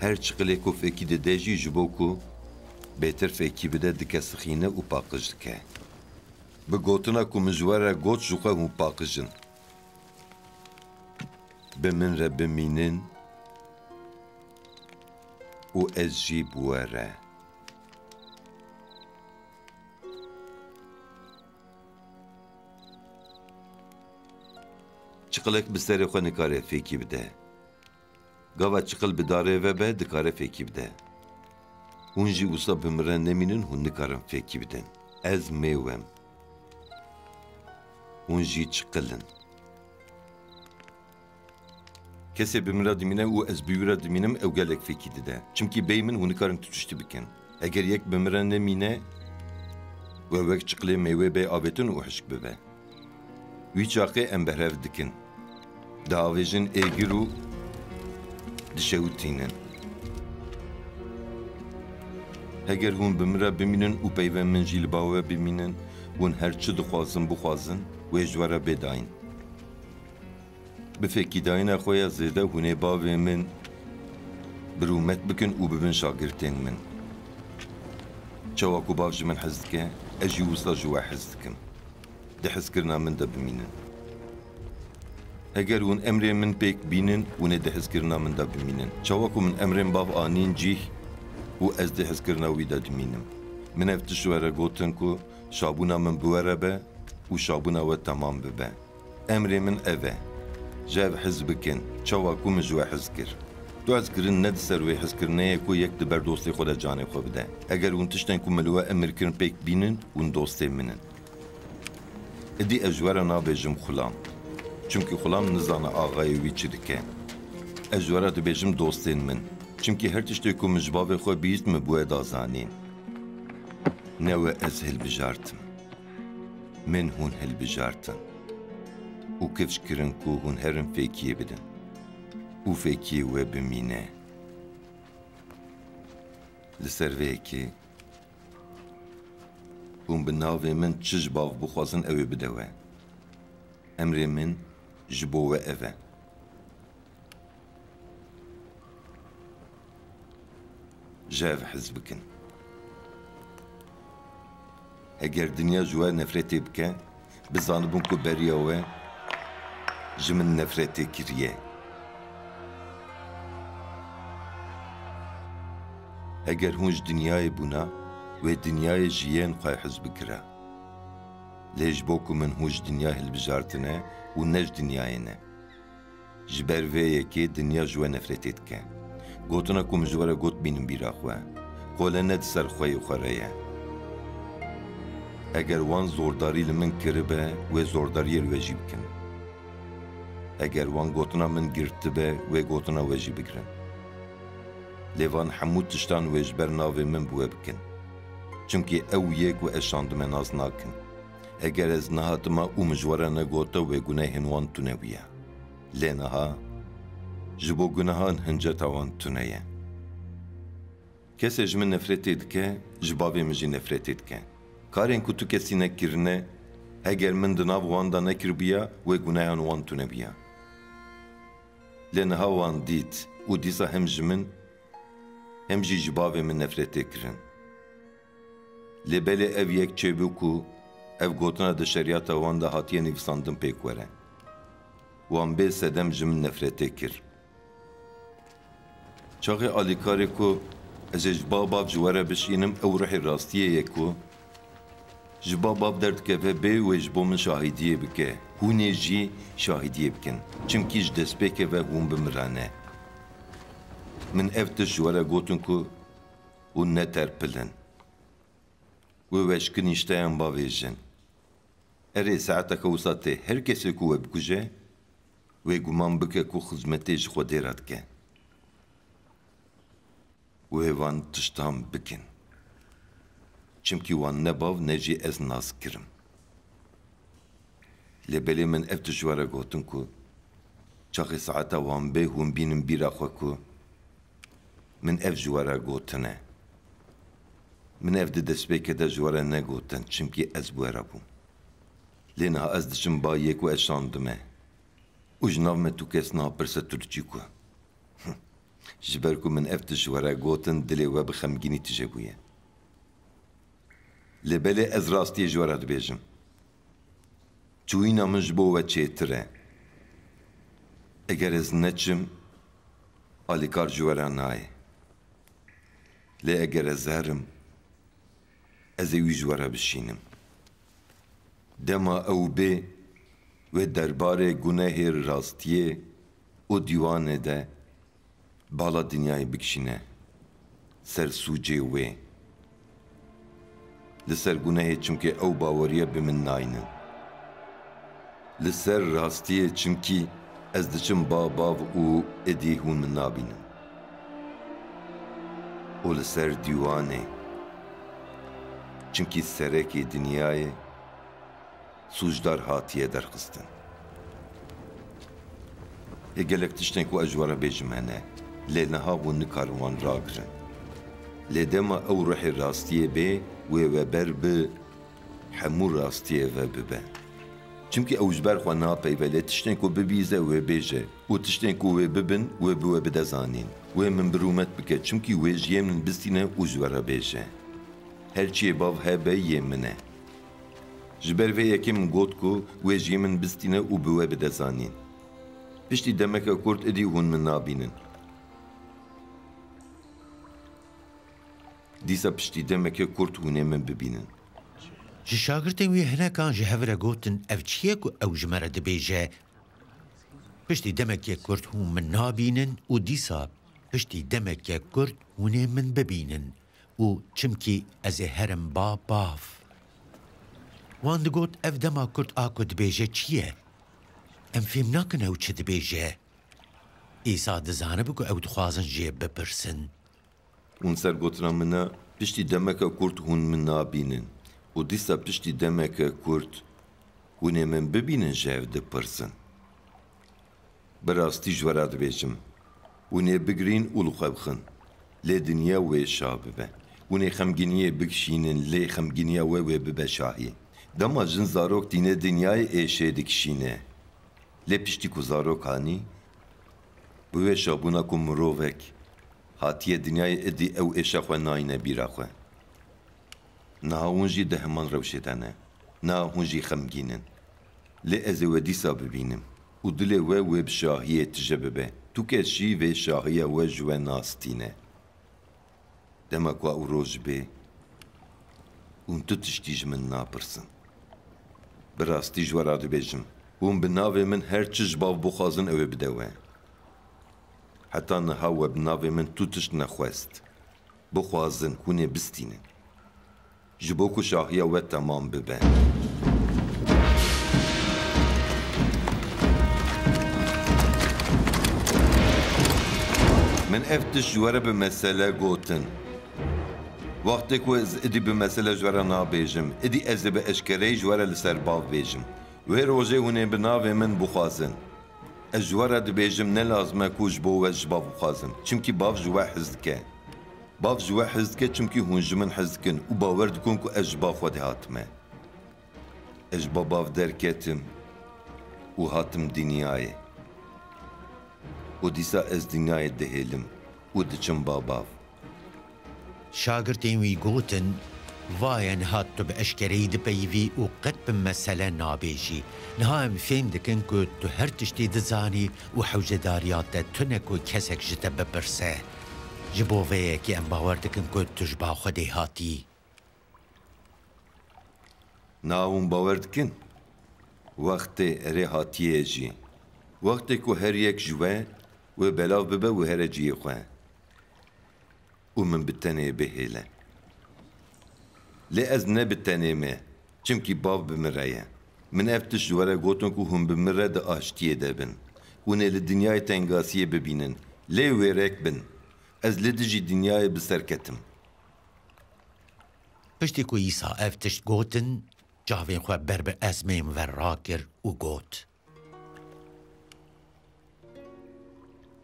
her çiqilê ku fekî dide jî ji bo ku bêtir fekî bide dike sixîne û paqij dike. Bi gotina ku min ji we re got ji xwe hûn paqijin. Bi min re bimînin û ez jî bi we re. Çiqilek bi serê xwe nikare fêkî bide. Gava çıkıl bir dare ve be dikare fekî bide. Hûn jî wisa bi miran nemînin hûn nikarin fekî bidin. Ez mêwem. Hûn jî çıkılın. Kesê bi mira dimîne û ez bi wî re dimînim ew gelek fekî dide. Çimkî bey min hûn nikarin tutuştî bikin. Eger yek bi miran nemîne ve wek çıkılê mêwê bê avêtin û hişk bibe. Wî çaxê em behrev dikin. Diavêjin êgir û dişewitînin. Eger hûn bi min re bimînin û peyvên min jî li bawe bimînin, hûn her çi dixwazin bixwazin, wê ji we re bêdayîn. Bi fêkîdayîna xwe ya zêde hûn ê bavê min birûmet bikin û bibin şagirtên min. Çawa ku bav ji min hez dike, ez jî wisa ji we hez dikim. Di hezkirina min de bimînin. Eger hûn emrên min pêk bînin, hûn ê di hezkirina min de bimînin. Çawa ku min emrên bav anîn cîh û ez di hezkirina wî de dimînim. Min ev tiş were gotin ku şabûna min bi were be û şabûna we temam bibe. Emrê min ev e. Ji ev hez bikin, çawa ku min ji we hez kir. Tu hezkirin ne di ser wê hezkirineyê ku yek di ber dostê xwe de canê xwe bide. Eger hûn tiştên ku min li we emir kirin pêk bînin, hûn dostê min in. Idî ez ji we re nabêjim xulam. Çünkü xulam nizane ağayê wî çi dike. Ez ji we re dibêjim dostên min. Çünkü her tiştê ku min ji bavê xwe bîst min bûye da zanîn. Ne we ez hilbijartim. Min hûn hilbijartin. û kevş kirin ku hûn herin fêkiyê bidin. û fêkiyê we bimîne. Li ser vê yekê hûn bi navê min çi ji bav bixwazin ew ê bide we. Emrê min ji bo we ev e. Ji ev hez bikin. Eger dinya ji we nefretê bike, bizanibûn ku beriya we ji min nefretê kiriye. Eger hûn ji dinyayê bûna, wê dinyayê ji yên xwe hez bikire. Lê ji bo ku min hûn ji dinya hilbijartine û ne ji dinyayê ne. Ji ber vê yekê dinya ji we nefretê dike. Gotina ku min ji we re got bînim bîra xwe. Qole ne di ser xweyê xwe re ye. Eger wan zordarî li min kiribe, wê zordariyê li we jî bikin. Eger wan gotina min girtibe, wê gotina we jî bigirin. Lê van hemû tiştan wê ji ber navê min bi we bikin. Çimkî ew yek we ez şandime naz nakin. Eger ez nehatima û min ji we re negota wê gunehên wan tune bûye. Lê niha ji bo gunehan hinceta wan tune ye. Kesê ji min nefretê dike, ji bavê min jî nefretê dike. Karên ku tu kesî nekirine, eger min di nav wan da nekiribiya, wê gunehan wan tune biya. Lê niha wan dît û dîsa hem ji min, hem jî ji bavê min nefretê kirin. Lê belê ev yek çêbû ku ev gotina di şeriyata wan da hatiye nivîsandin pêk were. Wan bê sedem ji min nefretê kir. Çaxê alîkarê ku ez ê ji bav ji we re bişînim ew rihê rastiyê ye ku ji bav derdikeve bê wê ji bo min şahîdiyê bike. Hûn ê jî şahîdiyê bikin. Çimkî ji destpêkê ve hûn bimirane. Min ev tiş ji we re gotin ku hûn neterpilin. Wê weşkin îşteyan bavê jin. Erê saeteke wisa tê her kesê ku we bikuje, wê guman bike ku xizmetê ji Xwedê re dike. Wê van tiştan bikin. Çimkî wan ne bav ne jî ez nas kirim. Lê belê min ev tiş ji we re gotin ku çaxê saeta wan bê hûn bînin bîra xwe ku min ev ji we re gotine. Min ev di destpêkê de ji we re negotin çimkî ez bi we re bûm. Lê niha ez diçim ba yek û ez şandime. û ji nav me tu kes napirse Tirkî ku. Ji ber ku min ev tiş ji we re gotin dilê we bi xemgînî tije bûye. Lê belê ez rastiyê ji we re dibêjim. Çûyîna min ji bo we çêtir e. Eger ez neçim, alîkar ji we re nayê. Lê eger ez herim, ez ê wî ji we re bişînim. Dema ew bê wê derbarê gunehê rastiyê û dîwanê de بالا دنیای بکشینه سر سوجه وی لسر گناه چمکه او باوریه به من ناینن لسر راستیه چمکی از دچم باو و ادی هون من نابینن و لسر دیوانه چمکی سرکی دنیای سوجدار هاتیه درخستن gelek tiştên ku ez ji we re bêjim hene lê niha hûn nikarin wan ragirin lê dema ew ruhê rastiyê bê wê weber bi hemû rastiyê ve bibe çimkî ew ji ber xwe napeyve lê tiştên ku bibîze wê bêje û tiştên ku wê bibin wê bi we bide zanîn wê min bi rûmet bike çimkî wê ji yê min bistîne û ji we re bêje her çiyê bav hebe yê min e ji ber vê yekê min got ku wê ji yê min bistîne û bi we bide zanîn piştî demeke Kurd êdî hûn min nabînin. Dîsa piştî demeke Kurd hûnê min bibînin. Ji şagirtên wî hinekan ji hev re gotin ev çi ye ku ew ji me re dibêje piştî demekê Kurd hûn min nabînin û dîsa piştî demeke Kurd hûnê min bibînin û çimkî ez ê herim bav. Wan digot ev dema Kurd a ku dibêje çi ye? Em fêm nakin ew çi dibêje. Îsa dizanibe ku ew dixwazin jê bipirsin. Hûn ser gotina min e piştî demeke Kurd hûn min nabînin û dîsa piştî demeke Kurd hûnê min bibînin ji ev dipirsin. Bi rastî ji we re dibêjim hûnê bigirîn û li xwe bixin lê dinya wê şah bibe. Hûnê xemgîniyê bikişînin lê xemgîniya we wê bibe şahî. Dema jin zarok tîne dinyayê êşê dikişîne. Lê piştî ku zarok hanî bi wê şabûna ku mirovek hatiye dinyayê êdî ew êşa xwe nayîne bîra xwe. Niha hûn jî di heman rewşê de ne. Niha hûn jî xemgînin. Lê ez ê we dîsa bibînim û dilê we wê bi şahiyê tije bibe. Tu kes jî vê şahiya we ji we nastîne. Dema ku ew roj bê hûn tu tiştî ji min napirsin. Bi rastî ji we re dibêjim hûn bi navê min her çi ji bav bixwazin ew ê bide we. Heta niha we bi navê min tu tişt nexwest. Bixwazin hûn ê bistînin. Ji bo ku şahiya we temam bibe. Min ev tişt ji we re bi mesele gotin. Wextê ku ez êdî bi mesele ji we re nabêjim, êdî ez ê bi eşkereyî ji we re li ser bav bêjim. Wê rojê hûn ê bi navê min bixwazin. Ez ji we re dibêjim ne lazim e ku ji bo we ji bav bixwazim. Çimkî bav ji we hez dike. Bav ji we hez dike çimkî hûn ji min hez dikin û bawer dikin ku ez ji bav Xwedê hatime. Ez ji bav derketim û hatim dinyayê. û dîsa ez dinyayê dihêlim û diçim bav. Şagirtên wî gotin vayê niha tu bi eşkereyî dipeyivî û qet bi mesele nabêjî. Niha em fêm dikin ku tu her tiştê dizanî û hewcedariya te tune ku kesek ji te bipirse. Ji bo vê yekê em bawer dikin ku tu ji ba Xwedê hatî. Na hûn bawer dikin? Wextê erê hatiyê jî. Wextê ku her yek ji we wê belav bibe û here ciyê xwe. û min bi tenê bihêle. Lê ez ne bi tenê me, çimkî bav bi min re ye. Min ev tişt ji we re gotin ku hûn bi min re di aştiyê de bin. Hûn ê li dinyayê tengasiyê bibînin. Lê wêrek bin. Ez li dijî dinyayê bi ser ketim. Piştî ku Îsa ev tişt gotin, cavên xwe ber bi ezmên ve rakir û got.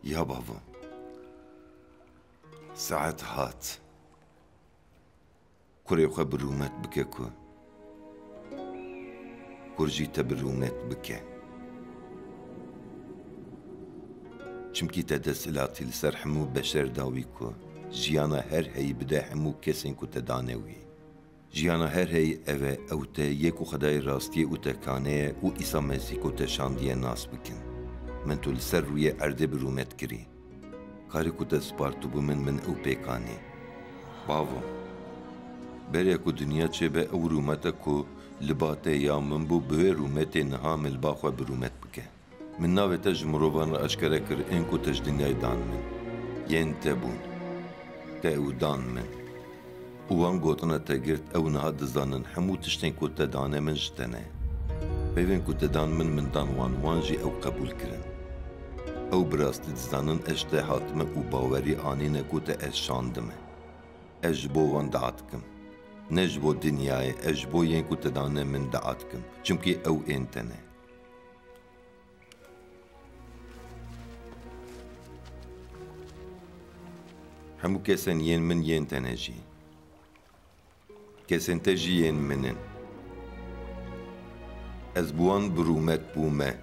Ya bavo, saet hat. Kurê xwe bi rûmet bike ku. Kur jî te bi rûmet bike. Çimkî te desthilatî li ser hemû beşer dawî ku jiyana her heyî bide hemû kesên ku te dane wî. Jiyana her heyî ev e ew te yê ku Xwedayê rastiyê û tekaneye û Îsa Mesîh ku te şandiye nas bikin. Min tu li ser rûyê erdê bi rûmet kirî. Karê ku te spartû bû min ew pêkanî. Bavo. Berê ku dinya çêbe ew rûmete ku li ba te ya min bû bi wê rûmetê niha min li ba xwe bi rûmet bike. Min navê te ji mirovan re eşkere kir ên ku te ji dinyayê dan min. ین تبون ته او دان من وان گوتنا تگرت او نها دزانن همو تشتین کو تدانه من جتنه پیوین کو تدان من دان وان جی او قبول کرن او براستی دزانن اشته حاتمه او باوری آنینه کو ته اشاندمه اجبو وان دعاتکم نجبو دنیای اجبو ین کو تدانه من دعاتکم چونکی او انتنه همو کسن ین من ین تنجی کسن تجی ین منن از بوان برومت بومه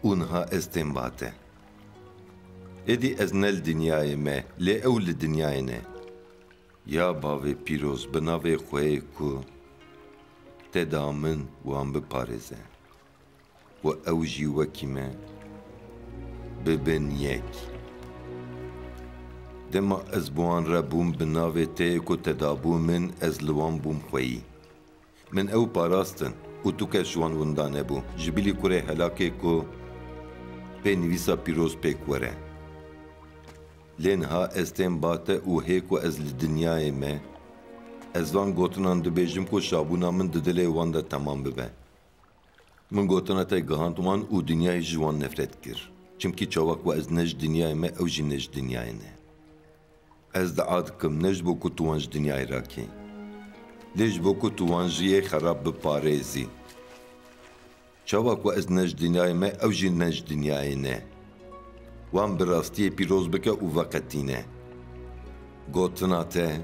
اونها استنباته ادی از نل دنیای ما لی اول دنیای نه یا باوی پیروز بناوی خوی کو تدامن وان بپارزه و اوجی وکیمه ببن یک دما از بوان را بوم بناوی تی کو تدابو من از لوان بوم خویی من او پاراستن و تو که شوان وندانه بو جبیلی کوره هلاکه کو پی نویسا پیروز پیک وره لینها استنباته و هیکو از لدنیای me از وان گوتنان دبیجم کو شابونا من ددلی وان دا تمام ببه من گوتنا تا گهانت وان و دنیای جوان نفرت کر چمکی چاوک و از نج دنیای me او جی نج دنیای نه از دعاد کم نج بو کو توانج دنیای راکی لیج بو کو توانجیه خراب بپاريزي چاوک و از نج دنیای me او جی نج دنیای نه وان براستی پیروز بکه او وقتینه گوتناته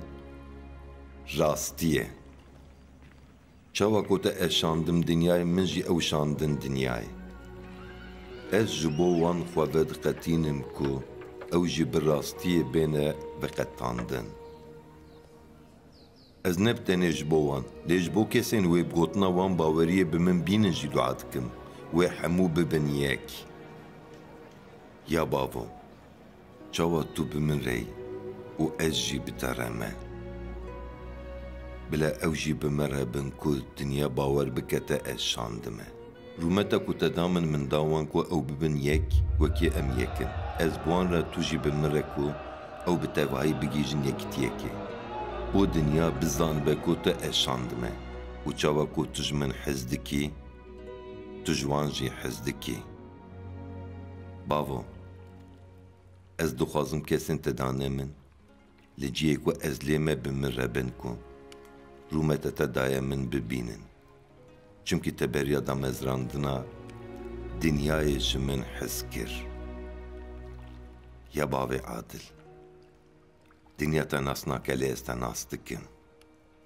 راستیه چاوکو تا اشاندم دنیای من جی او شاندن دنیای از جبو وان خوابد قتینم کو او جی براستی بینه بقتاندن از نبتنه جبو وان لیجبو کسین وی بگوتنا وان باوریه بمن بینن جی دعات کم وی حمو ببن یک یا بابو چاوا تو بمن ری و از جی بترمه بلا او جی بمرهبن کو دنیا باور بکتا از شاندمه رومتا کو تدامن من داوان کو او ببن یک وکی ام یکن از بوان را تو جی بمره کو او بتوایی بگیجن یکتی یکی او دنیا بزان بکو تا از شاندمه و چاوا کو تجمن حزدکی تجوان جی حزدکی باو از دخوازم کسین تدانه من لجیه کو از لیمه بمرهبن کو رومتا تدایه من ببینن چونکی تبریا دا مزراندنا دنیای جمن حس کر یا باوی عادل دنیا تا ناسنا کلی از تا ناس دکن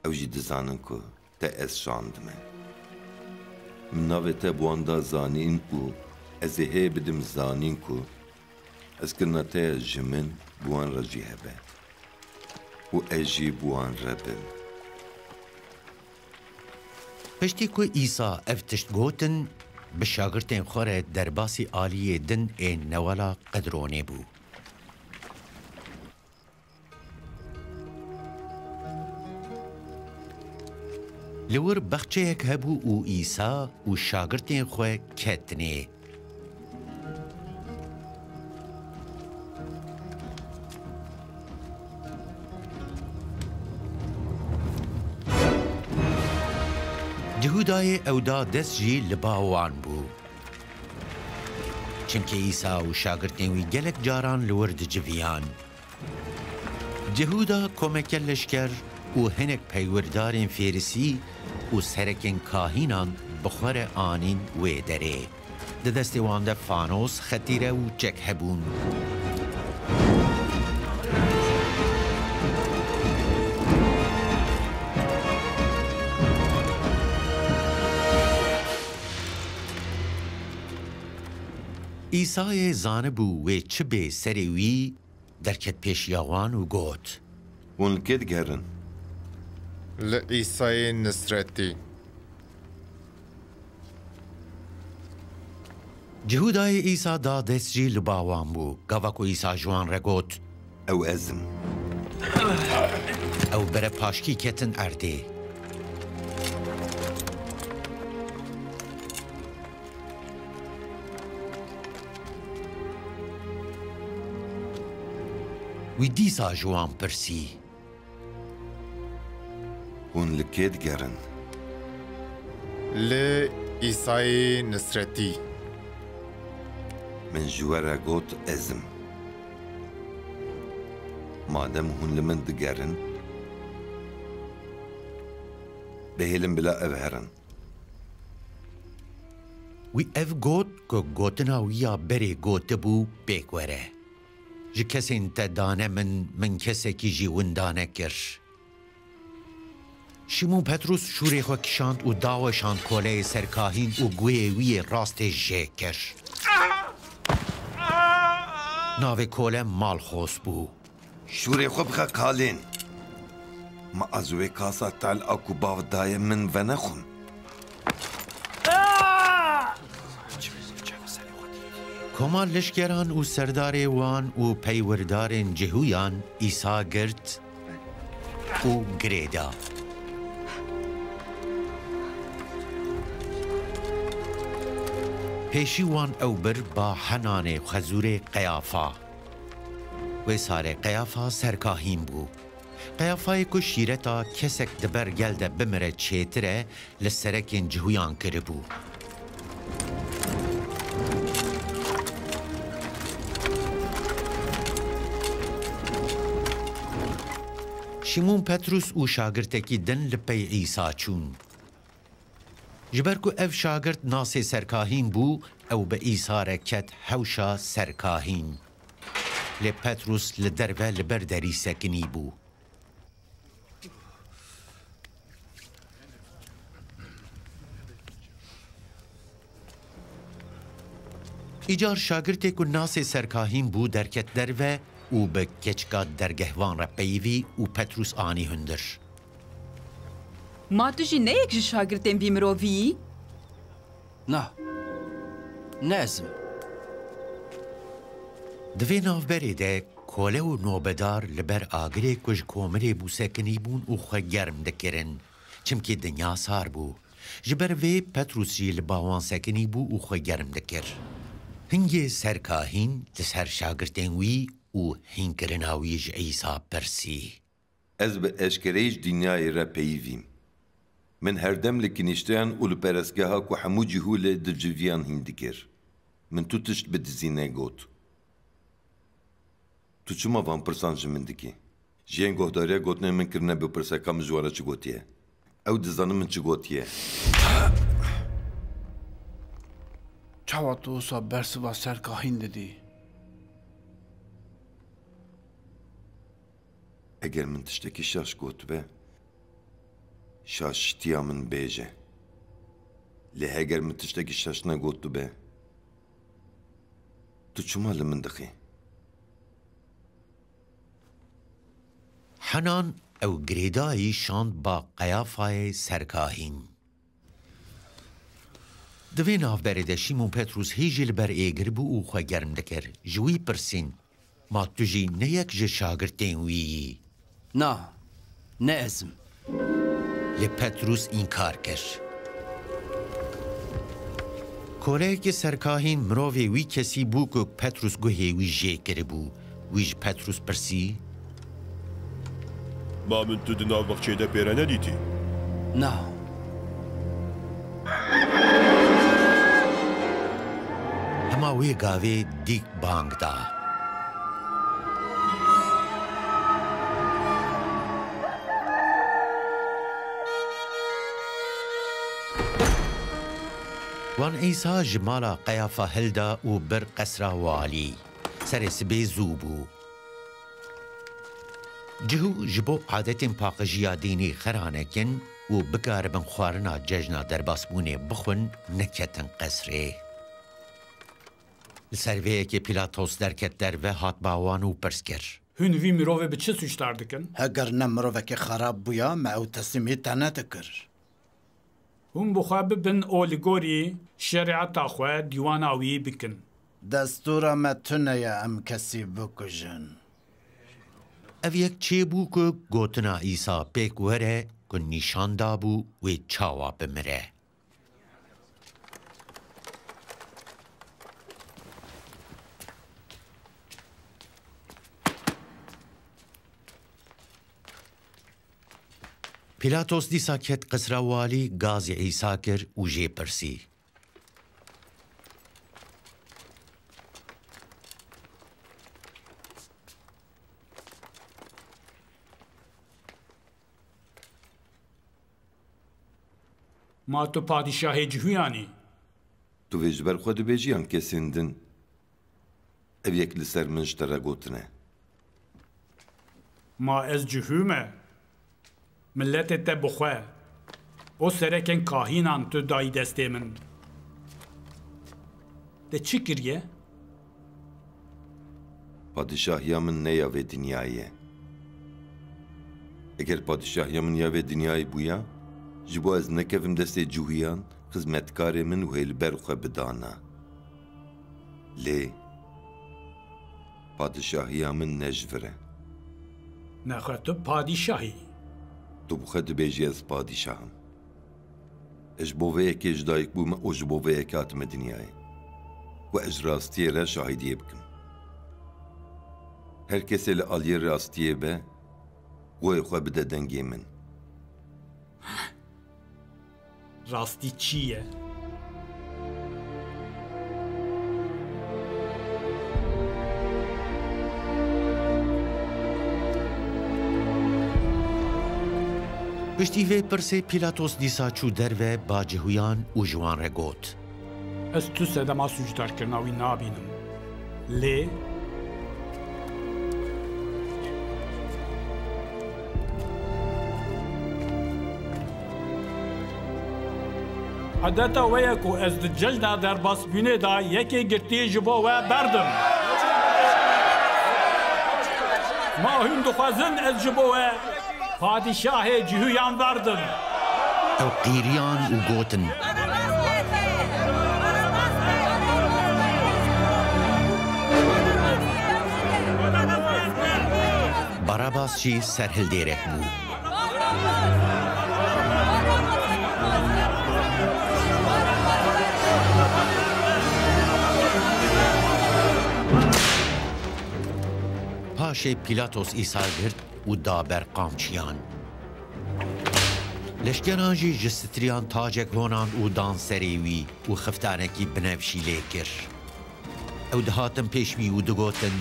او جی دزانن کو تا از شاندمه مناوی تا بواندا زانین او از هی بدم زانین کو از کرنا تا جمن بوان را جی هبه و اجی بوان را بم پشتی کو ایسا افتشت گوتن به شاگرتین خوره در باسی آلیه دن این نوالا قدرونه بو. لور بخچه یک هبو او ایسا و شاگرتین خواه کتنه. جهودای اودا دست جی لباوان بو چنکه ایسا و شاگرتنوی گلک جاران لورد جویان جهودا کمک لشکر و هنک پیوردارین فیرسی و سرکن کاهینان بخور آنین و دره ده دست وانده فانوس خطیره و چک هبون ایسای زانه بو و چه به سری وی درکت پیش یاوان و گوت ون کد گرن لعیسای نصرتی جهودای ایسا دا دست جی لباوان بو گاوکو ایسا جوان را گوت او ازم او بره پاشکی کتن ارده وی دیسا جوان پرسی هون لکێت گەرن لێ ئیسای نسرەتی من ji we re got ezim madem hûn li min digerin bihêlin bila ev herin وی اف گوت که گوتنا ویا بری گوت بو پیک وره جی کسین تا دانه من کسی کی جی وندانه کر شیمون پتروس شوری خو کشاند و داوشاند کوله سرکاهین و گوی وی راست جه کر ناوی کوله مال خوص بو شوری خو بخه کالین ما از وی کاسا تل اکو باودای من و نخون کما لشکران و سردار وان و پیوردارن جهویان ایسا گرد و گریدا پیشی وان او بر با حنان خزور قیافا و ساره قیافا سرکاهیم بو قیافای کو شیرتا کسک دبر گلده بمره چیتره لسرکن جهویان کربو شیمون پتروس او شاگرتکی دن لپی عیسا چون جبر کو اف شاگرت ناس سرکاهین بو او به عیسا رکت حوشا سرکاهین لی پتروس لدروه لبر دری سکنی بو ایجار شاگرتی کو ناس سرکاهین بو درکت دروه و به کچکا درگهوان را پیوی و پتروس آنی هندر ما تو جی نه یک شاگردین بی مرووی؟ نه نازم دوی نافبری ده کوله و نوبدار لبر آگره کج کومره بو سکنی بون و خواه گرم دکرن چمکی دنیا سار بو جبر وی پتروس جی لباوان سکنی بو و خواه گرم دکر هنگی سرکاهین لسر شاگردین وی و هنگرناویج عیسا پرسی ez bi eşkereyî dinyayê re peyivîm min herdem li kinîşteyan û li perestgeha ku hemû cîhû lê di civiyan hîn dikir min tu tişt bi dizînê got tu çima van pirsan ji min dikî ji yên gohdariya gotinê min kirine bipirse ka min ji we re çi gotiye ew dizanim min çi gotiye çawa tu wisa bersiva serkahîn didî eger min tiştekî şaş gotibe şaştiya min bêje lê heger min tiştekî şaş negotibe tu çima li min dixî حنان او گریدایی شاند با قیافای سرکاهین دوی نافبری ده شیمون پتروس هیجی لبر ایگر بو او خواه گرم دکر جوی پرسین ما تو جی نه یک جه شاگردین وی نه نه ازم لی پتروس انکار کر کوله که سرکاهین مروی وی کسی بو که پتروس گوهی وی جه کر بو ویج پتروس پرسی ما من تو دناو بخچێدە پێرە نەدیتی نه هەما وێ گاوێ دیک بانگدا وان ئیسا ji mala qeyafa hilda û bir qesra walî serê sibê zû bû cihû ji bo adetên paqijiya dînî xeranekin û bikaribin xwarina cejna derbasbûnê bixwin neketin qesrê li ser vê yekê Pîlatos derket derve hat bawan û pirs kir Hûn vî mirovê bi çi suçdar dikin? Heger ne mirovekê xerab bûya me ew teslimî te nedikir. Hûn bi xwe bibin olîgorî şerîeta xwe dîwana wî bikin. Destûra me tune ye em kesî bikujin. ev yek çêbû ku gotina îsa pêk were ku nîşan dabû wê çawa bimire پیلاتۆس دیسا کێت قسراوالی گازی عیسا کرد و ژێ پرسی ما تو پادیشاهê cihûyanî Tu vê ji ber xwe dibêjî yan kesên din ev yek li ser min ji te re gotine. Ma ez cihû me milletê te bixwe o serekên kahînan tu dayî destê min te çi kiriye? Padişahiya min ne ya vê dinyayê ye. Eger padişahiya min ya vê dinyayê bûya ji bo ez nekevim destê cihûyan xizmetkarê min û hêlber xwe bidana. Lê padişahiya min ne ji vir e. Nexwe tu padîşahî. Tu bi xwe dibêjî ez padîşahim. Ez ji bo vê yekê ji dayîk bûme û ji bo vê yekê hatime dinyayê. We ez rastiyê re şahîdiyê bikim. Her kesê li aliyê rastiyê be wê xwe bide dengê min. Rastî çi ye? Piştî vê pirsê Pîlatôs dîsa çû derve ba cihûyan û ji wan re got. Ez tu sedema sûcdarkirina wî nabînim. Lê Adeta we ye ku ez di cejna derbasbûnê da yekê girtiyê ji bo we berdim. Ma hûn dixwazin ez ji bo we padîşahê cihûyan verdim. Ew qîriyan û gotin. Barabas jî serhildêrek bû. Paşê Pîlatos îsal girt û da ber qamçiyan. Leşkeran jî ji striyan tacek honan û dan serê wî û xiftanekî binevşî lê kir. Ew dihatin pêş wî û digotin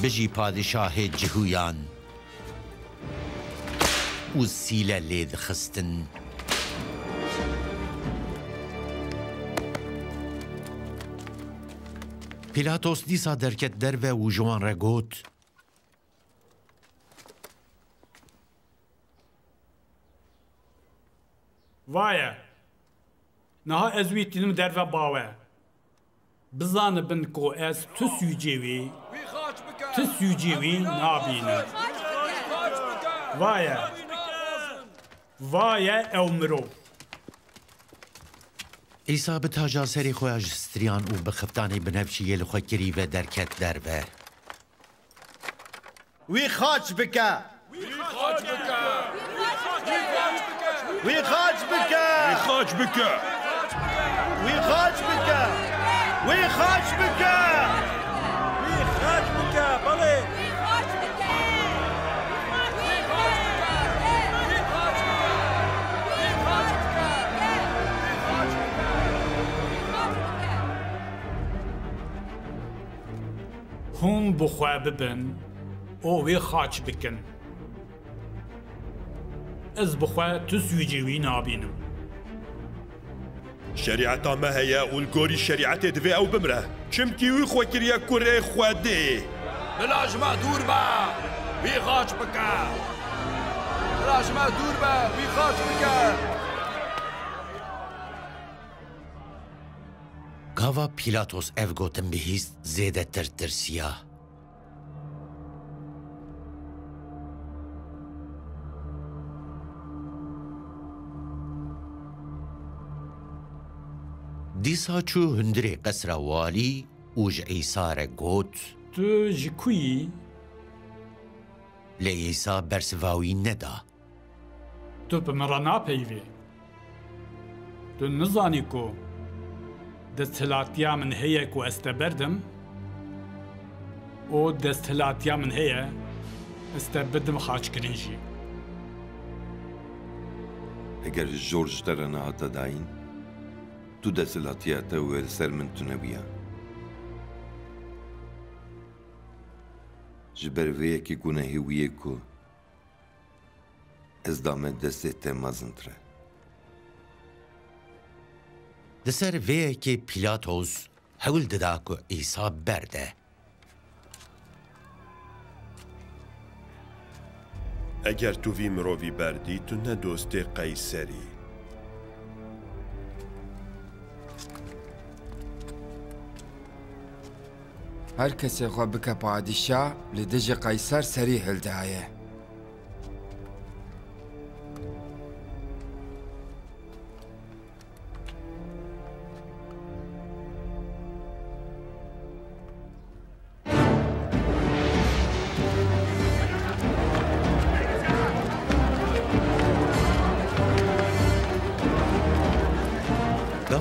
bijî padîşahê cihûyan û sîle lê dixistin. Pîlatos dîsa derket derve û ji wan re got: Vaye, niha ez wî tînim derve bawe. Bizanibin ku ez tu sûcê wî nabînim. Vaye, vaye ew mirov. İsa bi taca serê xwe ji striyan û bi xiftanê binevşiyê li xwe kirî ve derket derve. Wî xaç bike! Wî xaç bike! Wî xaç bike! Wî xaç bike! Wî xaç bike! Wî xaç bike! Wî xaç bike! Belê! Hûn bi xwe bibin û wê xaç bikin. Ez bi xwe tu sûcê wî nabînim. شریعتا me heye û li gorî şeriatê divê ew bimre. Çimkî wî xwe kiriye kurê Xwedê. Bila ji me dûr be! Wî xaç bike! Bila ji me dûr be! Wî xaç bike! Gava Pîlatos ev gotin bihîst zêdetir tirsiya. Dîsa çû hundirê qesra walî û ji İsa re got: Tu ji ku yî? Lê İsa bersiva wî neda. Tu bi min re napeyivî. Tu nizanî ku desthilatiya min heye ku ez te berdim û desthilatiya min heye ez te bidim xaçkirin jî. اگر جورج ترنا هاتا داین تو دسلاتیاتا و سر من تنویا جبر وی کی گناهی وی کو از دامن دسته تمازنتره دسر وی کی پیلاتوس هول ددا کو عیسی برده اگر تو وی مروی بردی تو نه دوست قیصری هر کسی خو بکه پادشاه لدج قیصر سریح الدعایه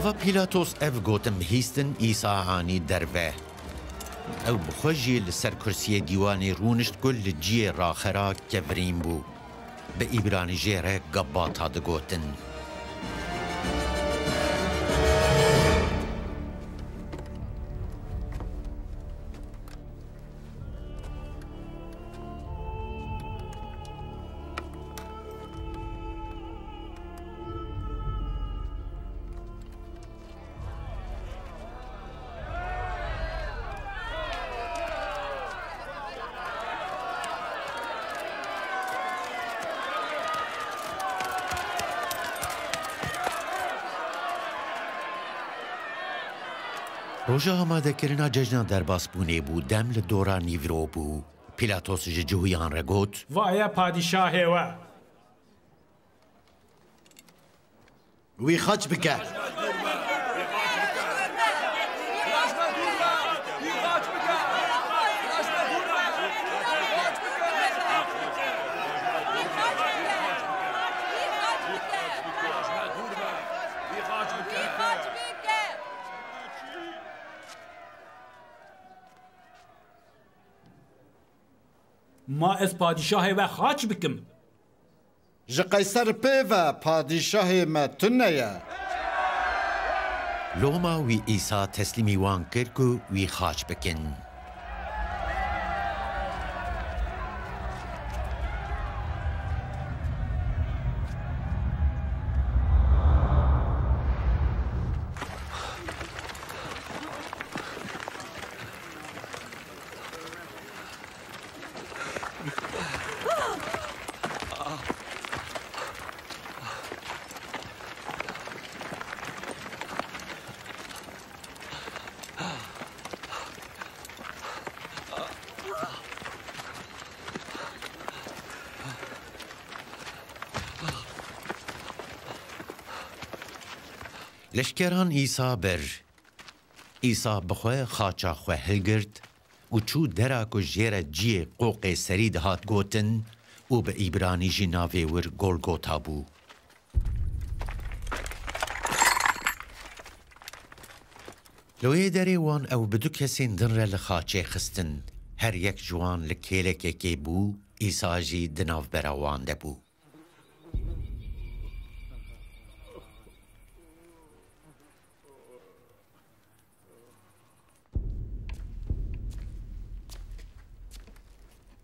گاوا پیلاتوس اف گوتم هیستن عیسی هانی دروه او بخوجی لسر کرسی دیوانی رونشت گل جی راخرا کورین بو به ایبرانی جیره گباتا دگوتن روژا آماده کرنا ججنا درباس بونه بو دم لدورا نیورو بو پیلاتوس جهویان را گوت وایه پادشاه و وی خاچ بکه ما از پادشاه و خاچ بکم جه قیصر پیوه پادشاه ما تنیه لوما وی عیسی تسلیمی وان کرد وی خاچ بکن لشکران عیسی بر عیسی بخواه خاچا خواه هلگرد و چو دراکو جیر جی قوق سرید هات گوتن و به ایبرانی جی ناوی ور گولگوتا بو لوی داری وان او بدو کسین دن را لخاچه خستن هر یک جوان لکیلکه که بو عیسی جی دناو براوانده بو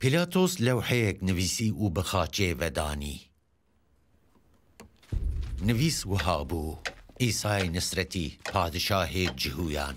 پیلاتوس لوحیک نویسی و بخاچه ودانی نویس وهابو عیسی نصرتی پادشاه جهویان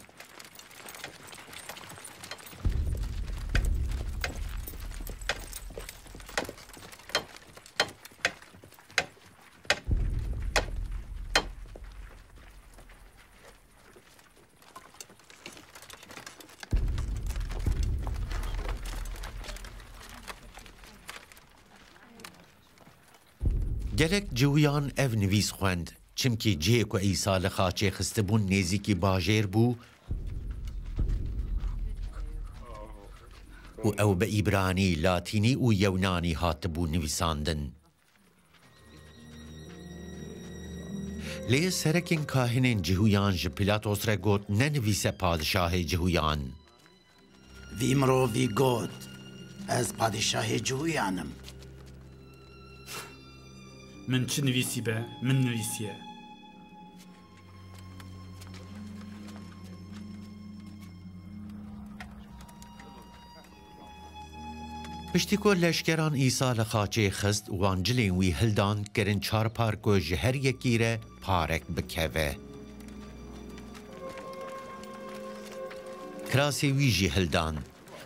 گلک جویان او نویس خوند چمکی جیک و عیسی لخاچه خسته بون نیزی که باجر بو و او به ایبرانی لاتینی و یونانی هات بو نویساندن لی سرکن کاهنین جهویان جه پیلاتوس را گوت ننویس پادشاه جهویان وی مروی گوت از پادشاه جهویانم من چی نویسی به من نویسیه پشتی که لشکران ایسا لخاچه خست وانجلین وی هلدان کرن چار پارکو جهر یکیره پارک بکوه. کراسی وی جی هلدان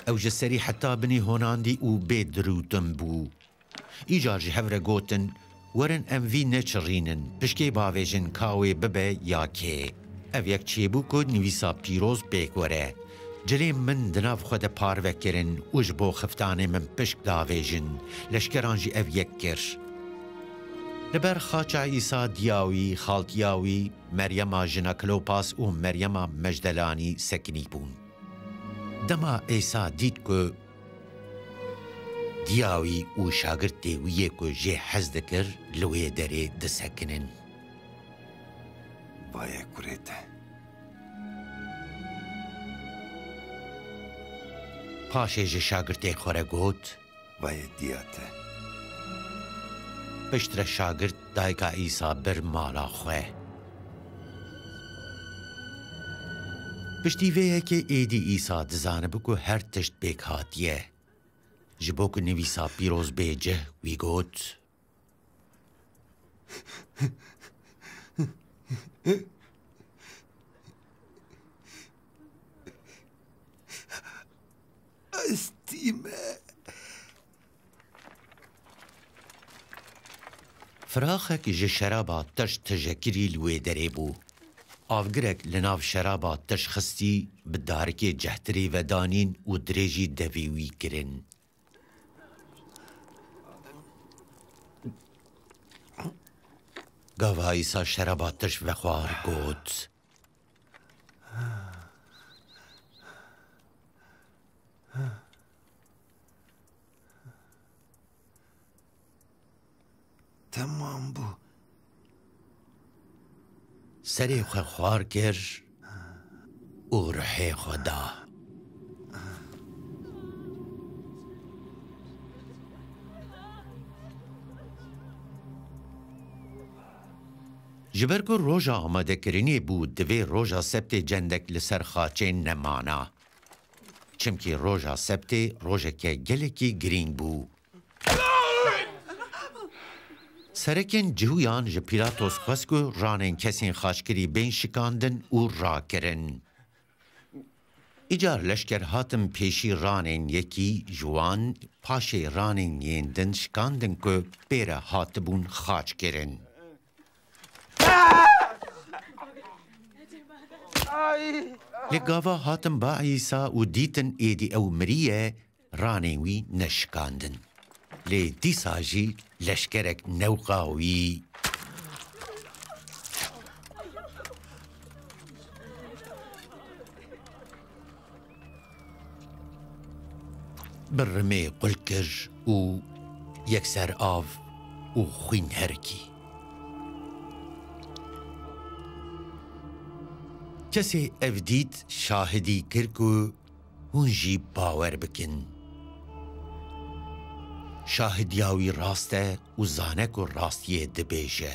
او جسری حتی بنی هوناندی او بدروتن بو. ایجار جهور گوتن ورن ام وی نچرینن پشکی باویجن کاوی ببه یا که. او یک چیبو که نویسا پیروز بگوره. جلیم من دناف خود پارو کرن اوش بو خفتانه من پشک داویجن لشکران جی او یک کرش. لبر خاچا ایسا دیاوی خالتیاوی مریم جنا کلوپاس و مریم مجدلانی سکنی بون. دما ایسا دید که دیاوی و شاگرد دیویه که جه حزد کر لوی داره دسکنن. وایه کوریته پاشه جه شاگرده خوره گوت وایه دیاته پشتر شاگرد دایگا ایسا بر مالا خواه. پشتی ویه که ایدی ایسا دزانه بکو هر تشت بیک هاتیه. جبو که نویسا پیروز بیجه وی گوت استیمه فراخه که جه شرابا تش تجکری لوی دره بو. آفگرک لناف شرابا تش خستی بدارکی جهتری و دانین و دریجی دویوی کرن. گاوا ایسا شرابا تش وخوار گوت تمام بو سری خوار کر و روح خدا. جبر کو روژا آماده کرینی بود دوی روژا سبت جندک لسر خاچه نمانا. چمکی روژا سبت روژا که گلکی گرینگ بو. سرکن جهویان جه پیلاتوس خواست رانن کسین خاشکری بین شکاندن و را کرن. ایجار لشکر هاتم پیشی رانن یکی جوان پاشه رانن یندن شکاندن که بیره هاتبون خاچ کرن. لگاوا هاتم با عیسا و دیتن ایدی او مریه رانوی نشکاندن. لی دیسا جی لشکرک نوقاوی. برمه قلکر و یکسر آف و خوین هرکی. کسی افدید شاهدی کرکو هنجی باور بکن. شاهدیاوی راسته و زانک و راستیه دبیجه.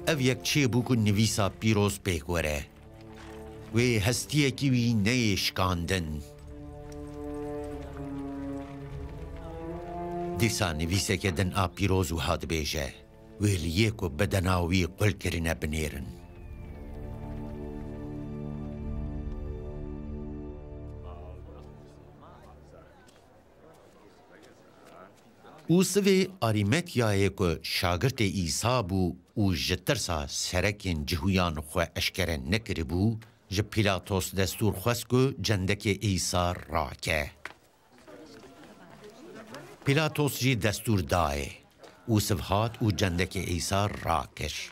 او یک چه بو نویسا پیروز پیکوره و هستیه که وی نیشکاندن. دیسا نویسه که دن آ پیروز و ها دبیجه و لیه که بدناوی قل کرنه بنیرن. او سوی آریمتیای که شاگرد ایسا بو او جترسا سرکین جهویان خواه اشکره نکری بو جه پیلاتوس دستور خواست که جندک ایسا راکه. پیلاتوس جی دستور دای او سوهات او جندک ایسا راکش.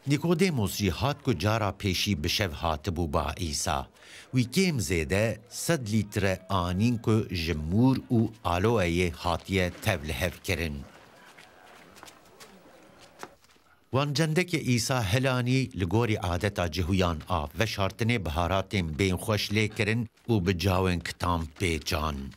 نیکودیموس جی هات که جارا پیشی بشو هات بو با ایسا وی کم زیده 100 لیتر آنین که جمور و آلوه هاتیه تولهف کرن. وان جندک ایسا هلانی لگوری عادتا جهویان آف و شارتنه بهاراتین بین خوش لی کرن و بجاون کتام پیچان.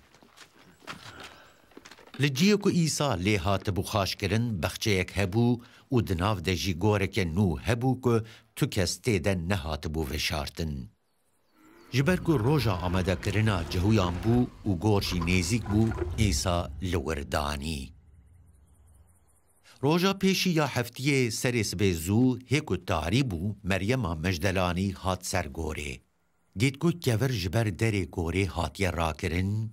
لجیه کو ایسا لی هات بو خاش کرن بخچه یک هبو و دناف ده جی گوره که نو هبو که تو کس تیده نهات بو وشارتن. جبر کو روژا آمده کرنا جهویان بو و گورشی نیزیک بو ایسا لوردانی. روژا پیشی یا هفتیه سرس به زو هیکو تاری بو مریم مجدلانی هات سر گوره. دید کو کور جبر در گوره هاتیه را کرن.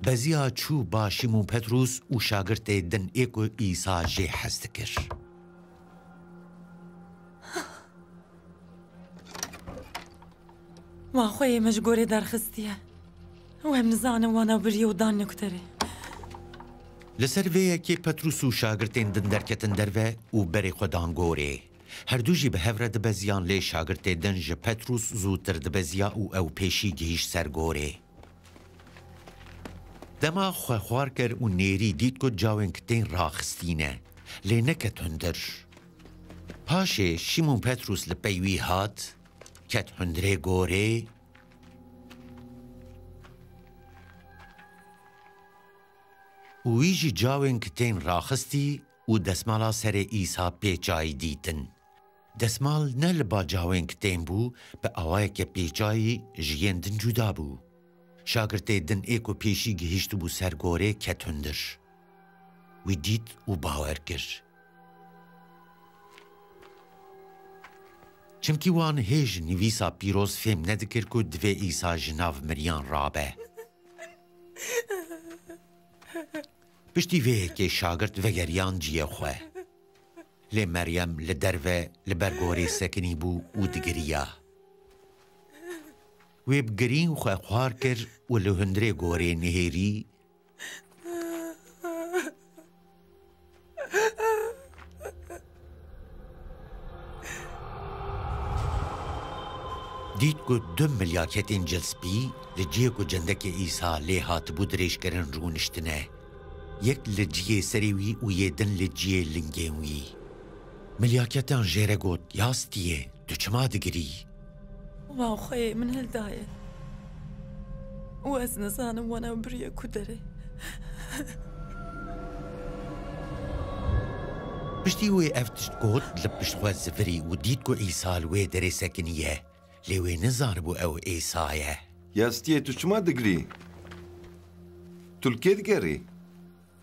بزیا چو با شیمون پتروس و شاگرد دن ایکو ایسا جه حست کر. واخوی مجگوری درخستیه و هم نزانم وانا بری و دان نکتره. لسر ویه که پتروس و شاگردین دن درکتن دروه و بری خودان گوره. هر دو جی به هفره دبزیان لی شاگرد دن جه پتروس زودتر دبزیا او پیشی گهیش سر گوره. دما خوار کر و نیری دید که جاوین کتین راخستینه لی نکت هندر. پاشه شیمون پتروس لپیوی هات کت هندره گوره ویجی جاوین کتین راخستی و دسمالا سر ایسا پیچایی دیتن. دسمال نل با جاوین کتین بو به آوای که پیچایی جیندن جدا بو. شاگرد دن ایکو پیشی گهیشت بو سرگوره کت هندر. وی دید و باور کر. چمکی وان هیج نویسا پیروز فهم ندکر که دوی ایسا جناو مریان رابه. پشتی وی که شاگرد وگریان جیه خواه. لی مریم لدروه لبرگوری سکنی بو و دگریه. وی بگرین و خواه کر و لهندره گوره نهیری. دید که 2 ملیاکتین جلسپی لجیه که جندک ایسا لی هات بو دریش کرن رونشتنه. یک لجیه سریوی و یه دن لجیه لنگیوی. ملیاکتان جیره گوت یاستیه تو چما دگری؟ واو خوی من هالداية وأز نزانم وانا بريا كدري. پشتی وی افتشت گوت لپشت خواه زفری و دید که ایسال وی دره سکنیه لیوی نزان بو او ایسایه. یاستیه تو چما دگری؟ تلکی دگری؟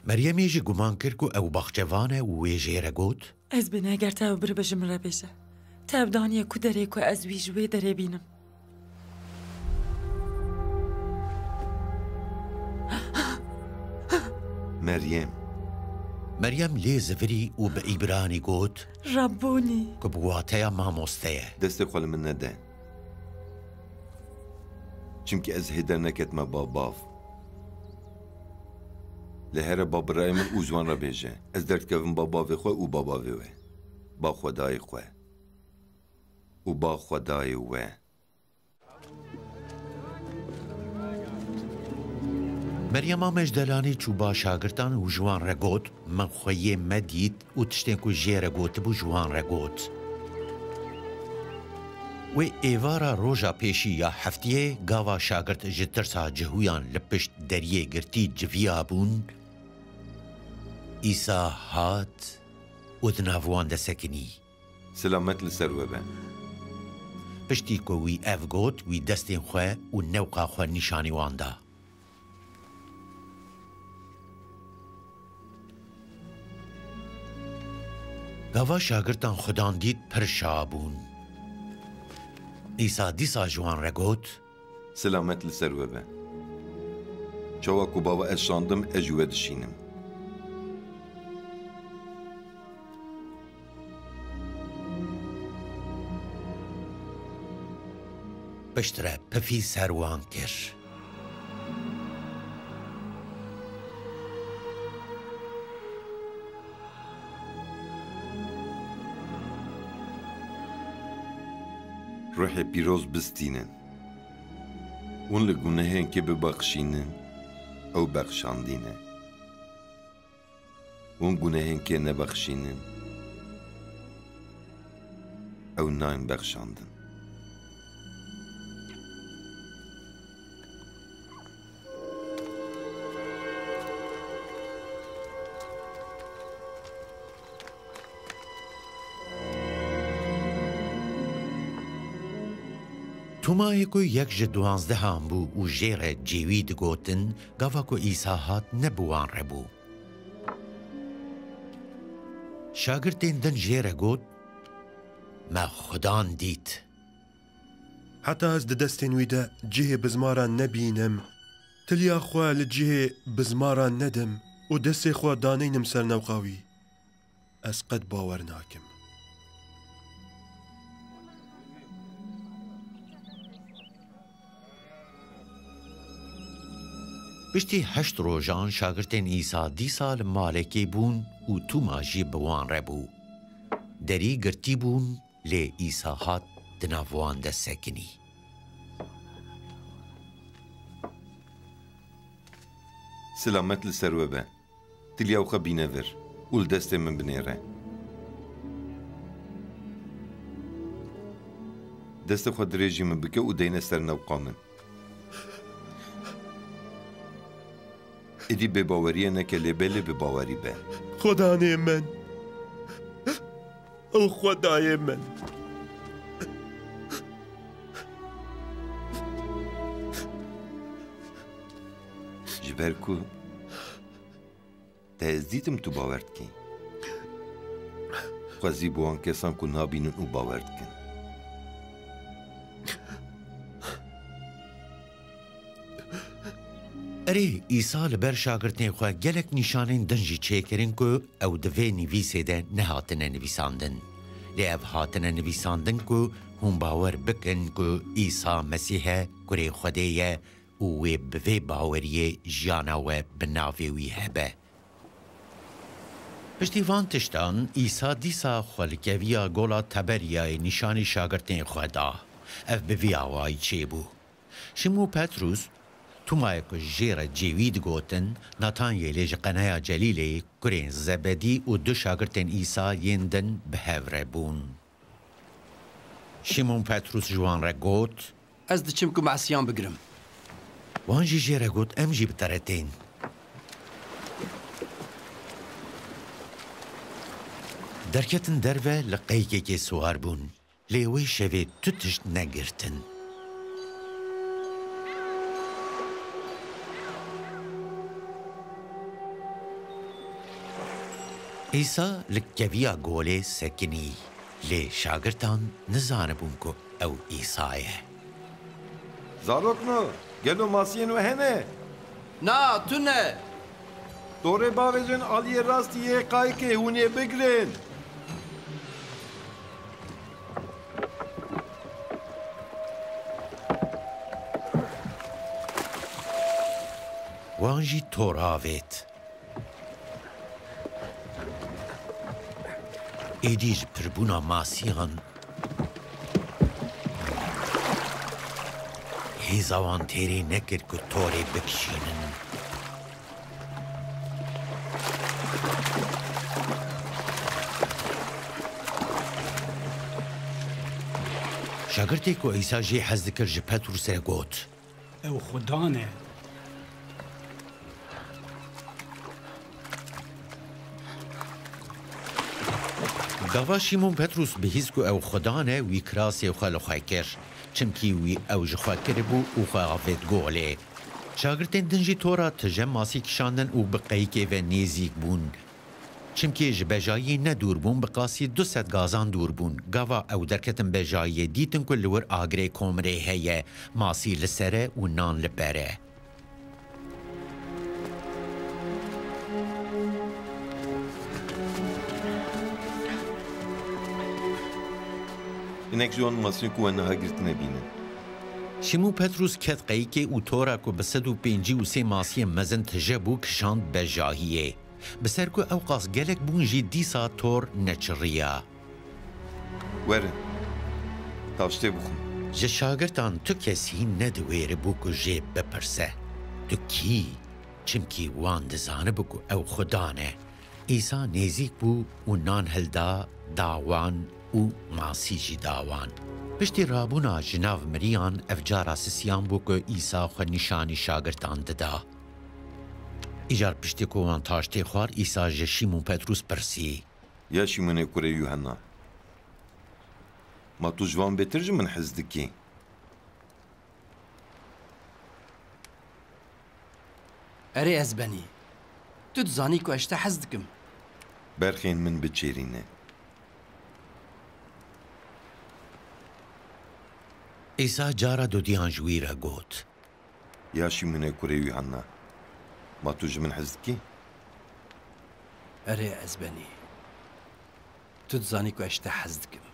مریم ایجی گمان کرد که او بخچوانه و وی جیره گوت؟ از بنا اگر تاو بر بجم را بیشه تاو دانیه کدره که از وی جوی دره بینم. مریم لی زفری و به ایبرانی گوت ربونی که بواته ماموستهه. دست خوال من نده چمکی از هیدر نکت ما باف لهره باب رای من اوزوان را بیجه از درد کفن با باوی خواه و با باوی وی با خدای خواه و با خدای وی. مریم مجدلانی چو با شاگردان و جوان را گوت من خویه مدید و تشتین که جیره گوت بو جوان را گوت. و ایوارا روژا پیشی یا هفتیه گاوا شاگرد جترسا جهویان لپشت دریه گرتی جویا بون ایسا هات و دناوان دسکنی. سلامت لسر وبه. پشتی که وی اف گوت وی دستین خواه و نوقا خواه نشانی وانده. گاوا شاگردان خودان دید پر شابون. ایسا دیسا جوان را گوت سلامت لسر وبه. چوا کو بابا از شاندم اجوه دشینم. پشتره پفی سروان کر. روح پیروز بستینن اون لگونهن که ببخشینن او بخشاندینه اون گونهن که نبخشینن او ناین بخشاندن. تومایکو یک ji دوانزدهان bû û jê re cêwî digotin gava ku îsa hat nebuwan re bû. Şagirtên din jê re got, me xudan dît. Heta ez di destên wî de cihê bizmaran nebînim, tiliya xwe li cihê bizmaran nedim û destê xwe daneynim ser newqa wî. Ez qet bawer nakim. Piştî heşt rojan şagirtên îsa dîsa li malekê bûn û Tûma jî bi wan re bû. Derî girtî bûn lê îsa hat di nav wan de sekinî. Selamet li ser we be. Diliya xwe bîne vir û li destê min binêre. Destê xwe dirêjî min bike û deyne ser newqa min. Êdî bêbaweriye neke lêbelê bêbawerî be. Xudanê min, ew xwedayê min. Ji ber ku te ez dîtim tu bawer dikî. Xwezî bi wan kesan ku nabînin û bawer dikin. Erê îsa li ber şagirtên xwe gelek nîşanên din jî çêkirin ku ew di vê nivîsê de nehatine nivîsandin. Lê ev hatine nivîsandin ku hûn bawer bikin ku îsa Mesîh e, kurê Xwedê ye û wê bi vê baweriyê jiyana we bi navê wî hebe. Piştî van tiştan îsa dîsa xwe li keviya gola Teberiyayê nîşanî şagirtên xwe da. Ev bi vî awayî çêbû. Şimûn Petrûs Tûmayê ku jê re cêwî digotin, Natanyêlê ji qeneya Celîlê kurên Zebedî û du şagirtên îsa yên din bi hev re bûn. Şimûn Petrûs ji wan re got, Ez diçim ku mesiyan bigirim. Wan jî jê re got em jî biteretên. Derketin derve li qeykekê swar bûn. Lê wê şevê tu tişt negirtin. îsa li keviya golê sekinî. Lê şagirtan nizanibûn ku ew îsa ye. Zarok no, gelo masiyên we hene. Na, tu ne. Dorê bavêjin aliyê rastî yê qayikê hûn ê bigirin. Wan jî tor avêt. Êdî ji pirbûna masiyan hêza wan têrê nekir ku torê bikişînin. Şagirtê ku îsa jê hez dikir ji Petrûsê got, ew xudan e. Gava Şimûn Petrûs bihîst ku ew xudan e wî kirasê xwe li xwe kir. Çimkî wî ew ji xwe kiribû û xwe avêt golê. Şagirtên din jî tora tije masî kişandin û bi qeykê ve nêzik bûn. Çimkî ji bejayî nedûr bûn, bi qasî 200 gazan dûr bûn. Gava ew derketin bejayîyê dîtin ku li wir agrê komrê heye, masî li ser e û nan li ber e. Hinek ji wan masiyên ku we niha girtine bînin. Şimûn Petrûs ket qeykê û tora ku bi 150 û 3 masiyên mezin tije bû kişand bejahiyê. Bi ser ku ew qas gelek bûn jî dîsa tor neçiriya. Werin, tavştê bixwin. Ji şagirtan tu kesî nediwêribû ku jê bipirse. Tu kî? Çimkî wan dizanibû ku ew xudan e. îsa nêzik bû û nan hilda dawan û masî jî dawan. Piştî rabûna ji nav miriyan ev cara sisiyan bû ku îsa xwe nîşanî şagirtan dida. Îcar piştî ku wan taştê xwar îsa ji Şimûn Petrûs pirsî. Ya Şîmonê kurê Yuhanna, ma tu ji wan bêtir ji min hez dikî? ئەرێ ئەزبەنی تو دزانی کو ئەشتا حەز دکم بەرخێن من بچێرینە ئێسا جارە دودیان ژویرە گوت یاشی منە کوڕێوی هەننا ما توژ من حەز دکی ئەرێ ئەزبەنی تو دزانی کو ئەشتا حەز دکم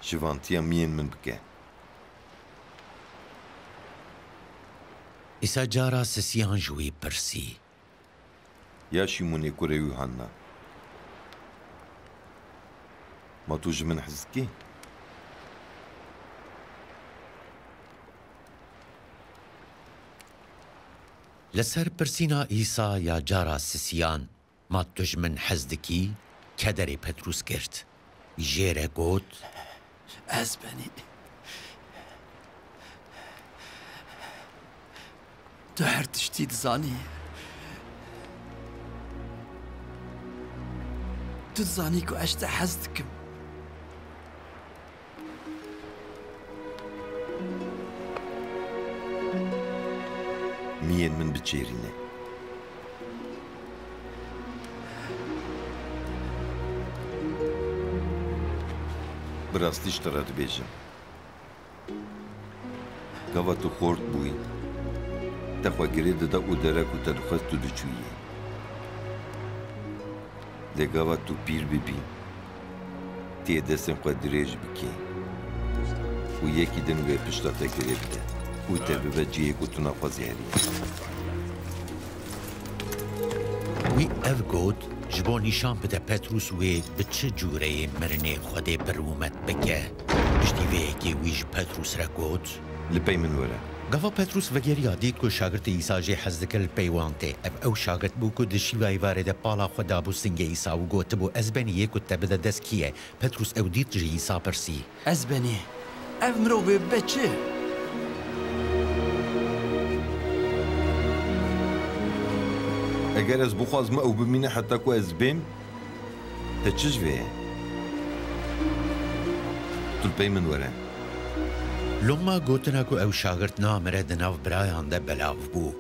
شیڤانتیە میên min bike ئێسا جارە سسیان ژووی پرسی یاشی منێ کوڕێوی هەننا ما توژ من حەز دکی لەسەر پرسینا ئیسا یا جارە سسیان ما توژ من حەز دکی کە دەرێ پەتروس کرد ژێرە گوت ئەزبەنی تو هەر تشتی دزانی تو دزانی کو ئەشتا حەز دکم میên min biçêrîne bi rastî ji te re dibêjim gava tu xort bûyî te xwegirê dida û derek û te dixwest tu diçûyî lê gava tu pîr bibî tê destên xwe dirêj bikî û yekî din wê pişta te girê bide û te bibe ciyê ku tu naxwazî herî wî ev got ji bo nîşan bide Petrus wê bi çi cûreyê mirinê Xwedê birûmet bike piştî vê yekê wî ji Petrus re got li pey min were gava Petrus vegeriya dît ku şagirtê Îsa jê hez dike li pey wan tê ev ew şagirt bû ku di şîvayê varê de pala xwe dabû singê Îsa û gotibû ezbeniyê ku te bide dest kî ye Petrus ew dît ji Îsa pirsî ئەزبەنی ev mirov ê bibe çi eger ez bixwazim ew bimîne heta ku ez bêm te çi ji vê ye tu li pey min were Loma gotina ku ew şagirt namire di nav birayan de belav bû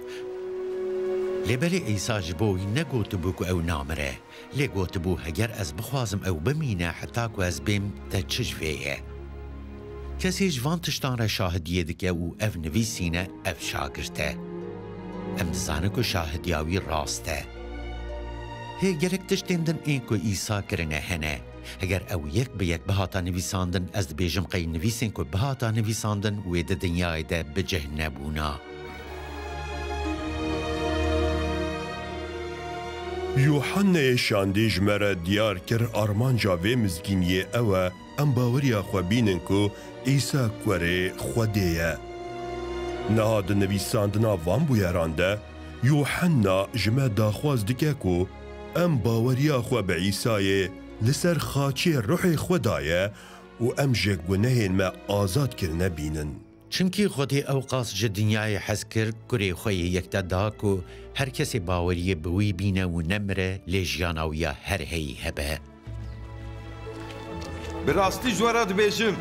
lêbelê Îsa ji bo wî negotibû ku ew namire lê gotibû heger ez bixwazim ew bimîne heta ku ez bêm te çi ji vê ye kesê ji van tiştan re şahidiyê dike û ev nivîsîne ev şagirt e em dizanin ku şahidiya wî rast e hê gelek tiştên din ên ku Îsa kirine hene heger ew yek bi yek bihata nivîsandin ez dibêjim qey nivîsên ku bihata nivîsandin wê di dinyayê de bicih nebûna Yuhanneyê şandî ji me re diyar kir armanca vê mizgîniyê ew e em baweriya xwe bînin ku Îsa Kurê Xwedê ye niha di nivîsandina van bûyeran de Yuhanna ji me daxwaz dike ku em baweriya xwe bi Îsayê li ser xaçê Ruhê Xwe daye û em ji gunehên me azad kirine bînin Çimkî Xwedê ew qas ji dinyayê hez kir kurê xwe yê yekte da ku her kesê baweriyê bi wî bîne û nemire lê jiyana wî ya her heyî hebe bi rastî ji we re dibêjim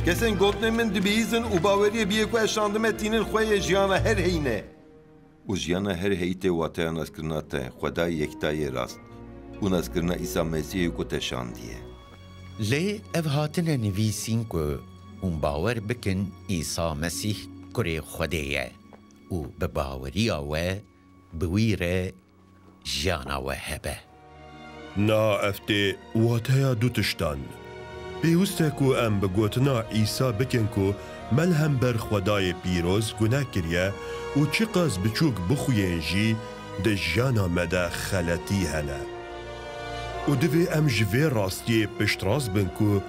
kesên gotinên min dibihîzin û baweriyê bîyê ku ez şandime tînin xwe yê jiyana her heyîne û jiyana her heyî tê wateya nazkirina te Xwedayê yektayê rast û nazkirina Îsa Mesîhê ku te şandiye lê ev hatine nivîsîn ku hûn bawer bikin Îsa Mesîh kurê Xwedê ye û bi baweriya we bi wî re jiyana we hebe Na ev tê wateya du tiştan pêwîst e ku em bi gotina Îsa bikin ku melhem ber Xwedayê pîroz guneh kiriye û çi qas biçûk bixuyên jî di jiyana me de xeletî hene û divê em ji vê rastiyê piştrast bin ku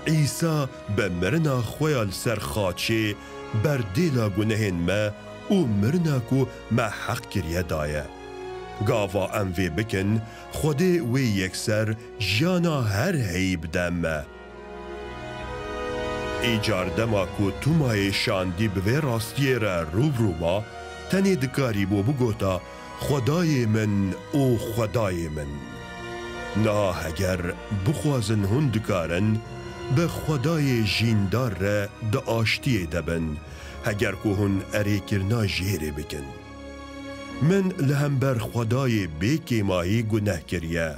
Îsa bi mirina xwe ya li ser xaçê berdêla gunehên me û mirina ku me heq kiriye daye gava em vê bikin Xwedê wê yekser jiyana her heyî bide me îcar dema ku tu mayê şandî bi vê rastiyê re rûbirû ma tenê dikarî bû bigota Xwedayê min û Xwedayê min niha heger bixwazin hûn dikarin bi Xwedayê jîndar re di aştiyê de bin هگر که هن اری کرنا جیره بکن من لهم بر خدای بیکی ماهی گناه کریه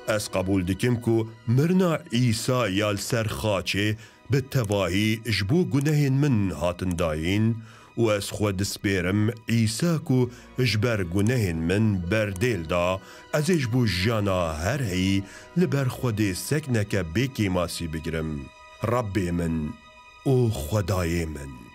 از قبول دکم که مرنا عیسا یال سر خاچه به تواهی جبو گناه من هاتن داین و از خود سپیرم عیسا که جبر گناه من بردیل دا از جبو جانا هر هی لبر خود سکنک بیکی ماسی بگرم رب من او خدای من